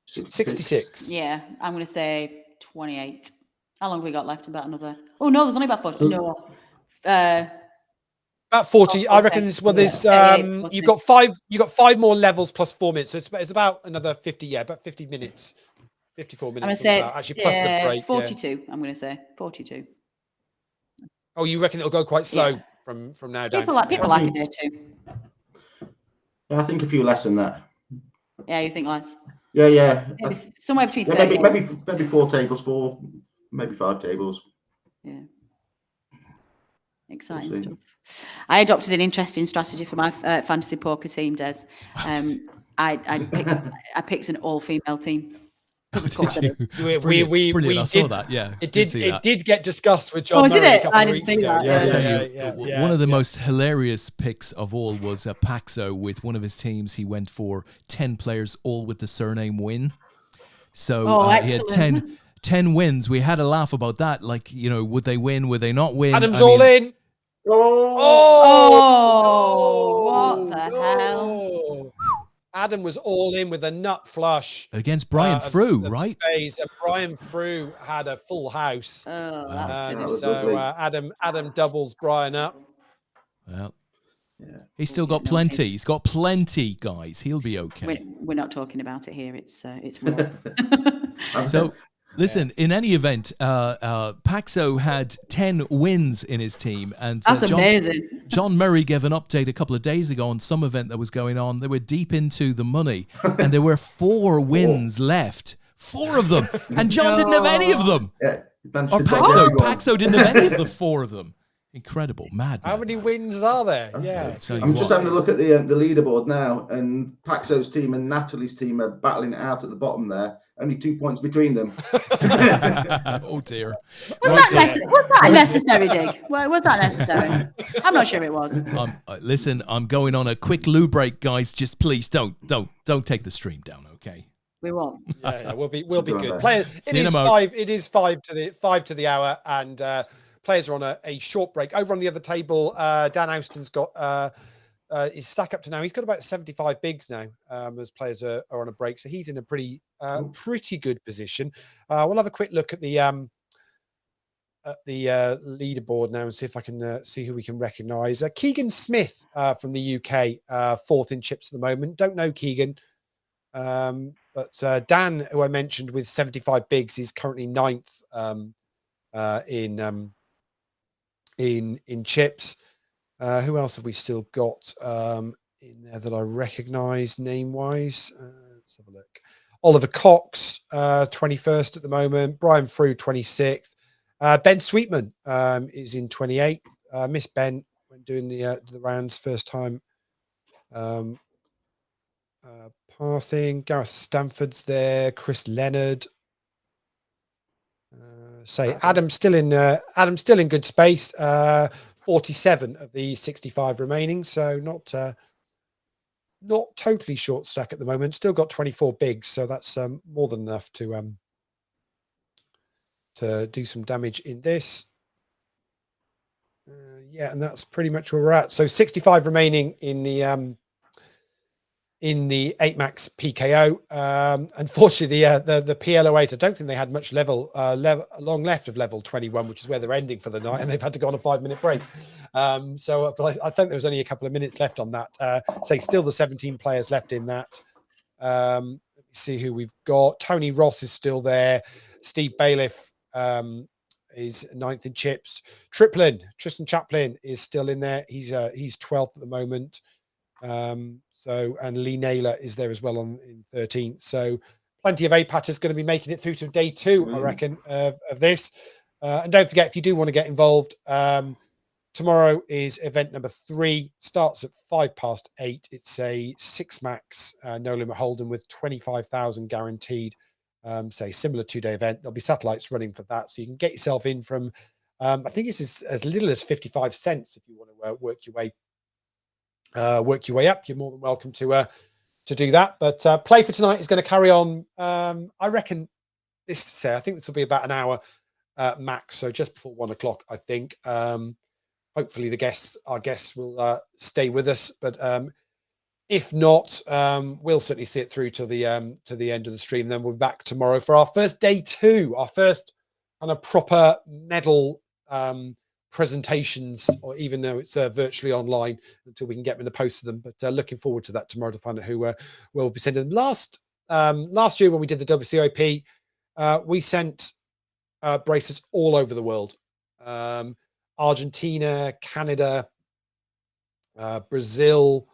66. Yeah, I'm going to say 28. How long have we got left? About another... Oh, no, there's only about 40. No. About 40. I reckon there's you've got 5 more levels plus 4 minutes. So it's about another 50, about 50 minutes. 54 minutes. I'm going to say actually plus the break. 42, I'm going to say. 42. Oh, you reckon it'll go quite slow from now down? People like a day too. Yeah, I think a few less than that. Yeah, you think less? Yeah. Maybe somewhere between 30. Maybe 4 tables, maybe 5 tables. Yeah. Exciting stuff. I adopted an interesting strategy for my fantasy poker team, Des. I picked an all-female team. Because of course I do. Brilliant. I saw did that. Yeah, it did see that. did get discussed with John Oh, did Murray a it? couple I of didn't weeks see ago. that. Yeah, I'll tell yeah, you, yeah, one of the yeah. most hilarious picks of all was Paxo with one of his teams. He went for 10 players, all with the surname Win. So Oh, he had excellent. 10 wins. We had a laugh about that. Like, would they win? Would they not win? Adam's all in. Oh, what the hell? Adam was all in with a nut flush Against Brian Frew, right? Spades, and Brian Frew had a full house. Oh, that's That And was so lovely. Adam doubles Brian up. Well, Yeah. he's still got No, plenty. it's- He's got plenty, guys. He'll be okay. We're not talking about it here. It's raw. So, listen, in any event, Paxo had 10 wins in his team. And That's amazing. John Murray gave an update a couple of days ago on some event that was going on. They were deep into the money, and there were 4 wins left. 4 of them. And John didn't have any of them. Yeah. Or Paxo didn't have any of the 4 of them. Incredible. Mad. How many wins are there? Yeah. I'll tell you I'm just what. having a look at the leaderboard now, and Paxo's team and Natalie's team are battling it out at the bottom there. Only 2 points between them. Oh, dear. Was that a necessary, Dig? Was that necessary? I'm not sure it was. Listen, I'm going on a quick loo break, guys. Just please don't take the stream down, okay? We won't. Yeah, we'll be good. Bye. Players, See you in a mo. It is 5 to the hour, and players are on a short break. Over on the other table, Dan Austin's got his stack up to now. He's got about 75 bigs now, as players are on a break, so he's in a pretty good position. We'll have a quick look at the leaderboard now and see if I can see who we can recognise. Keegan Smith from the UK, 4th in chips at the moment. Don't know Keegan. But Dan, who I mentioned with 75 bigs, is currently 9th in chips. Who else have we still got in there that I recognise name-wise? Let's have a look. Oliver Cox, 21st at the moment. Brian Frew, 26th. Ben Sweetman is in 28th. Miss Ben when doing the rounds first time. Passing. Gareth Stanford's there. Chris Leonard. Adam's still in good space. 47 of the 65 remaining, so not totally short stack at the moment. Still got 24 bigs, so that's more than enough to do some damage in this. Yeah, and that's pretty much where we're at. So 65 remaining in the 8 max PKO. Unfortunately, the PLO8, I don't think they had much long left of level 21, which is where they're ending for the night, and they've had to go on a 5-minute break. But I think there was only a couple of minutes left on that. Still the 17 players left in that. Let me see who we've got. Tony Ross is still there. Steve Bailiff is 9th in chips. Tristan Chaplin is still in there. He's 12th at the moment. And Lee Naylor is there as well in 13th. So plenty of APATers going to be making it through to day 2, I reckon, of this. And don't forget, if you do want to get involved, tomorrow is event number 3. Starts at 8:05. It's a 6 max no limit hold'em with 25,000 guaranteed. Similar 2-day event. There'll be satellites running for that, so you can get yourself in from. I think it's as little as 55 cents if you want to work your way up. You're more than welcome to do that. But play for tonight is going to carry on. I reckon I think this will be about an hour max, so just before 1 o'clock, I think. Hopefully our guests will stay with us, but if not, we'll certainly see it through to the end of the stream. Then we'll be back tomorrow for our first day 2, our first kind of proper medal presentations, or even though it's virtually online until we can get them in the post of them. But looking forward to that tomorrow to find out who will be sending them. Last year when we did the WCOAP, we sent bracelets all over the world. Argentina, Canada, Brazil,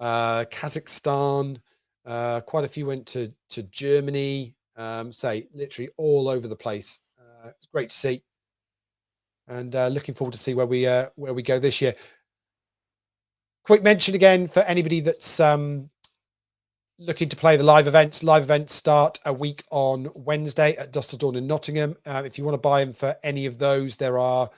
Kazakhstan, quite a few went to Germany, literally all over the place. It's great to see, and looking forward to see where we go this year. Quick mention again for anybody that's looking to play the live events. Live events start a week on Wednesday at Dusk Till Dawn in Nottingham. If you want to buy in for any of those, there are,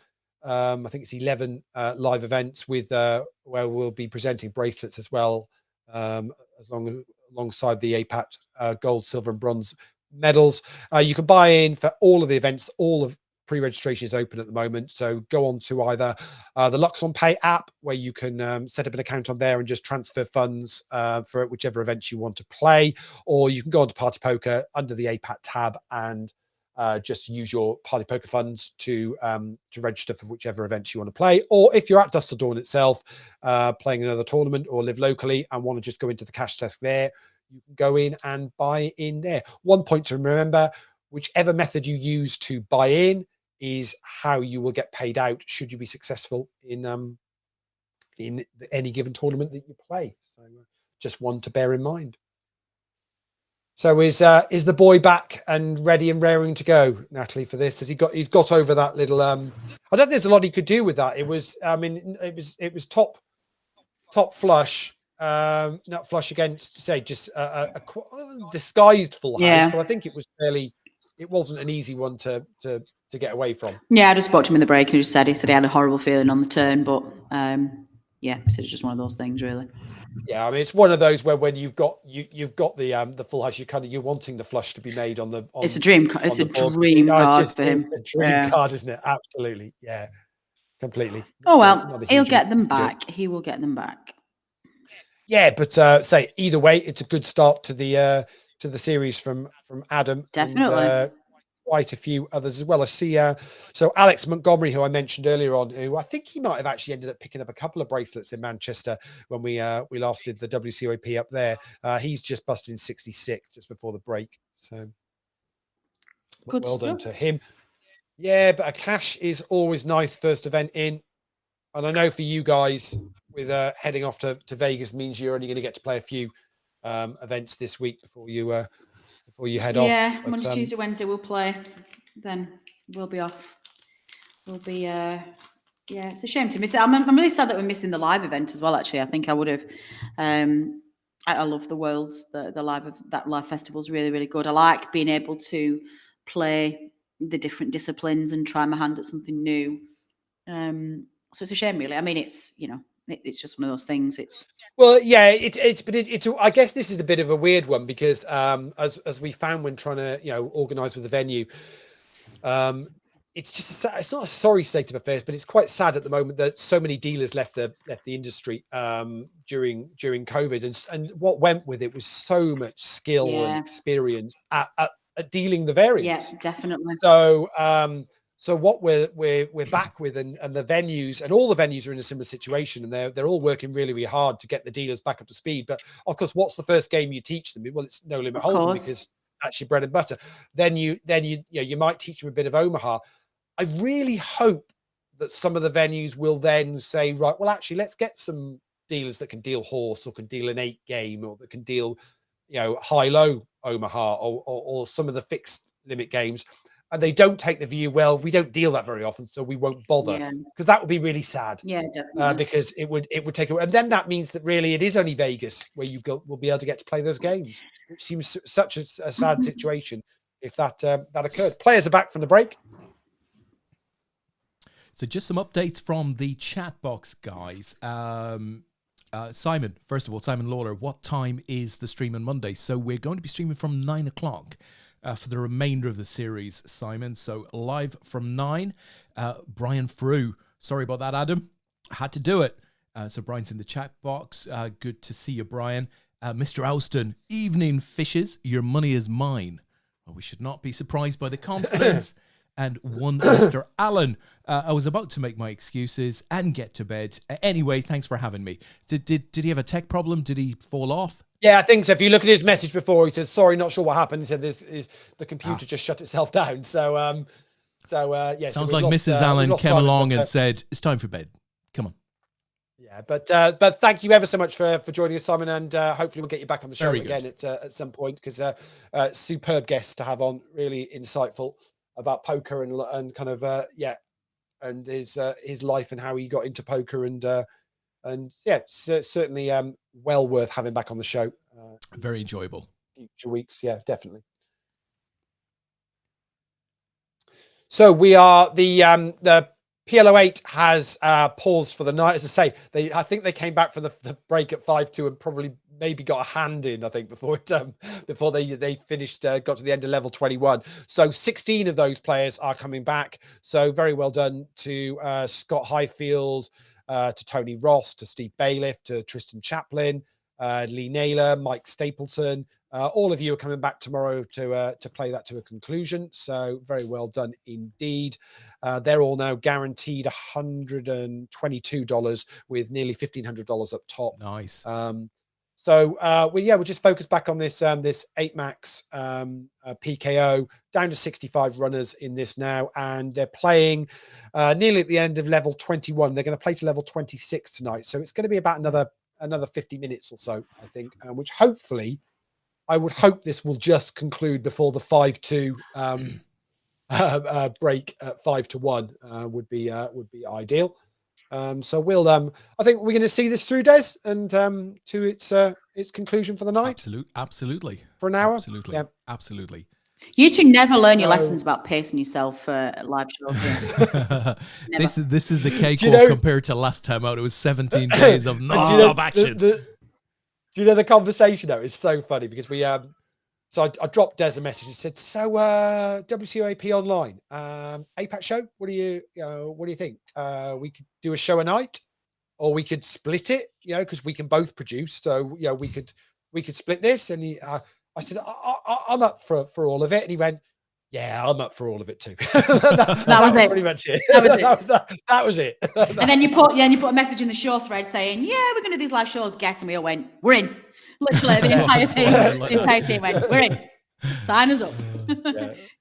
I think it's 11 live events with where we'll be presenting bracelets as well, alongside the APAT gold, silver, and bronze medals. You can buy in for all of the events. All of pre-registration is open at the moment, so go on to either the Luxon Pay app, where you can set up an account on there and just transfer funds for whichever events you want to play, or you can go on to Party Poker under the APAT tab and just use your Party Poker funds to register for whichever events you want to play. Or if you're at Dusk Till Dawn itself, playing another tournament or live locally and want to just go into the cash desk there, you can go in and buy in there. One point to remember: whichever method you use to buy in is how you will get paid out should you be successful in any given tournament that you play. So just one to bear in mind. So is the boy back and ready and raring to go, Natalie, for this? He's got over that little I don't think there's a lot he could do with that. It was, I mean, it was top flush, not flush against, say, just a disguised full house, but I think it wasn't an easy one to get away from. Yeah, I just spoke to him in the break and he just said he had a horrible feeling on the turn, but yeah, so it's just one of those things, really. Yeah, I mean, it's one of those where when you've got the full house, you're wanting the flush to be made on the. It's a dream. It's a dream card for him. It's a dream card, isn't it? Absolutely, yeah, completely. Oh well, he'll get them back. He will get them back. Yeah, but say either way, it's a good start to the series from Adam. Definitely. And, quite a few others as well. I see so Alex Montgomery, who I mentioned earlier on, who I think he might have actually ended up picking up a couple of bracelets in Manchester when we last did the WCOAP up there. He's just busted in 66 just before the break. So good well done stuff to him. Yeah, but a cash is always nice first event in. And I know for you guys, with heading off to Vegas means you're only going to get to play a few events this week before you head off. Yeah, Monday, Tuesday, Wednesday we'll play. Then we'll be off. We'll be yeah, it's a shame to miss it. I'm really sad that we're missing the live event as well, actually. I think I would have I love the Worlds, the live festival is really, really good. I like being able to play the different disciplines and try my hand at something new. So it's a shame, really. I mean, it's, you know, it's just one of those things. Well, yeah, it's I guess this is a bit of a weird one because as we found when trying to, you know, organize with the venue, it's just it's not a sorry state of affairs, but it's quite sad at the moment that so many dealers left the industry during COVID, and what went with it was so much skill and experience at dealing the variants. Yeah, definitely. So what we're back with, and the venues, and all the venues are in a similar situation, and they're all working really, really hard to get the dealers back up to speed. But of course, what's the first game you teach them? Well, it's No Limit Hold'em, because that's your bread and butter. Then you might teach them a bit of Omaha. I really hope that some of the venues will then say, right, well, actually, let's get some dealers that can deal horse, or can deal an 8 game, or that can deal, you know, high-low Omaha, or some of the fixed limit games. And they don't take the view, well, we don't deal that very often, so we won't bother, because that would be really sad. Yeah, definitely. Because it would take away, and then that means that really it is only Vegas where will be able to get to play those games, which seems such a sad situation if that occurred. Players are back from the break. So just some updates from the chat box, guys. Simon, first of all, Simon Lawler, what time is the stream on Monday? So we're going to be streaming from 9 o'clock. For the remainder of the series, Simon. So live from 9. Brian Frew. Sorry about that, Adam. I had to do it. So Brian's in the chat box. Good to see you, Brian. Mr. Alston, evening fishes. Your money is mine. Well, we should not be surprised by the confidence. And one Mr. Allen. I was about to make my excuses and get to bed. Anyway, thanks for having me. Did he have a tech problem? Did he fall off? Yeah, I think so. If you look at his message before, he says, "Sorry, not sure what happened." He said, the computer just shut itself down." So, yeah. Sounds like Mrs. Allen came along and said, "It's time for bed. Come on." Yeah, but thank you ever so much for joining us, Simon, and hopefully we'll get you back on the show again at some point, because superb guests to have on, really insightful about poker and kind of and his life and how he got into poker, and yeah, certainly well worth having back on the show. Very enjoyable. Future weeks, yeah, definitely. So we are the PLO8 has paused for the night. As I say, I think they came back from the break at 5-2 and probably maybe got a hand in, I think, before they finished, got to the end of level 21. So 16 of those players are coming back. So very well done to Scott Highfield, to Tony Ross, to Steve Bailiff, to Tristan Chaplin, Lee Naylor, Mike Stapleton. All of you are coming back tomorrow to play that to a conclusion. So very well done indeed. They're all now guaranteed $122 with nearly $1,500 up top. Nice. We'll just focus back on this 8-max PKO, down to 65 runners in this now, and they're playing nearly at the end of level 21. They're going to play to level 26 tonight, so it's going to be about another 50 minutes or so, I think, which hopefully, I would hope this will just conclude before the 5-2 break at 5-1 would be ideal. So we'll I think we're going to see this through, Des, and to its conclusion for the night. Absolutely. For an hour. Absolutely. Yeah. Absolutely. You two never learn your lessons about pacing yourself at live shows. This is a cakewalk compared to last time out. It was 17 days of non-stop action. Do you know the conversation though? It's so funny because we so I dropped Des a message and said, so WCOAP online, APAT show, what do you think? We could do a show a night, or we could split it, because we can both produce. So we could split this. And I said, I'm up for all of it. And he went, yeah, I'm up for all of it too. that was it. Pretty much it. That was it. And then you put a message in the show thread saying, yeah, we're going to do these live shows, guess. And we all went, we're in. Literally, the entire team went, we're in. Sign us up.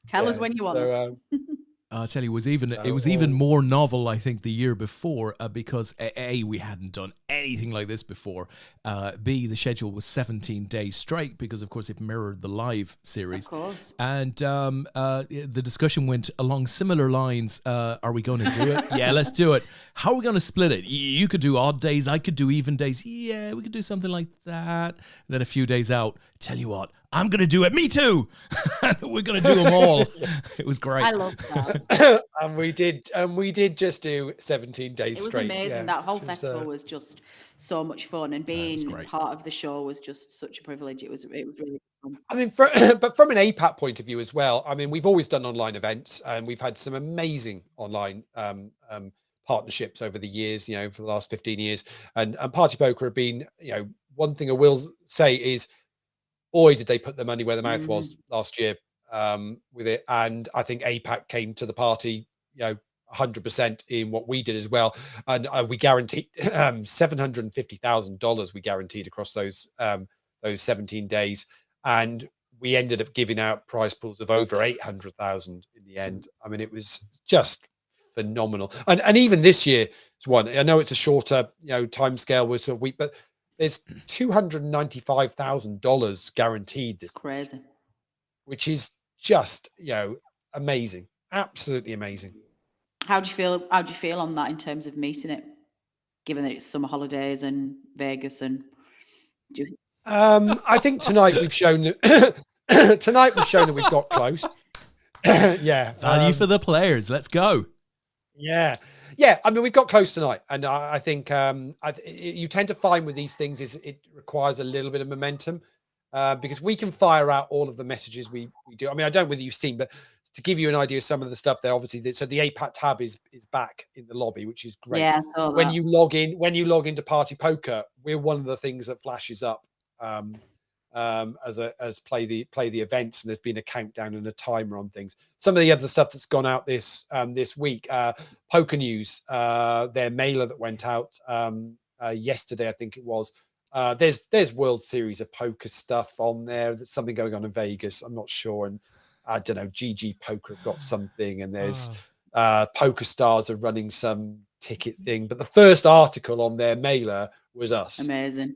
Tell us when you want us. I'll tell you, it was even more novel, I think, the year before, because A, we hadn't done anything like this before. B, the schedule was 17 days straight because, of course, it mirrored the live series. Of course. And the discussion went along similar lines. Are we going to do it? Yeah, let's do it. How are we going to split it? You could do odd days. I could do even days. Yeah, we could do something like that. And then a few days out, tell you what, I'm going to do it. Me too. We're going to do them all. It was great. I love that. and we did just do 17 days straight. It was amazing. That whole festival was just so much fun, and being part of the show was just such a privilege. It was really fun. I mean, but from an APAT point of view as well, I mean, we've always done online events, and we've had some amazing online partnerships over the years, for the last 15 years. And Party Poker have been, one thing I will say is, boy, did they put their money where their mouth was last year with it. And I think APAT came to the party, 100% in what we did as well. And we guaranteed $750,000 we guaranteed across those 17 days. And we ended up giving out prize pools of over 800,000 in the end. I mean, it was just phenomenal. And even this year's one, I know it's a shorter, time scale was a week, but there's $295,000 guaranteed. It's crazy. Which is just, amazing. Absolutely amazing. How do you feel on that in terms of meeting it, given that it's summer holidays and Vegas and I think tonight we've shown that we've got close. Yeah. Value for the players. Let's go. Yeah. I mean, we've got close tonight, and I think you tend to find with these things is it requires a little bit of momentum because we can fire out all of the messages we do. I mean, I don't know whether you've seen, but to give you an idea of some of the stuff there, obviously, so the APAT tab is back in the lobby, which is great. Yeah, when you log into Party Poker, we're one of the things that flashes up as play the events, and there's been a countdown and a timer on things. Some of the other stuff that's gone out this week, Poker News, their mailer that went out yesterday, I think it was. There's World Series of Poker stuff on there. There's something going on in Vegas, I'm not sure, and I don't know, GG Poker have got something, and there's Poker Stars are running some ticket thing, but the first article on their mailer was us. Amazing.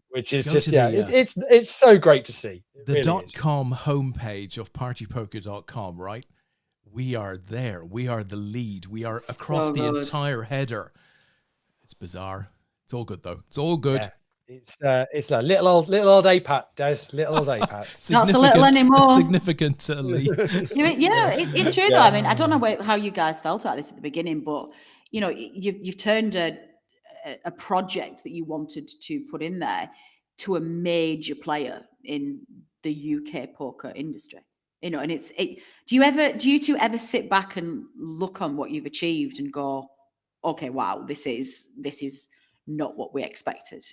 Which is just it's so great to see. The really .com homepage of partypoker.com, right? We are there. We are the lead. We are across the entire header. It's bizarre. It's all good though. It's all good. It's a little old APAT, Des. Little old APAT. Not so little anymore. Significantly. It's true though. I mean, I don't know how you guys felt about this at the beginning, but you know, you've turned a project that you wanted to put in there to a major player in the UK poker industry. You know, and do you two ever sit back and look on what you've achieved and go, okay, wow, this is not what we expected?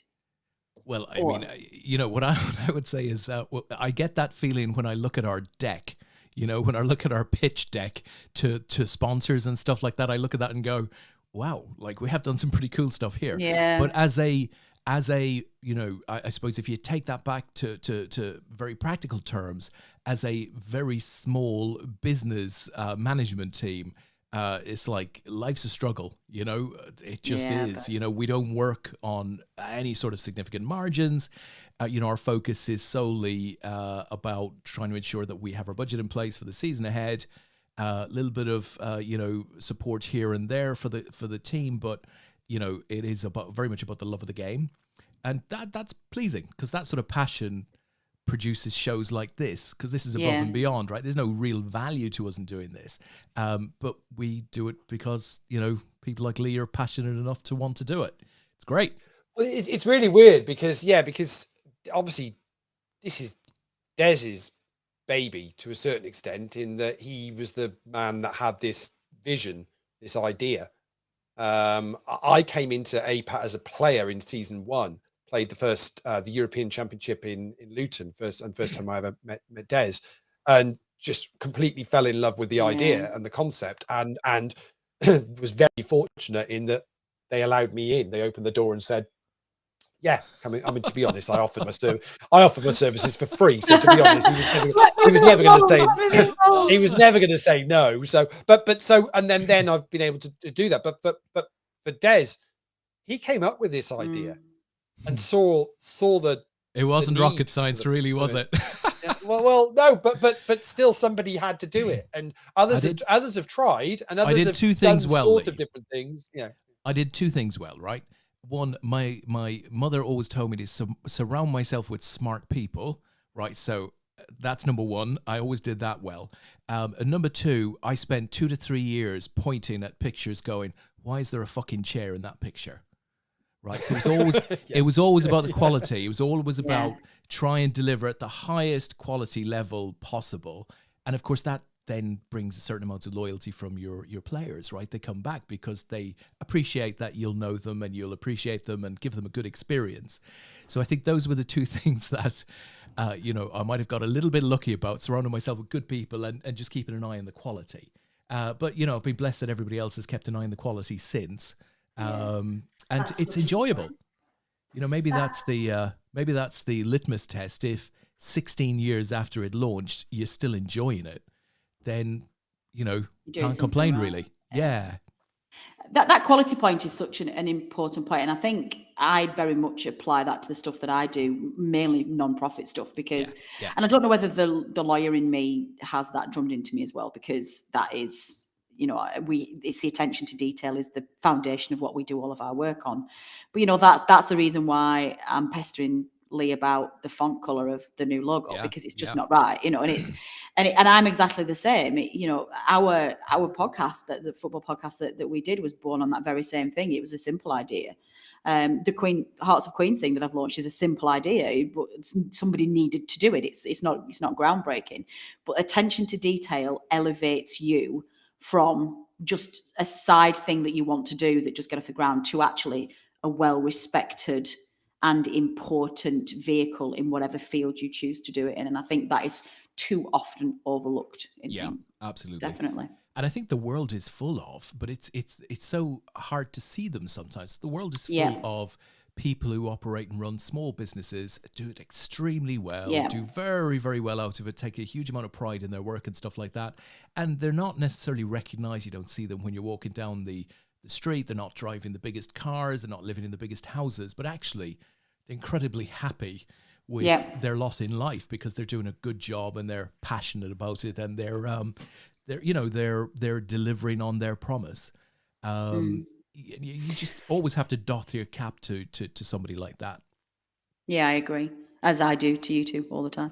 Well, I mean, you know, what I would say is I get that feeling when I look at our deck, you know, when I look at our pitch deck to sponsors and stuff like that, I look at that and go, wow, like we have done some pretty cool stuff here. Yeah. But as a, you know, I suppose if you take that back to very practical terms, as a very small business management team, it's like life's a struggle, you know, it just is. You know, we don't work on any sort of significant margins. You know, our focus is solely about trying to ensure that we have our budget in place for the season ahead. A little bit of you know, support here and there for the team, but you know, it is very much about the love of the game, and that's pleasing because that sort of passion produces shows like this, because this is above and beyond, right? There's no real value to us in doing this, but we do it because, you know, people like Leigh are passionate enough to want to do it. It's great. Well, it's really weird because obviously this is Des's baby to a certain extent, in that he was the man that had this vision, this idea. I came into APAT as a player in season 1. Played the first the European Championship in Luton, first time I ever met Des, and just completely fell in love with the idea and the concept, and was very fortunate in that they allowed me in. They opened the door and said, "Yeah, come in." I mean, to be honest, I offered my services for free. So to be honest, he was never going to say no. So, and then I've been able to do that. But for Des, he came up with this idea. And saw the. It wasn't rocket science, really, was it? Yeah, well, no, but still, somebody had to do it, and others have tried, and others have done sort of different things. Yeah, I did 2 things well, right? One, my mother always told me to surround myself with smart people, right? So that's number 1. I always did that well. And number 2, I spent 2 to 3 years pointing at pictures, going, "Why is there a fucking chair in that picture?" Right, so it was always about the quality. It was always about try and deliver at the highest quality level possible, and of course that then brings a certain amount of loyalty from your players. Right, they come back because they appreciate that you'll know them and you'll appreciate them and give them a good experience. So I think those were the 2 things that you know, I might have got a little bit lucky about, surrounding myself with good people and just keeping an eye on the quality. But you know, I've been blessed that everybody else has kept an eye on the quality since. And absolutely. It's enjoyable. You know, maybe that's the litmus test. If 16 years after it launched, you're still enjoying it, then, you know, can't complain, really. Yeah. That quality point is such an important point. And I think I very much apply that to the stuff that I do, mainly non-profit stuff, because, and I don't know whether the lawyer in me has that drummed into me as well, because that is, you know, it's the attention to detail is the foundation of what we do all of our work on. But, you know, that's the reason why I'm pestering Leigh about the font color of the new logo, because it's just not right, you know, and I'm exactly the same. You know, our podcast, the football podcast that we did, was born on that very same thing. It was a simple idea. The Hearts of Queens thing that I've launched is a simple idea, but somebody needed to do it. It's not groundbreaking, but attention to detail elevates you from just a side thing that you want to do that just get off the ground to actually a well-respected and important vehicle in whatever field you choose to do it in. And I think that is too often overlooked in things. Absolutely. Definitely. And I think the world is full of, but it's so hard to see them sometimes. The world is full of people who operate and run small businesses, do it extremely well, do very, very well out of it, take a huge amount of pride in their work and stuff like that. And they're not necessarily recognized. You don't see them when you're walking down the street. They're not driving the biggest cars. They're not living in the biggest houses, but actually they're incredibly happy with their lot in life because they're doing a good job and they're passionate about it, and they're delivering on their promise. You just always have to doff your cap to somebody like that. Yeah, I agree. As I do to you two all the time.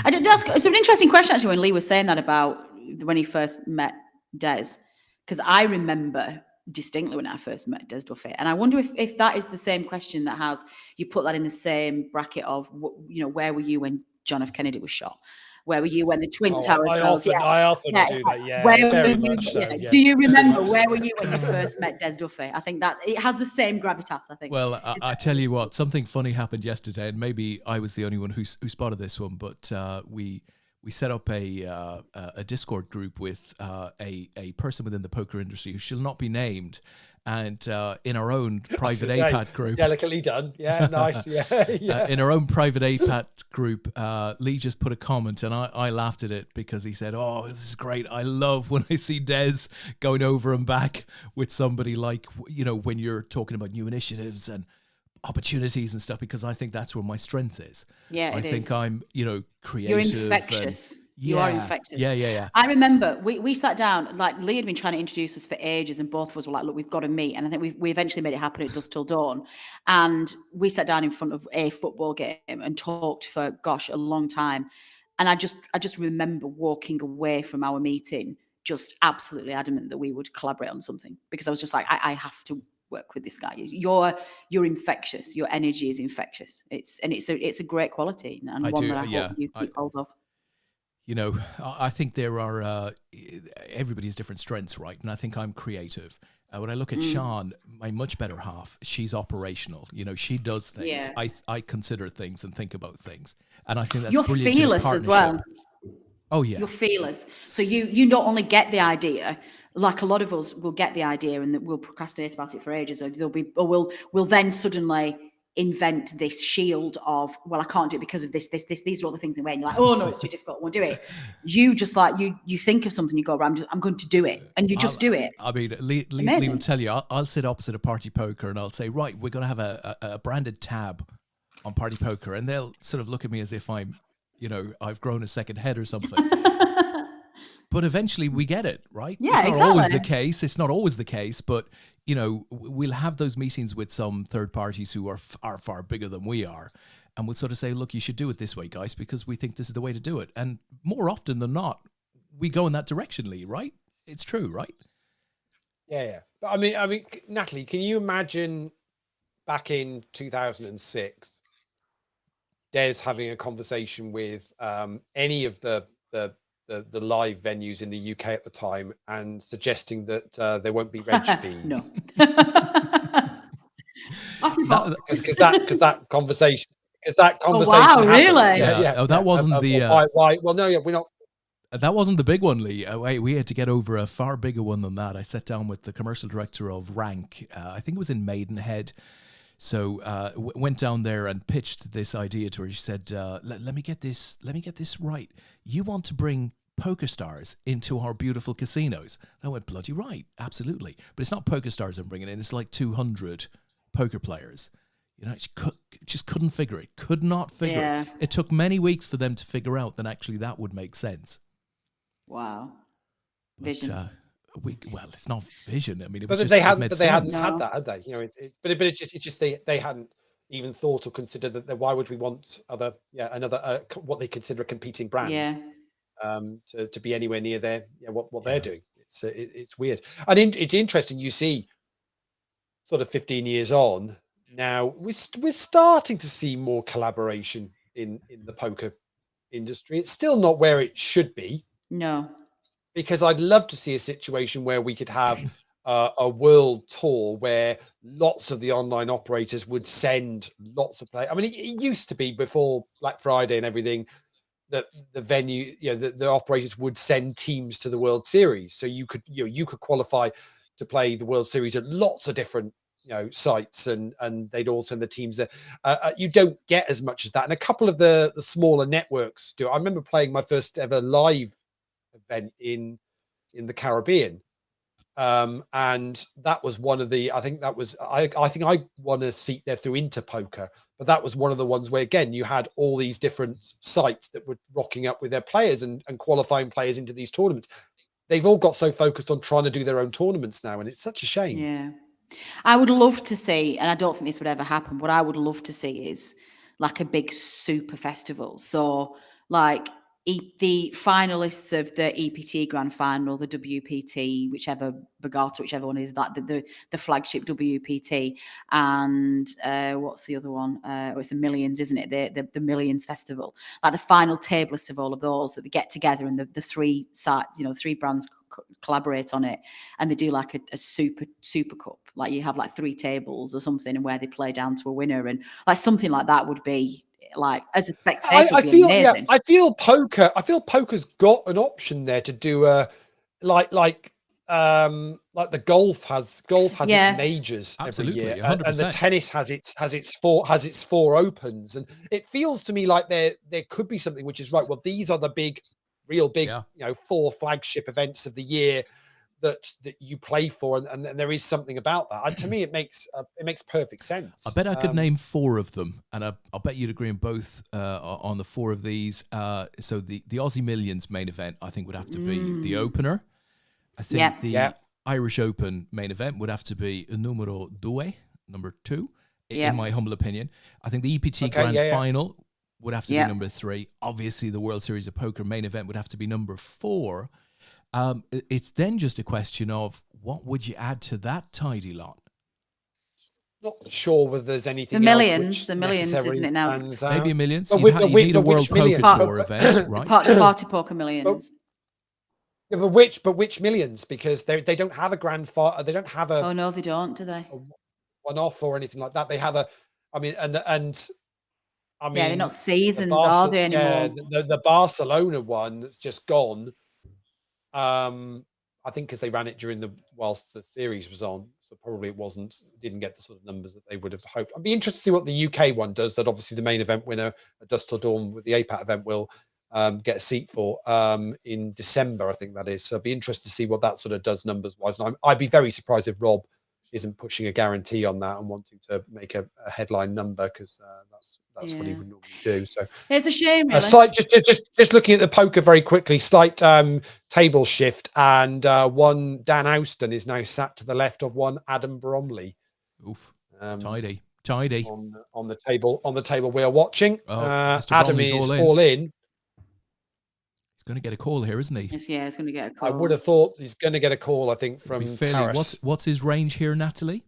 I did ask. It's an interesting question actually when Lee was saying that about when he first met Des, because I remember distinctly when I first met Des Duffy, and I wonder if that is the same question that has you put that in the same bracket of where were you when John F. Kennedy was shot? Where were you when the Twin Towers fell? I often Yeah, do it's that. like, Yeah, where very were you? much so. Yeah, Do you very remember much where so. were you when you first met Des Duffy? I think that it has the same gravitas. I think. Well, I tell you what, something funny happened yesterday, and maybe I was the only one who spotted this one, but we set up a Discord group with a person within the poker industry who shall not be named, and in our own private APAT group, delicately done. Yeah, nice. Yeah. In our own private APAT group, Lee just put a comment, and I laughed at it because he said, "Oh, this is great. I love when I see Des going over and back with somebody like, when you're talking about new initiatives and opportunities and stuff, because I think that's where my strength is. Yeah, I think I'm, creative. You're infectious. You are infectious. Yeah. I remember we sat down, like Lee had been trying to introduce us for ages, and both of us were like, look, we've got to meet. And I think we eventually made it happen at Dusk Till Dawn. And we sat down in front of a football game and talked for, gosh, a long time. And I just remember walking away from our meeting just absolutely adamant that we would collaborate on something, because I was just like, I have to work with this guy. You're infectious. Your energy is infectious. It's a great quality, and one that I hope you keep hold of. I think there are everybody has different strengths, right? And I think I'm creative. When I look at Sean, my much better half, she's operational. She does things. Yeah. I consider things and think about things, and I think that's you're brilliant. Fearless as well. Oh yeah, you're fearless. So you not only get the idea, like a lot of us will get the idea and we'll procrastinate about it for ages, or we'll then suddenly invent this shield of, well, I can't do it because of this, these are all the things in the way, and you're like, oh no, it's too difficult, I won't do it. You just like you think of something, you go, I'm going to do it, and you just do it. I mean, Lee will tell you, I'll sit opposite a party poker and I'll say, right, we're going to have a branded tab on party poker, and they'll sort of look at me as if I'm, I've grown a second head or something. But eventually we get it, right? Yeah, it's not always the case. It's not always the case, but we'll have those meetings with some third parties who are far bigger than we are, and we'll sort of say, look, you should do it this way, guys, because we think this is the way to do it. And more often than not, we go in that direction, Lee, right? It's true, right? Yeah. But I mean, Natalie, can you imagine back in 2006, Des having a conversation with any of the live venues in the UK at the time and suggesting that there won't be reg fees? No. Because that conversation Oh, wow, really? Yeah. Oh, that wasn't the why? Well, no, yeah, we're not. That wasn't the big one, Lee. We had to get over a far bigger one than that. I sat down with the commercial director of Rank. I think it was in Maidenhead. So went down there and pitched this idea to her. She said, let me get this right. You want to bring poker stars into our beautiful casinos? I went, bloody right, absolutely. But it's not poker stars I'm bringing in. It's like 200 poker players. Just couldn't figure it. Could not figure it. It took many weeks for them to figure out that actually that would make sense. Wow. Vision. Well, it's not vision. I mean, it but was they just, hadn't. But they hadn't had that, had they? It's just they hadn't even thought or considered that. Why would we want another what they consider a competing brand? Yeah. To be anywhere near their what they're doing. It's weird, and it's interesting. You see, sort of 15 years on now, we're starting to see more collaboration in the poker industry. It's still not where it should be. No. Because I'd love to see a situation where we could have a world tour where lots of the online operators would send lots of play. I mean, it used to be before Black Friday and everything that the venue, the operators would send teams to the World Series, so you could qualify to play the World Series at lots of different sites, and they'd all send the teams there. You don't get as much as that, and a couple of the smaller networks do. I remember playing my first ever live event in the Caribbean, and that was one of the I think I won a seat there through Interpoker, but that was one of the ones where again you had all these different sites that were rocking up with their players and qualifying players into these tournaments. They've all got so focused on trying to do their own tournaments now, and it's such a shame. Yeah, I would love to see, and I don't think this would ever happen, what I would love to see is like a big super festival. So like the finalists of the EPT Grand Final, the WPT, whichever Borgata, whichever one is that, the flagship WPT, and what's the other one? It's the Millions, isn't it? The Millions Festival. Like the final table list of all of those that they get together, and the three sites, three brands collaborate on it, and they do like a super cup. Like you have like 3 tables or something, and where they play down to a winner, and like something like that would be. Like as a spectator, I feel I feel poker's got an option there to do a like the golf has its majors Absolutely, every year, 100%. and the tennis has its 4 opens, and it feels to me like there could be something which is right. Well, these are the real big 4 flagship events of the year that you play for, and there is something about that. To me, it makes perfect sense. I bet I could name 4 of them, and I'll bet you'd agree on both on the 4 of these. So the Aussie Millions main event, I think, would have to be the opener. I think the Irish Open main event would have to be numero 2, in my humble opinion. I think the EPT Grand Final would have to be number 3. Obviously, the World Series of Poker main event would have to be number 4. It's then just a question of what would you add to that tidy lot? Not sure whether there's anything the millions, isn't it now? Maybe a Millions. But You need a World Poker Tour event, right? Party Poker Millions. But which Millions? Because they don't have a grand final. They don't have a. Oh no, they don't, do they? One-off or anything like that. They have a. I mean, they're not seasons, are they anymore? Yeah, the Barcelona one that's just gone. I think because they ran it whilst the series was on, so probably didn't get the sort of numbers that they would have hoped. I'd be interested to see what the UK one does. That obviously the main event winner at Dusk Till Dawn with the APAT event will get a seat for in December, I think that is. So I'd be interested to see what that sort of does numbers wise. And I'd be very surprised if Rob isn't pushing a guarantee on that and wanting to make a headline number, because that's what he would normally do. So it's a shame. Really. Slight, just looking at the poker very quickly, slight table shift, and one Dan Austin is now sat to the left of one Adam Bromley. Oof, tidy on the table we are watching. Adam is all in. Going to get a call here, isn't he? He's going to get a call. I would have thought he's going to get a call, I think, from Taris. What's his range here, Natalie?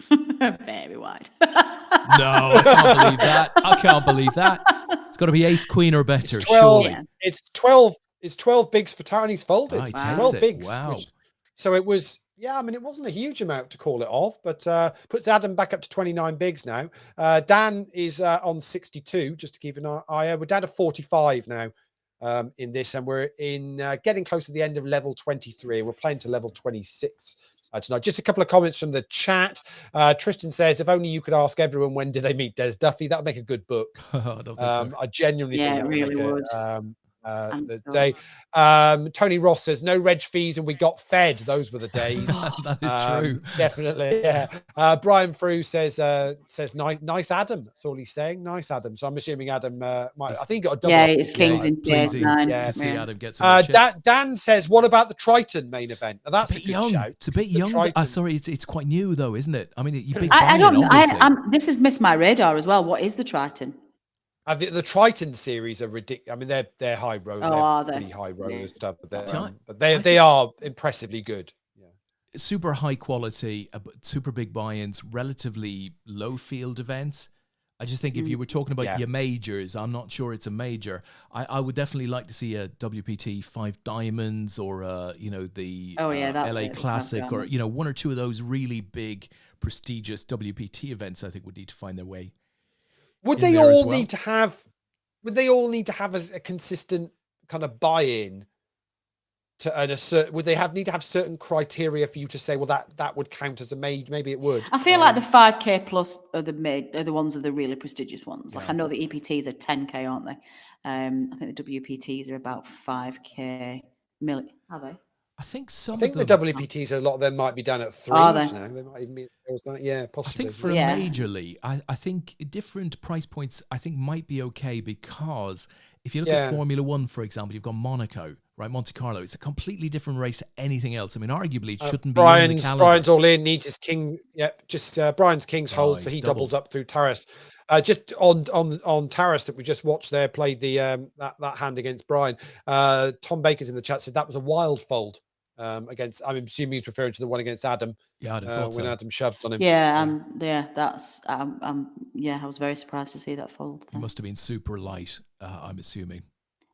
Very wide. No, I can't believe that. It's got to be ace, queen or better, it's 12, surely. It's 12 bigs for Tony's folded. Right, 12 bigs. Wow. So it was, I mean, it wasn't a huge amount to call it off, but puts Adam back up to 29 bigs now. Dan is on 62, just to keep an eye. We're down to 45 now. In this, and we're in getting close to the end of level 23. We're playing to level 26 tonight. Just a couple of comments from the chat. Tristan says, if only you could ask everyone when did they meet Des Duffy, that would make a good book. I don't think so. I genuinely think that really would the day. Tony Ross says, no reg fees and we got fed. Those were the days. That is true. Definitely, yeah. Brian Frew says nice Adam. That's all he's saying. Nice Adam. So I'm assuming Adam might. I think he got a double. Yeah, it's Kings in pleasing 9. to see Adam get some Dan says, what about the Triton main event? Now, that's a good young. shout. It's a bit young. Sorry, it's quite new though, isn't it? I mean, I don't. This has missed my radar as well. What is the Triton? The Triton series are ridiculous. I mean, they're high roller. Oh, they're pretty high roller stuff, but they are impressively good. Yeah, super high quality, super big buy-ins, relatively low field events. I just think if you were talking about your majors, I'm not sure it's a major. I would definitely like to see a WPT 5 Diamonds or the LA Classic, or one or two of those really big, prestigious WPT events. I think would need to find their way. Would they all need to have? Would they all need to have a consistent kind of buy-in to earn a certain? Would they need to have certain criteria for you to say, well, that would count as a major? Maybe it would. I feel like the 5K plus are the ones are the really prestigious ones. Like I know the EPTs are 10K, aren't they? I think the WPTs are about 5K million. Are they? I think the WPTs, a lot of them might be done at 3 now. They might even be, possibly. I think for a majorly, I think different price points, I think might be okay, because if you look at Formula One, for example, you've got Monaco, right? Monte Carlo. It's a completely different race to anything else. I mean, arguably it shouldn't be in the calendar. Brian's all in, needs his king. Yeah, just Brian's king's hold, so he doubles up through Taris. Just on Taras that we just watched there play the that hand against Brian. Tom Baker's in the chat said that was a wild fold against. I'm assuming he's referring to the one against Adam. Yeah, I'd have thought when so. Adam shoved on him. That's I was very surprised to see that fold. He must have been super light. I'm assuming.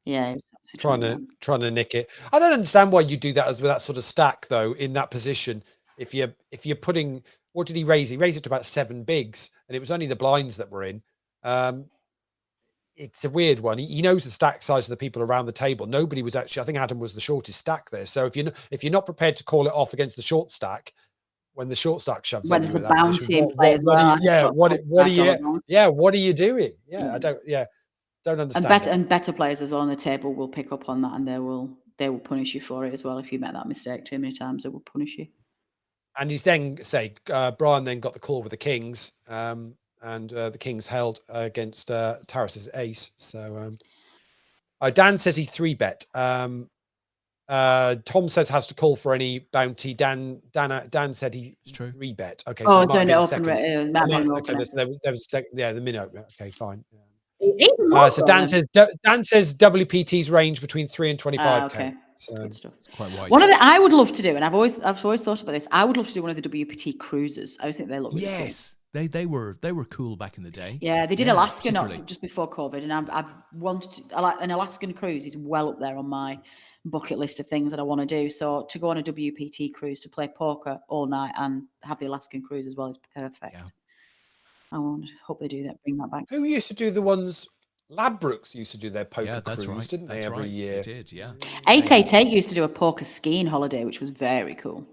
Yeah, he was trying to nick it. I don't understand why you do that with that sort of stack though in that position. If you're putting, what did he raise? He raised it to about 7 bigs, and it was only the blinds that were in. It's a weird one. He knows the stack size of the people around the table. Nobody was actually. I think Adam was the shortest stack there. So if you're not prepared to call it off against the short stack, when the short stack shoves when on it's you a at that bounty position, in play as well. what are you doing? Yeah, I don't understand. And better players as well on the table will pick up on that, and they will punish you for it as well. If you make that mistake too many times, they will punish you. And he's then Brian then got the call with the Kings, and the Kings held against Taras's ace. So Dan says he 3-bet. Tom says has to call for any bounty. Dan said he 3-bet. Okay, so it's an open. Okay, there was second. Yeah, the min opener. Okay, fine. So Dan says WPT's range between 3 and 25k. Okay. So good stuff. Quite wide. One of the I would love to do, and I've always thought about this. I would love to do one of the WPT cruises. I always think they look really cool. They were cool back in the day. Yeah, they did Alaska just before COVID, and I've wanted to, an Alaskan cruise is well up there on my bucket list of things that I want to do. So to go on a WPT cruise to play poker all night and have the Alaskan cruise as well is perfect. Yeah. I hope they do that. Bring that back. Who used to do the ones? Ladbrokes used to do their poker that's cruise, right. didn't they? Every year. They did, yeah. 888 used to do a poker skiing holiday, which was very cool.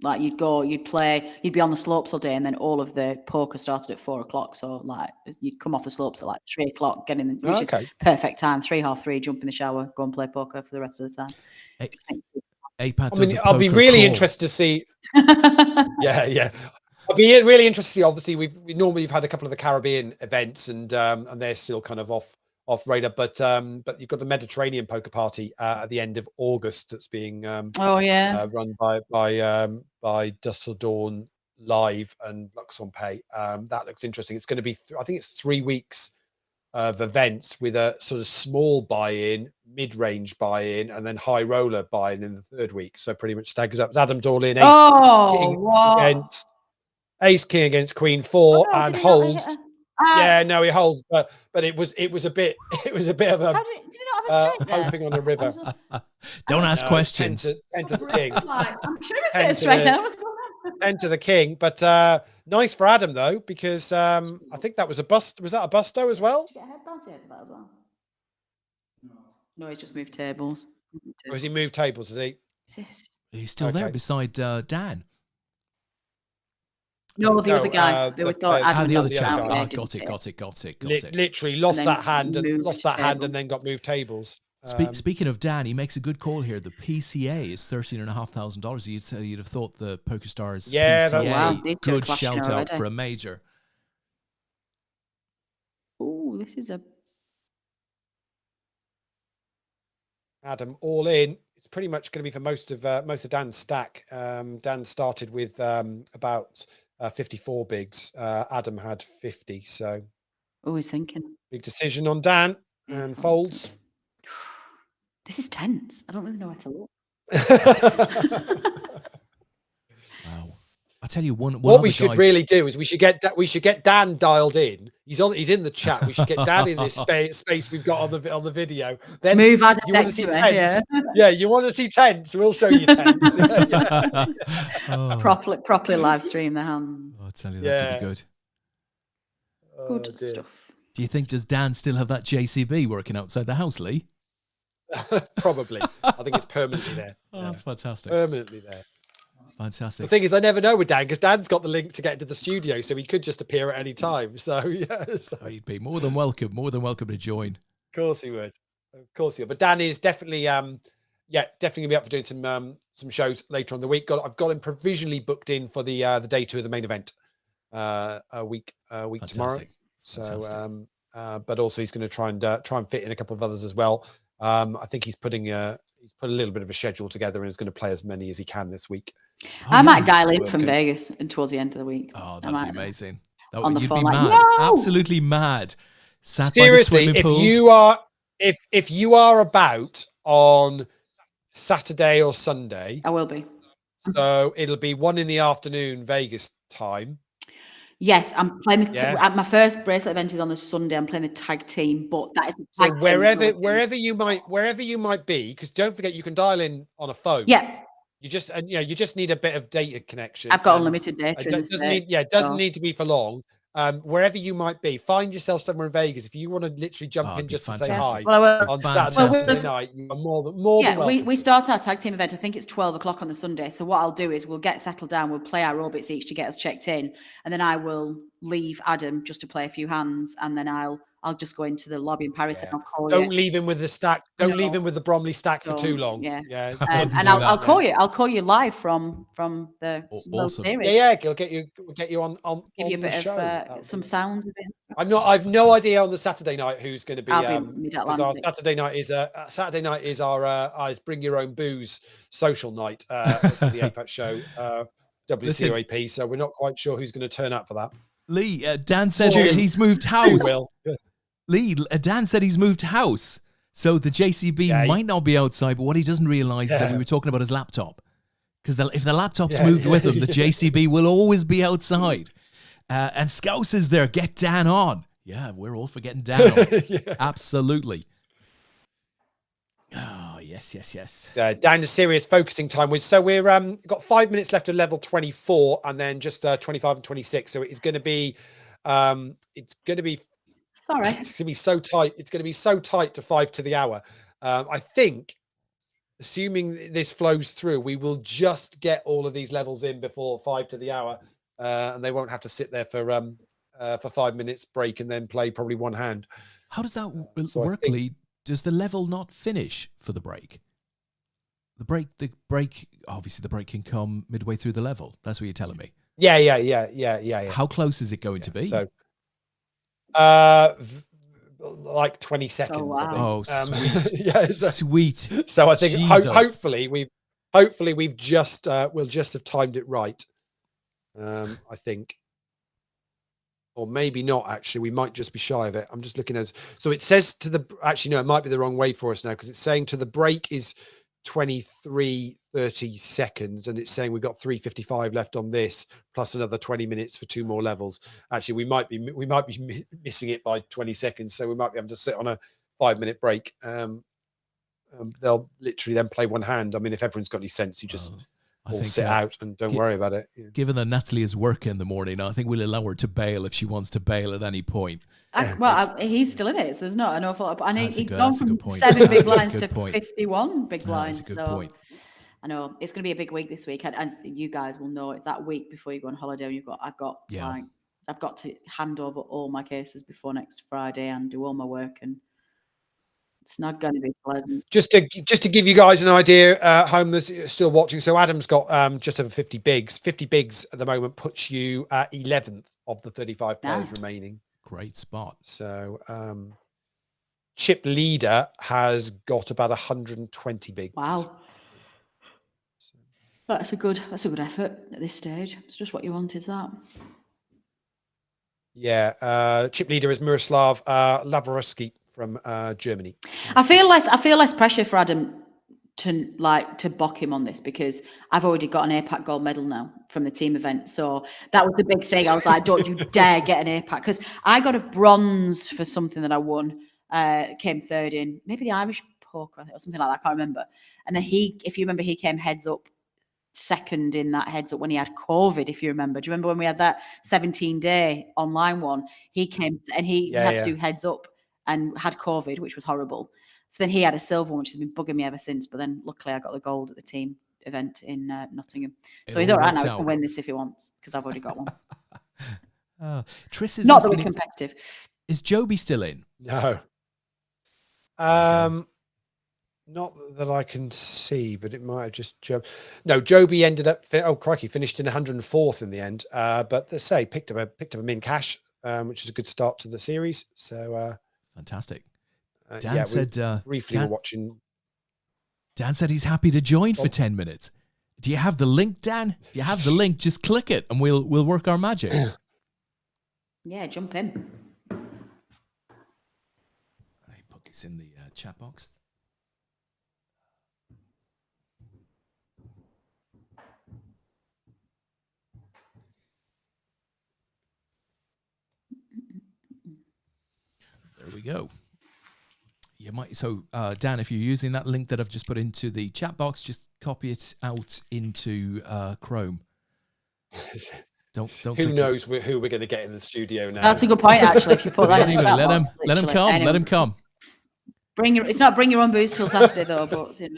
Like you'd be on the slopes all day, and then all of the poker started at 4:00. So like you'd come off the slopes at like 3:00, get in, which is perfect time. 3:30, jump in the shower, go and play poker for the rest of the time. APAT I'll be really interested to see. Yeah. I'll be really interested to see. Obviously, we've had a couple of the Caribbean events, and they're still kind of off radar. But you've got the Mediterranean poker party at the end of August that's being run by Dusk Dawn Live and Lux on Pay. That looks interesting. It's going to be I think it's 3 weeks of events with a sort of small buy-in, mid-range buy-in, and then high roller buy-in in the 3rd week. So pretty much staggers up. Adam's all in. Ace King against Queen 4 and holds. He holds, but it was a bit of a did you not have a straight there? hoping on the river. Don't ask questions. 10 to the king. I'm sure it was straight there. What's going on? 10 to the king, but nice for Adam though, because I think that was a bust. Was that a busto as well? Did you get a head bounty over that as well? No, he's just moved tables. Or has he moved tables? Is he? He's still there beside Dan. No, the other guy. The other chap. Got it. Literally lost that hand and then got moved tables. Speaking of Dan, he makes a good call here. The PCA is $13,500. You'd have thought the PokerStars PCA, good shout out for a major. Oh, this is a Adam all in. It's pretty much going to be for most of Dan's stack. Dan started with about 54 bigs. Adam had 50. So, he's thinking. Big decision on Dan and folds. This is tense. I don't really know where to look. Wow. I'll tell you one. What we should really do is we should get Dan dialed in. He's in the chat. We should get Dan in this space we've got on the video. Then move Adam you want to see tense. Yeah, you want to see tense. We'll show you tense. Properly live stream the hands. I'll tell you that'd be good. Good stuff. Do you think does Dan still have that JCB working outside the house, Lee? Probably. I think it's permanently there. That's fantastic. Permanently there. Fantastic. The thing is, I never know with Dan because Dan's got the link to get into the studio, so he could just appear at any time. So he'd be more than welcome to join. Of course he would. But Dan is definitely, definitely gonna be up for doing some shows later on in the week. I've got him provisionally booked in for the day 2 of the main event, a week tomorrow. So, but also he's going to try and fit in a couple of others as well. I think he's put a little bit of a schedule together and is going to play as many as he can this week. I might dial in from Vegas and towards the end of the week. Oh, that'd be amazing. on the You'd phone be like, mad, no! absolutely mad. Sat Seriously, by the swimming pool. if you are about on Saturday or Sunday, I will be. so it'll be 1 p.m. Vegas time. Yes, I'm playing Yeah. my first bracelet event is on the Sunday. I'm playing the tag team, but that is the So tag team. wherever you might be, because don't forget you can dial in on a phone. Yeah, You just need a bit of data connection. I've got and unlimited data in the doesn't need States. it doesn't need to be for long. Wherever you might be, find yourself somewhere in Vegas. If you want to literally jump in just to say hi on Saturday night, you are more than welcome. We start our tag team event. I think it's 12 o'clock on the Sunday. So what I'll do is we'll get settled down. We'll play our aerobics each to get us checked in, and then I will leave Adam just to play a few hands, and then I'll just go into the lobby in Paris and I'll call you. Don't leave him with the stack. Don't leave him with the Bromley stack for too long. Yeah. And I'll call you. I'll call you live from the awesome. series. Yeah. We'll get you on Give you a bit show. of some sounds of it. I've no idea on the Saturday night who's going to be. I'll be because our Saturday night is our bring your own booze social night for the APAT show, WCOAP. So we're not quite sure who's going to turn up for that. Lee, Dan said he's moved house. Lee, Dan said he's moved house. So the JCB might not be outside, but what he doesn't realise is that we were talking about his laptop. Because if the laptop's moved with him, the JCB will always be outside. And Scouse is there. Get Dan on. Yeah, we're all for getting Dan on. Absolutely. Oh, yes. Down to serious focusing time. So we're got 5 minutes left of level 24, and then just 25 and 26. So it's going to be so tight. It's going to be so tight to 5 to the hour. I think, assuming this flows through, we will just get all of these levels in before 5 to the hour, and they won't have to sit there for 5 minutes break and then play probably one hand. How does that work, Lee? Does the level not finish for the break? The break. Obviously, the break can come midway through the level. That's what you're telling me. Yeah. How close is it going to be? So, like 20 seconds. Oh, wow. Oh, sweet. Sweet. So I think hopefully we've just we'll just have timed it right. I think. Or maybe not, actually. We might just be shy of it. I'm just looking so it says actually, no, it might be the wrong way for us now, because it's saying to the break is 23:30 seconds, and it's saying we've got 3:55 left on this, plus another 20 minutes for 2 more levels. Actually, we might be missing it by 20 seconds, so we might be able to sit on a 5-minute break. They'll literally then play one hand. I mean, if everyone's got any sense, you just... We'll sit out and don't worry about it. Yeah. Given that Natalie is working in the morning, I think we'll allow her to bail if she wants to bail at any point. He's still in it, so there's not an awful lot. And he's gone from point. 7 big blinds to 51 big blinds. That's a good point. I know it's going to be a big week this week, and you guys will know it's that week before you go on holiday. And I've got to hand over all my cases before next Friday and do all my work, and it's not going to be pleasant. Just to give you guys an idea, home that's still watching. So Adam's got just over 50 bigs. 50 bigs at the moment puts you at 11th of the 35 players remaining. Great spot. So chip leader has got about 120 bigs. Wow. That's a good effort at this stage. It's just what you want, is that? Yeah. Chip leader is Miroslav Laborowski from Germany. I feel less pressure for Adam to bock him on this, because I've already got an APAT gold medal now from the team event. So that was the big thing. I was like, don't you dare get an APAT, because I got a bronze for something that I won. Came third in maybe the Irish poker or something like that. I can't remember. And then if you remember, he came heads up second in that heads up when he had COVID, if you remember. Do you remember when we had that 17-day online one? He came and he had to do heads up and had COVID, which was horrible. So then he had a silver one, which has been bugging me ever since. But then luckily I got the gold at the team event in Nottingham. So he's all right now. He can win this if he wants, because I've already got one. Triss is not that we're competitive. Is Joby still in? No. Not that I can see, but it might have just No, Joby ended up. Finished in 104th in the end. But let's say picked up a min cash, which is a good start to the series. So fantastic. Dan said briefly we're watching. Dan said he's happy to join for 10 minutes. Do you have the link, Dan? If you have the link, just click it and we'll work our magic. Yeah, jump in. I put this in the chat box. There we go. You might. So, Dan, if you're using that link that I've just put into the chat box, just copy it out into Chrome. Don't. Who knows who we're going to get in the studio now? That's a good point, actually. If you put that in the chat box, let him come. Anyway, let him come. It's not bring your own booze till Saturday though, but you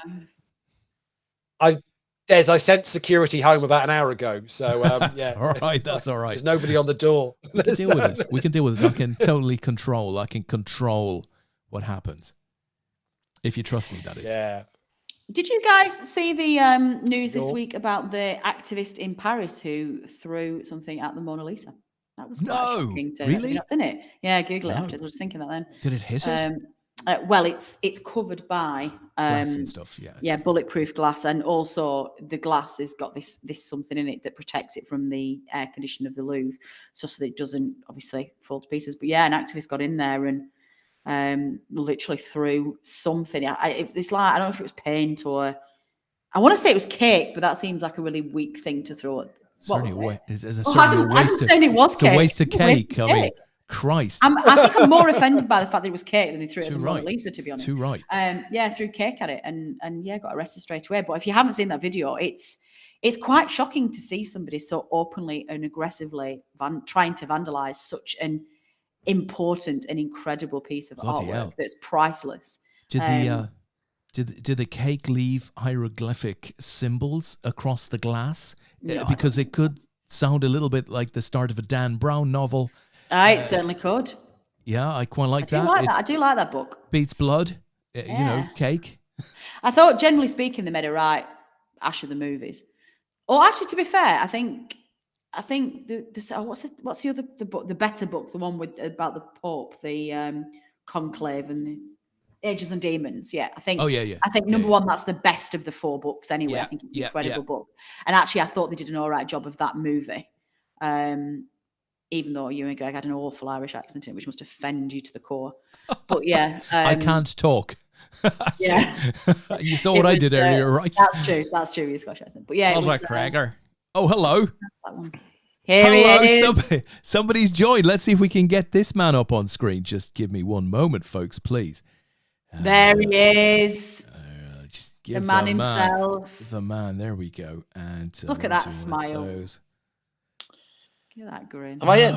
know. Des, I sent security home about an hour ago, so That's yeah, all right. That's all right. There's nobody on the door. We can deal with this. We can deal with this. I can totally control. I can control what happens. If you trust me, that is. Yeah. Did you guys see the news this week about the activist in Paris who threw something at the Mona Lisa? That was quite shocking. Really? Have you not seen it? Yeah, Google it afterwards. I was thinking that then. Did it hit us? Well, it's covered by glass and stuff. Yeah. Bulletproof glass, and also the glass has got this something in it that protects it from the air condition of the Louvre, so that it doesn't obviously fall to pieces. But yeah, an activist got in there and literally threw something. It's like, I don't know if it was paint or I want to say it was cake, but that seems like a really weak thing to throw at. Certainly a waste of cake. I mean, Christ. I think I'm more offended by the fact that it was cake than they threw it at the Mona Lisa, to be honest. Too right. Threw cake at it and got arrested straight away. But if you haven't seen that video, it's quite shocking to see somebody so openly and aggressively trying to vandalize such an important and incredible piece of artwork that's priceless. Did the cake leave hieroglyphic symbols across the glass? No, because it could sound a little bit like the start of a Dan Brown novel. It certainly could. Yeah, I quite like that. I do like that book. Beats blood, you know, cake. I thought, generally speaking, they made a right ash of the movies. Or actually, to be fair, I think what's the other book, the better book, the one about the Pope, the Conclave and the Angels and Demons. Yeah, I think. Oh yeah. I think number one, that's the best of the four books. Anyway, I think it's an incredible book. And actually, I thought they did an all right job of that movie. Even though Ewan McGregor had an awful Irish accent in it, which must offend you to the core. But yeah. I can't talk. Yeah. You saw what I did earlier, right? That's true. You're Scottish accent. But yeah. I was like, Craigor. Oh, hello. Here he is. Somebody's joined. Let's see if we can get this man up on screen. Just give me one moment, folks, please. There he is. Just give the man himself. The man. There we go. And look at that smile. Look at that grin. Am I in?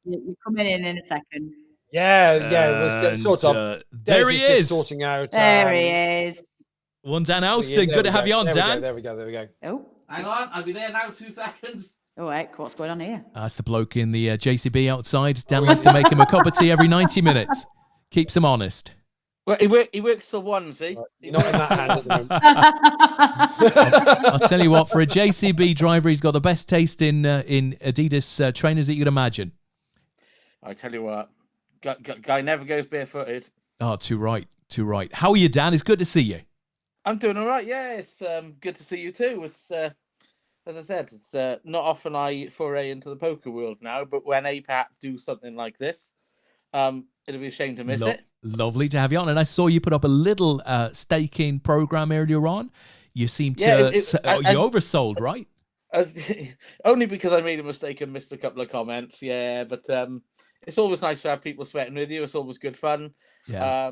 You're coming in a second. Yeah. It was sort of. There he is. Just sorting out. There he is. One Dan Alston. Good to have you on, Dan. There we go. Oh. Hang on. I'll be there now. 2 seconds. All right. What's going on here? That's the bloke in the JCB outside. Dan likes to make him a cup of tea every 90 minutes. Keeps him honest. Well, he works till 1, see? You're not in that hand at the moment. I'll tell you what, for a JCB driver, he's got the best taste in Adidas trainers that you could imagine. I tell you what, guy never goes barefooted. Oh, too right. How are you, Dan? It's good to see you. I'm doing all right, yeah. It's good to see you too. It's as I said, it's not often I foray into the poker world now, but when APAT do something like this, it'll be a shame to miss it. Lovely to have you on. And I saw you put up a little staking program earlier on. You seem to you oversold, right? Only because I made a mistake and missed a couple of comments. Yeah, but it's always nice to have people sweating with you. It's always good fun. Yeah.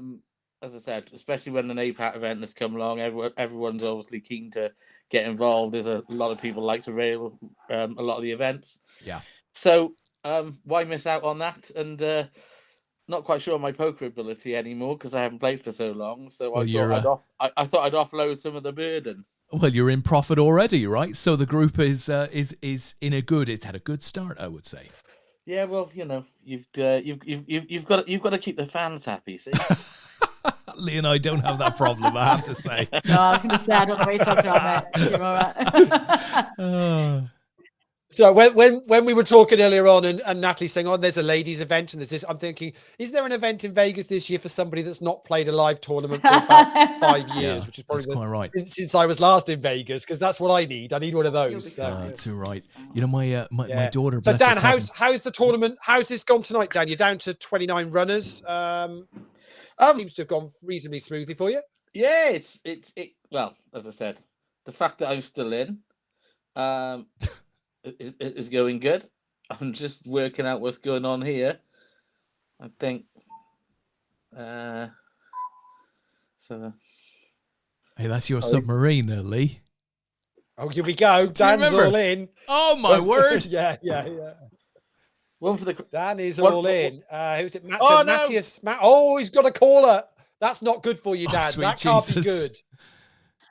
As I said, especially when an APAT event has come along, everyone's obviously keen to get involved. There's a lot of people like to rail a lot of the events. Yeah. So why miss out on that? And not quite sure on my poker ability anymore because I haven't played for so long. So I thought I'd offload some of the burden. Well, you're in profit already, right? So the group is in a good. It's had a good start, I would say. Yeah, well, you know, you've got to keep the fans happy. See, Lee and I don't have that problem, I have to say. No, I was going to say I don't know what you're talking about, mate. You're all right. So when we were talking earlier on and Natalie saying, oh, there's a ladies event and there's this, I'm thinking, is there an event in Vegas this year for somebody that's not played a live tournament for about 5 years, which is probably quite right. since I was last in Vegas, because that's what I need. I need one of those. That's all right. You know, my daughter. So bless her Dan, cotton- how's the tournament? How's this gone tonight, Dan? You're down to 29 runners. Seems to have gone reasonably smoothly for you. Yeah, it. Well, as I said, the fact that I'm still in, is going good. I'm just working out what's going on here. I think. So. Hey, that's your submarine, Lee. Oh, here we go. Dan's all in. Oh my word! yeah. One for the Dan is all in. Who's it? Matt, Oh, no. Matthias. Matt. Oh, he's got a caller. That's not good for you, Dan. sweet That can't be Jesus. good.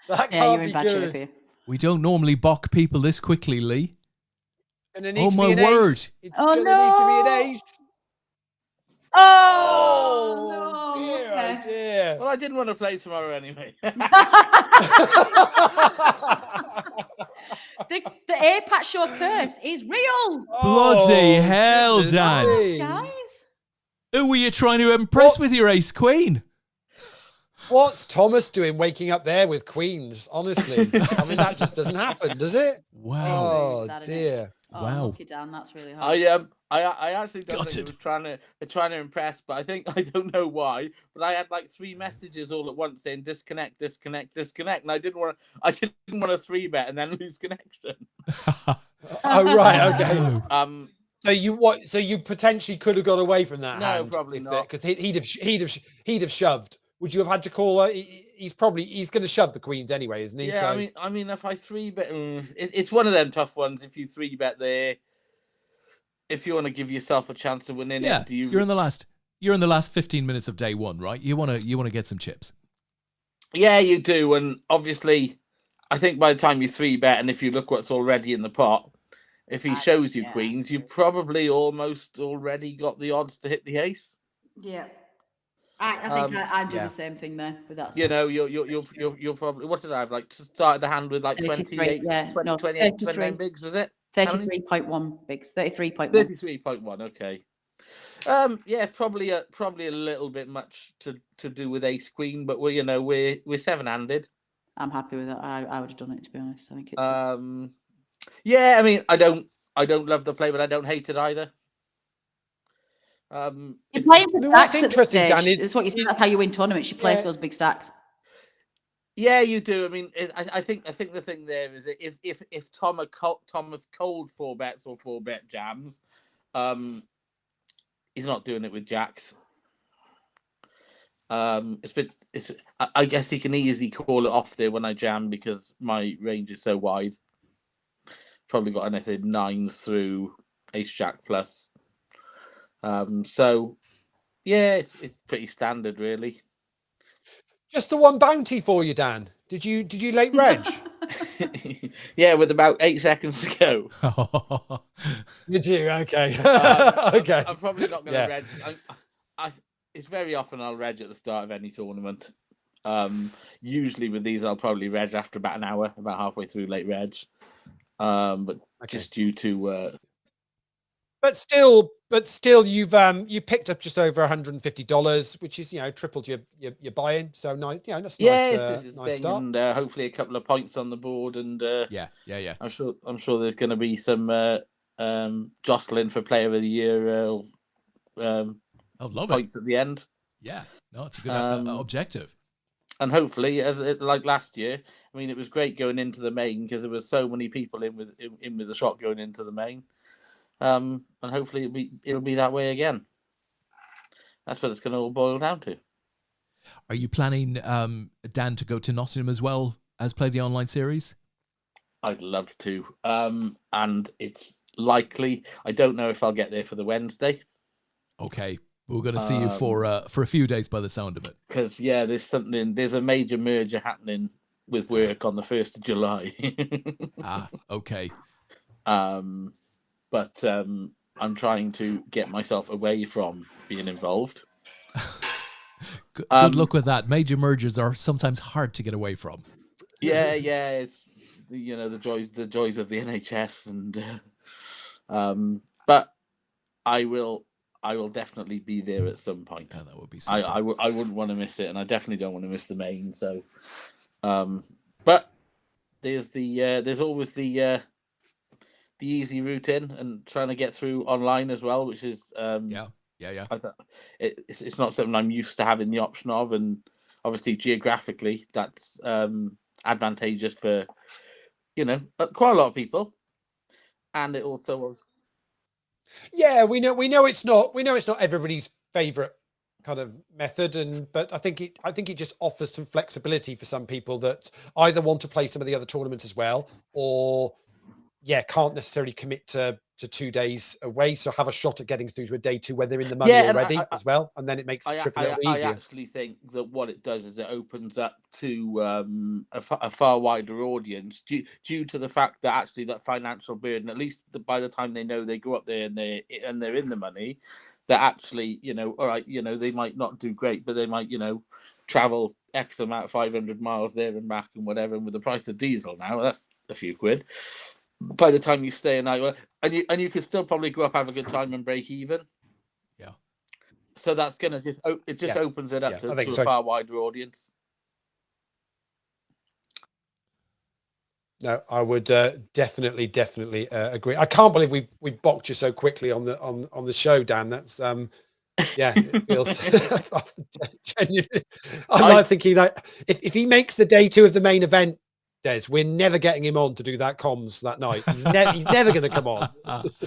That Yeah, can't you're in be bad shape good. here. We don't normally balk people this quickly, Lee. Gonna need Oh to my be an word! ace. It's Oh, gonna need to be no. an ace. Oh, no. Dear, Okay. oh dear. Well, I didn't want to play tomorrow anyway. The APAT show curse is real, Bloody hell, goodness Dan. me. guys. Who were you trying to impress What's- with your ace queen? What's Thomas doing waking up there with queens? Honestly, I mean, that just doesn't happen, does it? Wow. Oh, That, isn't it? dear. Oh, Wow. lucky Dan, that's really hard. I actually don't think Gutted. it was trying to impress, but I don't know why. But I had like 3 messages all at once saying disconnect, and I didn't want to 3-bet and then lose connection. Oh, right, okay. So So you potentially could have got away from that. No, hand probably if not. because he'd have shoved. Would you have had to call? He's going to shove the queens anyway, isn't he? yeah, So, I mean, if I 3-bet, it's one of them tough ones. If you 3-bet there, if you want to give yourself a chance of winning Yeah, it, do you? you're in the last 15 minutes of day one, right? You want to get some chips. Yeah, you do, and obviously, I think by the time you 3-bet, and if you look what's already in the pot, if he shows you yeah. queens, you've probably almost already got the odds to hit the ace. Yeah. I think I'd do yeah. the same thing there with that. You know, you're probably, what did I have? Like, started the hand with like 33, 28, yeah, 20, no, 28, 33. 29 bigs, was it? How many? 33.1 bigs, 33.1. 33.1, okay. Yeah, probably a little bit much to do with ace queen, but we're 7-handed. I'm happy with that. I would have done it, to be honest. I think it's Yeah, I mean, I don't love the play, but I don't hate it either. you're playing for mean, what's stacks at this interesting, Dan, stage. is- It's what you said. That's how you win tournaments. You play Yeah. for those big stacks. Yeah, you do. I mean, I think the thing there is that if Thomas cold 4-bets or 4-bet jams, he's not doing it with jacks. I guess he can easily call it off there when I jam because my range is so wide. Probably got anything 9s through ace jack plus. So yeah, it's pretty standard really. just the one bounty for you, Dan. Did you late reg? Yeah, with about 8 seconds to go. Did you? Okay. Okay. I'm probably not going to Yeah. reg. It's very often I'll reg at the start of any tournament. Usually with these, I'll probably reg after about an hour, about halfway through late reg. But just due to. But still, you picked up just over $150, which is tripled your buy-in. So nice, that's Yes, nice. Nice start. and hopefully a couple of points on the board, and yeah. I'm sure there's going to be some jostling for Player of the Year Love points at the end. Yeah, no, it's a good objective. And hopefully, like last year, I mean, it was great going into the main because there was so many people in with the shot going into the main. And hopefully it'll be that way again. That's what it's going to all boil down to. Are you planning, Dan, to go to Nottingham as well as play the online series? I'd love to, and it's likely. I don't know if I'll get there for the Wednesday. Okay, we're going to see you for a few days by the sound of it. Because there's a major merger happening with work on the 1st of July. Okay. But I'm trying to get myself away from being involved. Good luck with that. Major mergers are sometimes hard to get away from. Yeah, it's the joys of the NHS and But I will definitely be there at some point. Yeah, that would be I wouldn't want to miss it, and I definitely don't want to miss the main. So, but there's always the easy route in, and trying to get through online as well, which is yeah. It's not something I'm used to having the option of, and obviously geographically that's advantageous for quite a lot of people, and it also was. Yeah, we know it's not everybody's favorite kind of method, but I think it just offers some flexibility for some people that either want to play some of the other tournaments as well, or can't necessarily commit to 2 days away, so have a shot at getting through to a day 2 when they're in the money already as well, and then it makes the trip a little easier. I actually think that what it does is it opens up to a far wider audience due to the fact that actually that financial burden, at least by the time they know they go up there and they're in the money, that actually all right, they might not do great, but they might travel X amount, 500 miles there and back and whatever, and with the price of diesel now, that's a few quid. By the time you stay a night, and you can still probably go up, have a good time, and break even. Yeah. So that's gonna just opens it up to a far wider audience. No, I would definitely agree. I can't believe we boxed you so quickly on the show, Dan. That's it feels genuinely. I'm like thinking like if he makes the day 2 of the main event, Des, we're never getting him on to do that comms that night. He's never going to come on. It's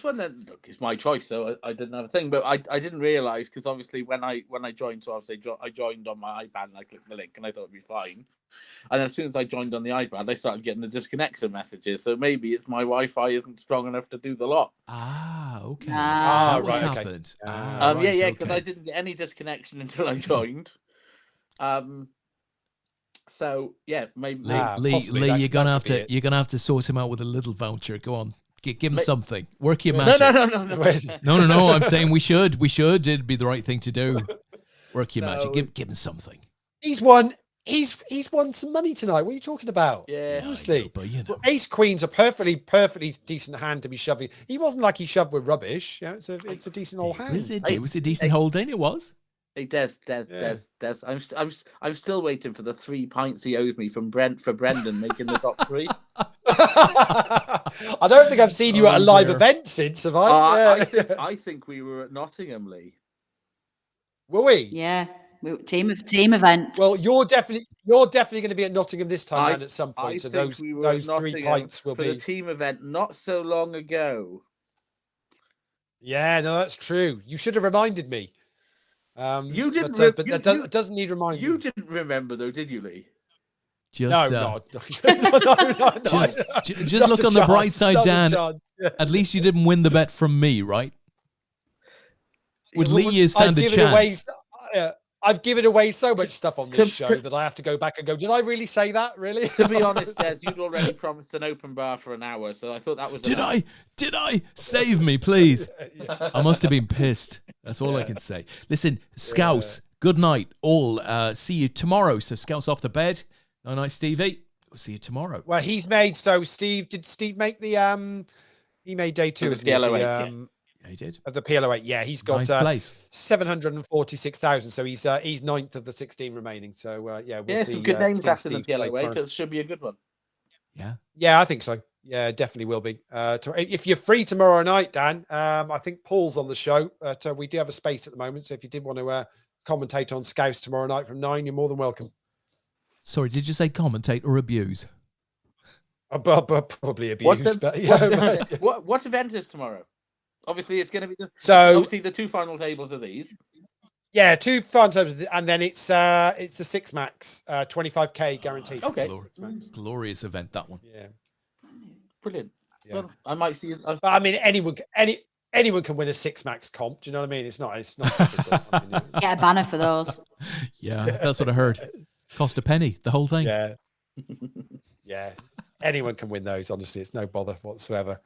one that, look, it's my choice, so I didn't have a thing, but I didn't realize, because obviously when I joined, so obviously I joined on my iPad and I clicked the link and I thought it'd be fine. And as soon as I joined on the iPad, I started getting the disconnection messages. So maybe it's my Wi-Fi isn't strong enough to do the lot. Okay. Right, happened? Okay. Because I didn't get any disconnection until I joined. So yeah, maybe Lee, you're gonna have to sort him out with a little voucher. Go on, give him something. Work your magic. No. I'm saying we should. It'd be the right thing to do. Work your magic. Give him something. He's won some money tonight. What are you talking about? Yeah, honestly. But Ace Queen's a perfectly decent hand to be shoving. He wasn't like he shoved with rubbish. Yeah, it's a decent old hand. It was a decent holding. It was. Hey, Des. I'm still waiting for the 3 pints he owes me from Brendan making the top 3. I don't think I've seen you at a live event since, have I? I think we were at Nottingham, Lee. Were we? Yeah, team event. Well, you're definitely going to be at Nottingham this time at some point. So those 3 pints will be the team event not so long ago. Yeah, no, that's true. You should have reminded me. You didn't, but that doesn't need reminding. You didn't remember though, did you, Lee? No. No. Just look on the bright side, Dan. At least you didn't win the bet from me, right? Would Lee stand a chance? I've given away so much stuff on this show that I have to go back and go, did I really say that? Really? To be honest, Des, you'd already promised an open bar for an hour, so I thought that was Did I? Save me, please. I must have been pissed. That's all I can say. Listen, Scouse, good night, all. See you tomorrow. So Scouse off to bed. No night, Stevie. We'll see you tomorrow. Well, did Steve make the he made day 2 as the PLO8, Yeah, he did. Of the PLO8, yeah, he's got 746,000, so he's 9th of the 16 remaining. So we'll see. Some good names after the Steve's PLO8. It should be a good one. Yeah, I think so. Yeah, definitely will be. If you're free tomorrow night, Dan, I think Paul's on the show. We do have a space at the moment, so if you did want to commentate on Scouse tomorrow night from 9, you're more than welcome. Sorry, did you say commentate or abuse? Probably abuse. What event is tomorrow? Obviously, it's going to be the 2 final tables of these. Yeah, 2 final tables, and then it's the 6 max, 25k guaranteed. Okay, glorious event, that one. Yeah, brilliant. Yeah. Well, I might see. But I mean, anyone can win a 6 max comp. Do you know what I mean? It's not difficult. Get a banner for those. Yeah, that's what I heard. Cost a penny, the whole thing. Yeah. Yeah. Anyone can win those, honestly. It's no bother whatsoever.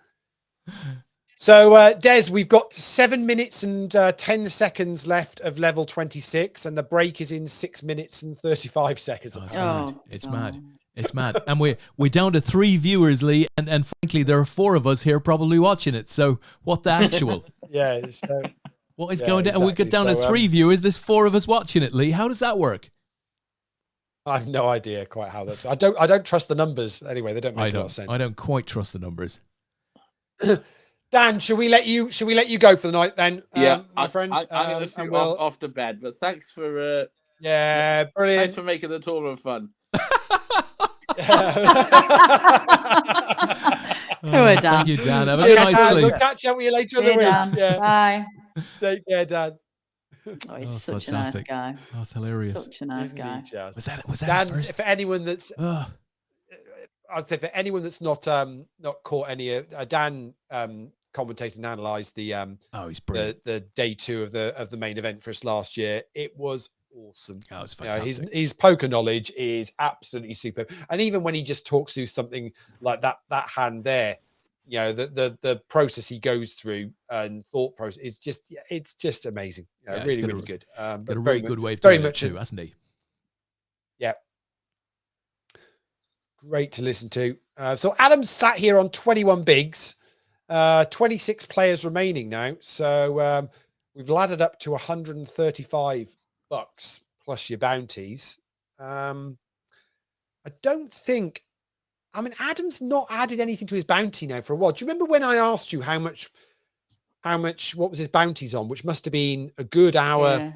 So, Des, we've got 7 minutes and 10 seconds left of level 26, and the break is in 6 minutes and 35 seconds. Oh, it's mad. It's mad. It's mad. And we're down to 3 viewers, Lee, and frankly, there are 4 of us here probably watching it. So what the actual? Yeah. So, What is yeah, going down? And we exactly. get down to So, 3 viewers. There's 4 of us watching it, Lee. How does that work? I have no idea quite how that. I don't trust the numbers anyway. They don't make a lot of sense. I don't quite trust the numbers. Dan, should we let you go for the night then? Yeah, my friend. I'm going to shoot off to bed. But thanks for yeah, brilliant. Thanks for making the tournament fun. Poor Dan. Thank you, Dan. Have a Cheers, good night's Dan. sleep. We'll catch up with you later in the Hey, week. Dan. Yeah. Bye. Take care, Dan. Oh, he's Oh, such a nice fantastic. guy. Oh, it's hilarious. Such a nice Isn't guy. he just? Was that Dan, his first? for anyone that's Oh, I'd say for anyone that's not caught any Dan commentated and analysed the he's brilliant. the day 2 of the main event for us last year. It was awesome. Oh, it's You know, fantastic. his poker knowledge is absolutely superb. And even when he just talks through something like that hand there, you know, the process he goes through and thought process is just amazing. You know, Yeah, really, he's got really good. Got But a very really good way of very doing it much too, hasn't he? yeah. Great to listen to. So Adam's sat here on 21 bigs, 26 players remaining now. So we've laddered up to $135 plus your bounties. I don't think, Adam's not added anything to his bounty now for a while. Do you remember when I asked you how much, what was his bounties on, which must have been a good hour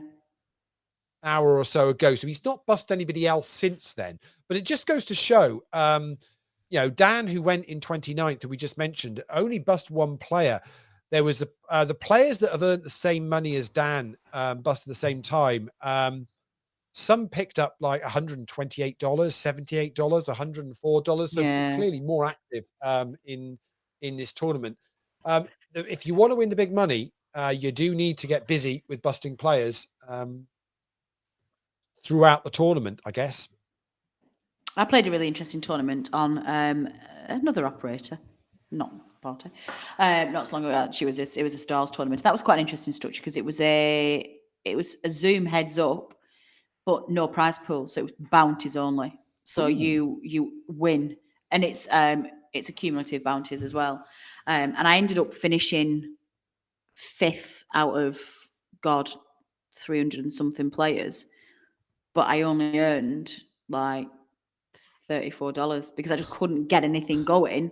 or so ago. So he's not bust anybody else since then, but it just goes to show, you know, Dan, who went in 29th, that we just mentioned, only bust 1 player. There was the players that have earned the same money as Dan, bust at the same time. Some picked up like $128, $78, $104. So clearly more active in this tournament. If you want to win the big money, you do need to get busy with busting players throughout the tournament, I guess. I played a really interesting tournament on another operator, not party, not so long ago. It was a stars tournament. That was quite an interesting structure because it was a Zoom heads up, but no prize pool, so it was bounties only. So you win, and it's accumulative bounties as well. And I ended up finishing 5th out of 300 and something players, but I only earned like $34 because I just couldn't get anything going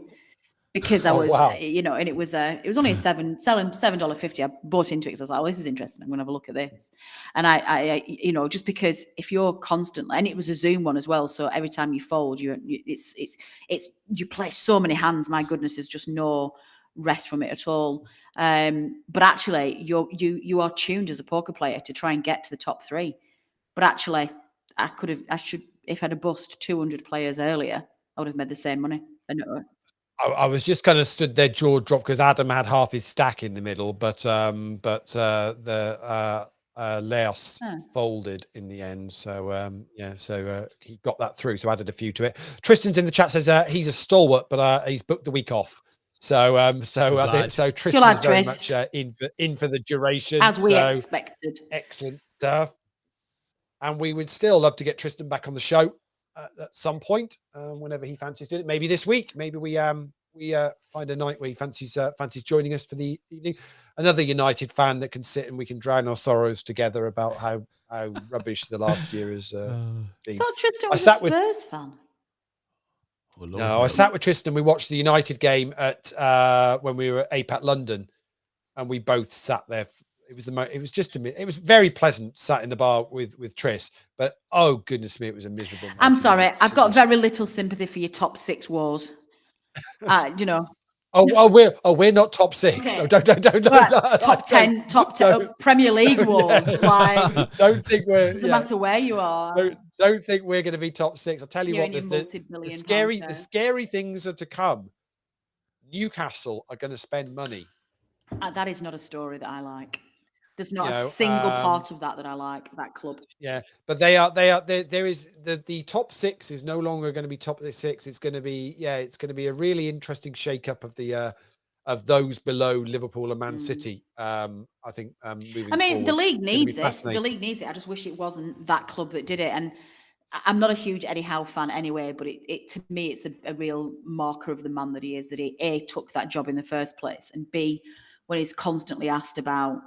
because I was, you know, and it was only a $7.50. I bought into it because I was like, oh, this is interesting. I'm going to have a look at this. And I you know, just because if you're constantly, and it was a Zoom one as well. So every time you fold, you play so many hands. My goodness, there's just no rest from it at all. But actually you are tuned as a poker player to try and get to the top 3. But actually if I'd have bust 200 players earlier, I would have made the same money. I was just kind of stood there, jaw dropped, because Adam had half his stack in the middle, but Laos folded in the end. So he got that through. So added a few to it. Tristan's in the chat says he's a stalwart, but he's booked the week off. So I think so. Tristan's very much in for the duration, as we expected. Excellent stuff. And we would still love to get Tristan back on the show at some point, whenever he fancies doing it. Maybe this week. Maybe we find a night where he fancies joining us for the evening. Another United fan that can sit and we can drown our sorrows together about how rubbish the last year has been. I thought Tristan was a Spurs fan. Oh, Lord, no, I sat with Tristan. We watched the United game at when we were at APAT London, and we both sat there. It was very pleasant sat in the bar with Tris, but oh goodness me, it was a miserable. I'm sorry, I've got very little sympathy for your top 6 wars. You know. We're not top 6. Okay. So don't well, top 10 Premier League wars. Like, don't think we're. Doesn't matter where you are. Don't think we're going to be top 6. I'll tell you what. The scary things are to come. Newcastle are going to spend money. That is not a story that I like. There's not a single part of that I like, that club. Yeah, but there is the top 6 is no longer going to be top 6. It's going to be a really interesting shake-up of the of those below Liverpool and Man City. I think moving forward, the league needs it. The league needs it. I just wish it wasn't that club that did it. And I'm not a huge Eddie Howe fan anyway, but it to me, it's a real marker of the man that he is, that he, A, took that job in the first place, and B, when he's constantly asked about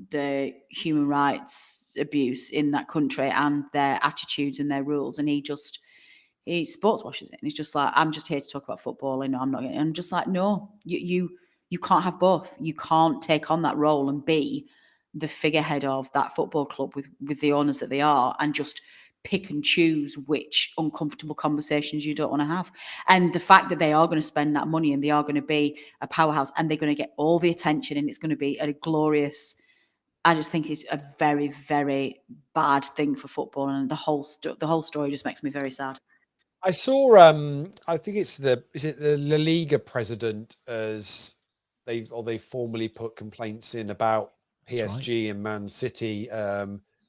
the human rights abuse in that country and their attitudes and their rules, and he sports washes it, and he's just like, I'm just here to talk about football, and I'm not. And I'm just like, no, you can't have both. You can't take on that role and be the figurehead of that football club with the owners that they are, and just pick and choose which uncomfortable conversations you don't want to have. And the fact that they are going to spend that money and they are going to be a powerhouse and they're going to get all the attention and it's going to be a glorious, I just think it's a very, very bad thing for football, and the whole story just makes me very sad. I saw, I think is it the La Liga president, as they formally put complaints in about PSG and Man City.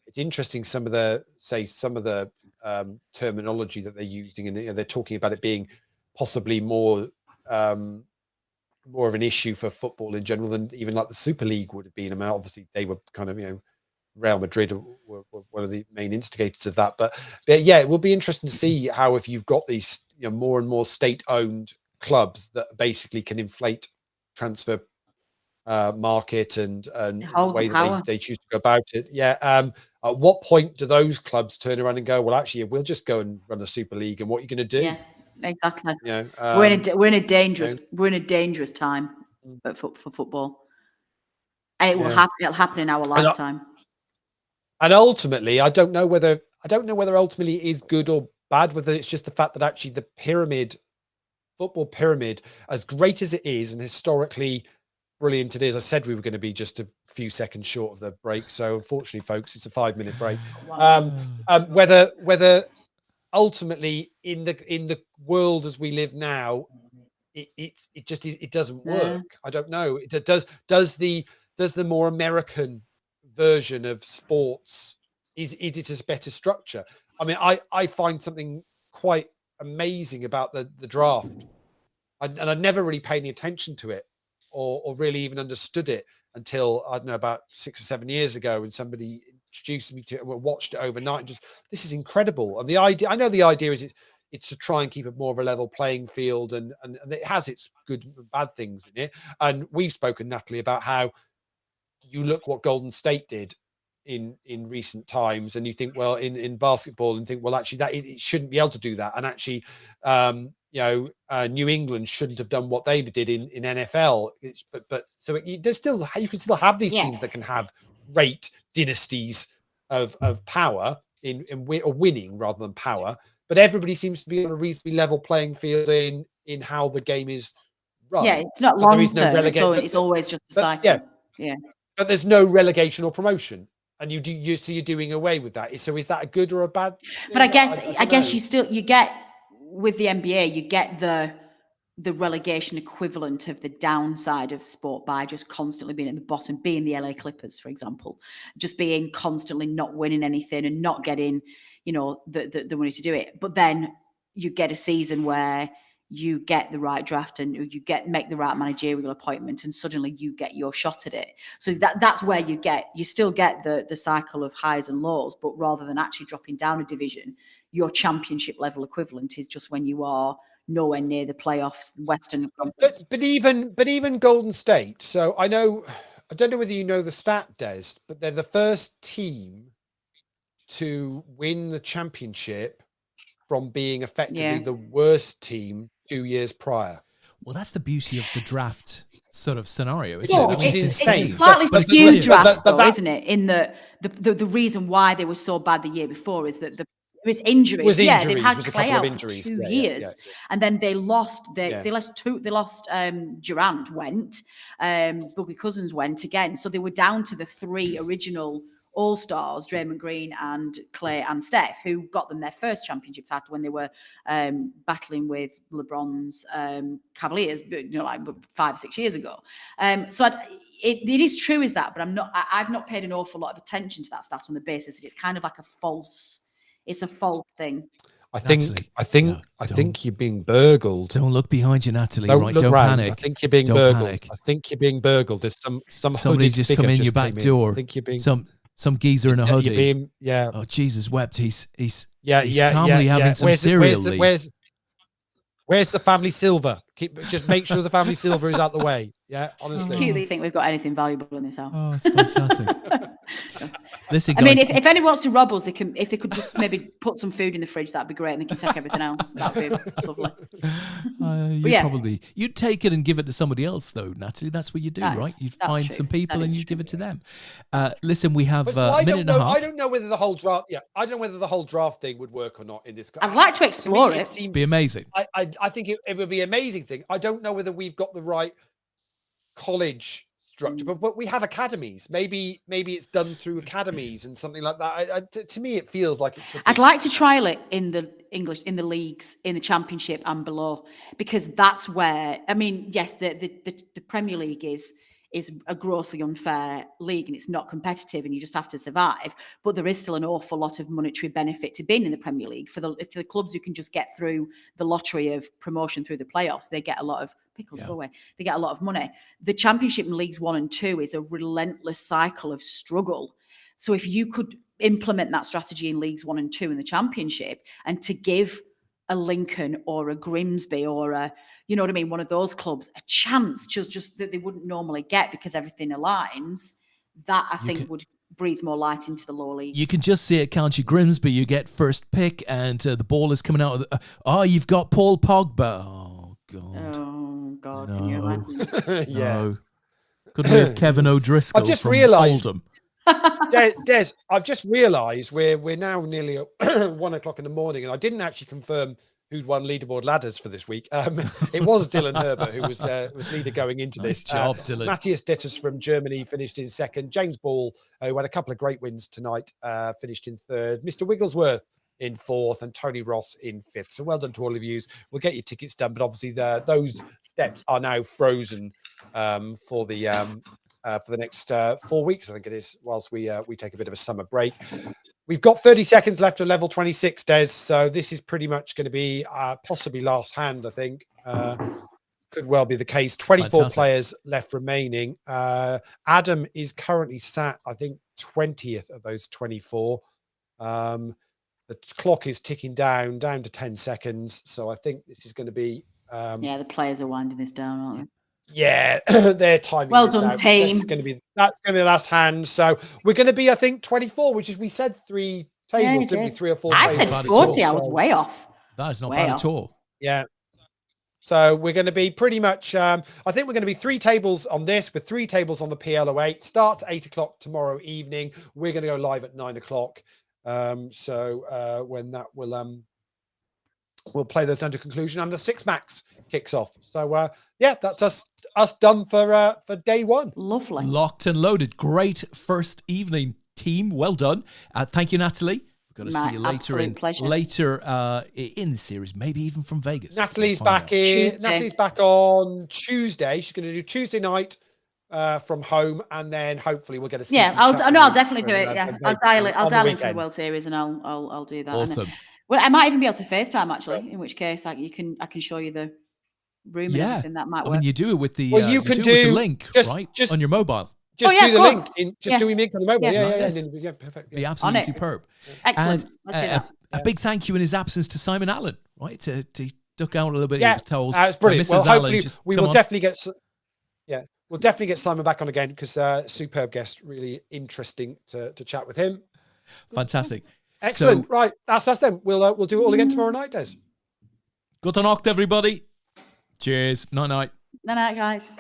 It's interesting some of the terminology that they're using, and they're talking about it being possibly more of an issue for football in general than even like the Super League would have been. I mean, obviously they were kind of, Real Madrid were one of the main instigators of that, but yeah, it will be interesting to see how, if you've got these more and more state-owned clubs that basically can inflate transfer market and the way that they choose to go about it. Yeah. At what point do those clubs turn around and go, well, actually, we'll just go and run a Super League, and what are you going to do? Yeah, exactly. We're in a dangerous time for football, and it will happen. It'll happen in our lifetime. And ultimately, I don't know whether ultimately it is good or bad, whether it's just the fact that actually the football pyramid, as great as it is and historically brilliant it is. I said we were going to be just a few seconds short of the break, so unfortunately, folks, it's a 5-minute break. Whether ultimately in the world as we live now, it doesn't work. I don't know. Does the more American version of sports, is it a better structure? I mean, I find something quite amazing about the draft, and I never really paid any attention to it or really even understood it until, I don't know, about 6 or 7 years ago, when somebody introduced me to it, watched it overnight, and just, this is incredible. And the idea, I know the idea is it's to try and keep it more of a level playing field, and it has its good and bad things in it. And we've spoken, Natalie, about how you look what Golden State did in recent times, and you think, well, in basketball, and think, well, actually that it shouldn't be able to do that. And actually, New England shouldn't have done what they did in NFL. But so there's still, you can still have these teams that can have great dynasties of power in winning rather than power. But everybody seems to be on a reasonably level playing field in how the game is run. Yeah, it's not long term. It's always just a cycle. Yeah. But there's no relegation or promotion, and you're doing away with that. So is that a good or a bad thing? But I guess you get, with the NBA, you get the relegation equivalent of the downside of sport by just constantly being at the bottom, being the LA Clippers, for example, just being constantly not winning anything and not getting, the money to do it. But then you get a season where you get the right draft and you make the right managerial appointment, and suddenly you get your shot at it. So that's where you still get the cycle of highs and lows, but rather than actually dropping down a division, your championship level equivalent is just when you are nowhere near the playoffs, Western Conference. But even Golden State. So I don't know whether you know the stat, Des, but they're the first team to win the championship from being effectively the worst team 2 years prior. Well, that's the beauty of the draft sort of scenario. Which is insane. It's slightly skewed draft, isn't it? In the reason why they were so bad the year before is that it was injuries. They've had Clay out for 2 years, and then they lost. They lost Durant went, Boogie Cousins went again, so they were down to the 3 original All-Stars, Draymond Green and Clay and Steph, who got them their first championship title when they were battling with LeBron's Cavaliers, like 5 or 6 years ago. So it is true, is that, but I've not paid an awful lot of attention to that stat on the basis that it's kind of like it's a false thing. I think you're being burgled. Don't look behind you, Natalie. Don't panic. I think you're being burgled. I think you're being burgled. There's somebody just come in your back door. I think you're being some geezer in a You're hoodie. being, Oh, Jesus wept. He's yeah, calmly having some cereal. Where's the family silver? Just make sure the family silver is out the way. Yeah, honestly. Cute that you think we've got anything valuable in this house. Oh, it's fantastic. Listen, I guys, mean, if anyone wants to rob us, if they could just maybe put some food in the fridge, that'd be great, and they can take everything else. That'd be lovely. You'd take it and give it to somebody else, though, Natalie. That's what you do, right? You'd find some people and you give it to them. Listen, we have a minute and a half. I don't know whether the whole draft. Yeah, I don't know whether the whole draft thing would work or not in this. I'd like to explore it. It'd be amazing. I think it would be an amazing thing. I don't know whether we've got the right college structure, but we have academies. Maybe it's done through academies and something like that. To me, it feels like it could be. I'd like to trial it in the English, in the leagues, in the Championship and below, because that's where, I mean, yes, the Premier League is a grossly unfair league and it's not competitive and you just have to survive. But there is still an awful lot of monetary benefit to being in the Premier League. For the clubs who can just get through the lottery of promotion through the playoffs, they get a lot of They get a lot of money. The Championship in Leagues 1 and 2 is a relentless cycle of struggle. So if you could implement that strategy in Leagues 1 and 2 in the Championship, and to give a Lincoln or a Grimsby or a, you know what I mean, one of those clubs a chance just that they wouldn't normally get because everything aligns, that I think would breathe more light into the lower leagues. You can just see at County Grimsby, you get first pick and the ball is coming out of you've got Paul Pogba. Oh, God. Oh, God. No. Can you imagine? Yeah. No. Could we have Kevin O'Driscoll I've just from realised, Oldham? Des, I've just realised we're now nearly at 1 o'clock in the morning, and I didn't actually confirm who'd won leaderboard ladders for this week. It was Dylan Herbert who was leader going into this. Nice job, Dylan. Matthias Ditters from Germany finished in second. James Ball, who had a couple of great wins tonight, finished in third. Mr. Wigglesworth in fourth, and Tony Ross in fifth. So well done to all of you. We'll get your tickets done, but obviously those steps are now frozen for the next 4 weeks, I think it is, whilst we take a bit of a summer break. We've got 30 seconds left of level 26, Des. So this is pretty much going to be possibly last hand, I think. Could well be the case. 24 Fantastic. players left remaining. Adam is currently sat, I think, 20th of those 24. The clock is ticking down to 10 seconds. So I think this is going to be... yeah, the players are winding this down, aren't they? Yeah, their timing. Well done, team. That's going to be the last hand. So we're going to be, I think, 24, which is, we said 3 tables, didn't we? 3 or 4 I tables. said 40. I was way off. That is not Way bad off. at all. Yeah. So we're going to be pretty much, I think we're going to be 3 tables on this with 3 tables on the PL08. Starts at 8 o'clock tomorrow evening. We're going to go live at 9 o'clock. So when that will, we'll play those down to conclusion, and the 6 max kicks off. So yeah, that's us done for day 1. Lovely. Locked and loaded. Great first evening, team. Well done. Thank you, Natalie. We're going to see you later in the series, maybe even from Vegas. Natalie's back on Tuesday. She's going to do Tuesday night from home, and then hopefully we'll get a I'll definitely do it. Yeah, I'll dial in for the World Series, and I'll do that. Awesome. Well, I might even be able to FaceTime actually. In which case, I can show you the room and everything. That might work. I mean, you do it with the you can do with the link just on your mobile. Just do the link. Do we link on the mobile? Yeah, perfect. Be absolutely superb. Excellent. And, Let's do that. A big thank you in his absence to Simon Allen, right? To duck out a little bit. Yeah, he was told. it's brilliant. Well, hopefully we will definitely get. We'll definitely get Simon back on again, because superb guest, really interesting to chat with him. Fantastic. Excellent. Right, that's us then. We'll do it all again tomorrow night, Des. Good night, everybody. Cheers. Night. Night, guys.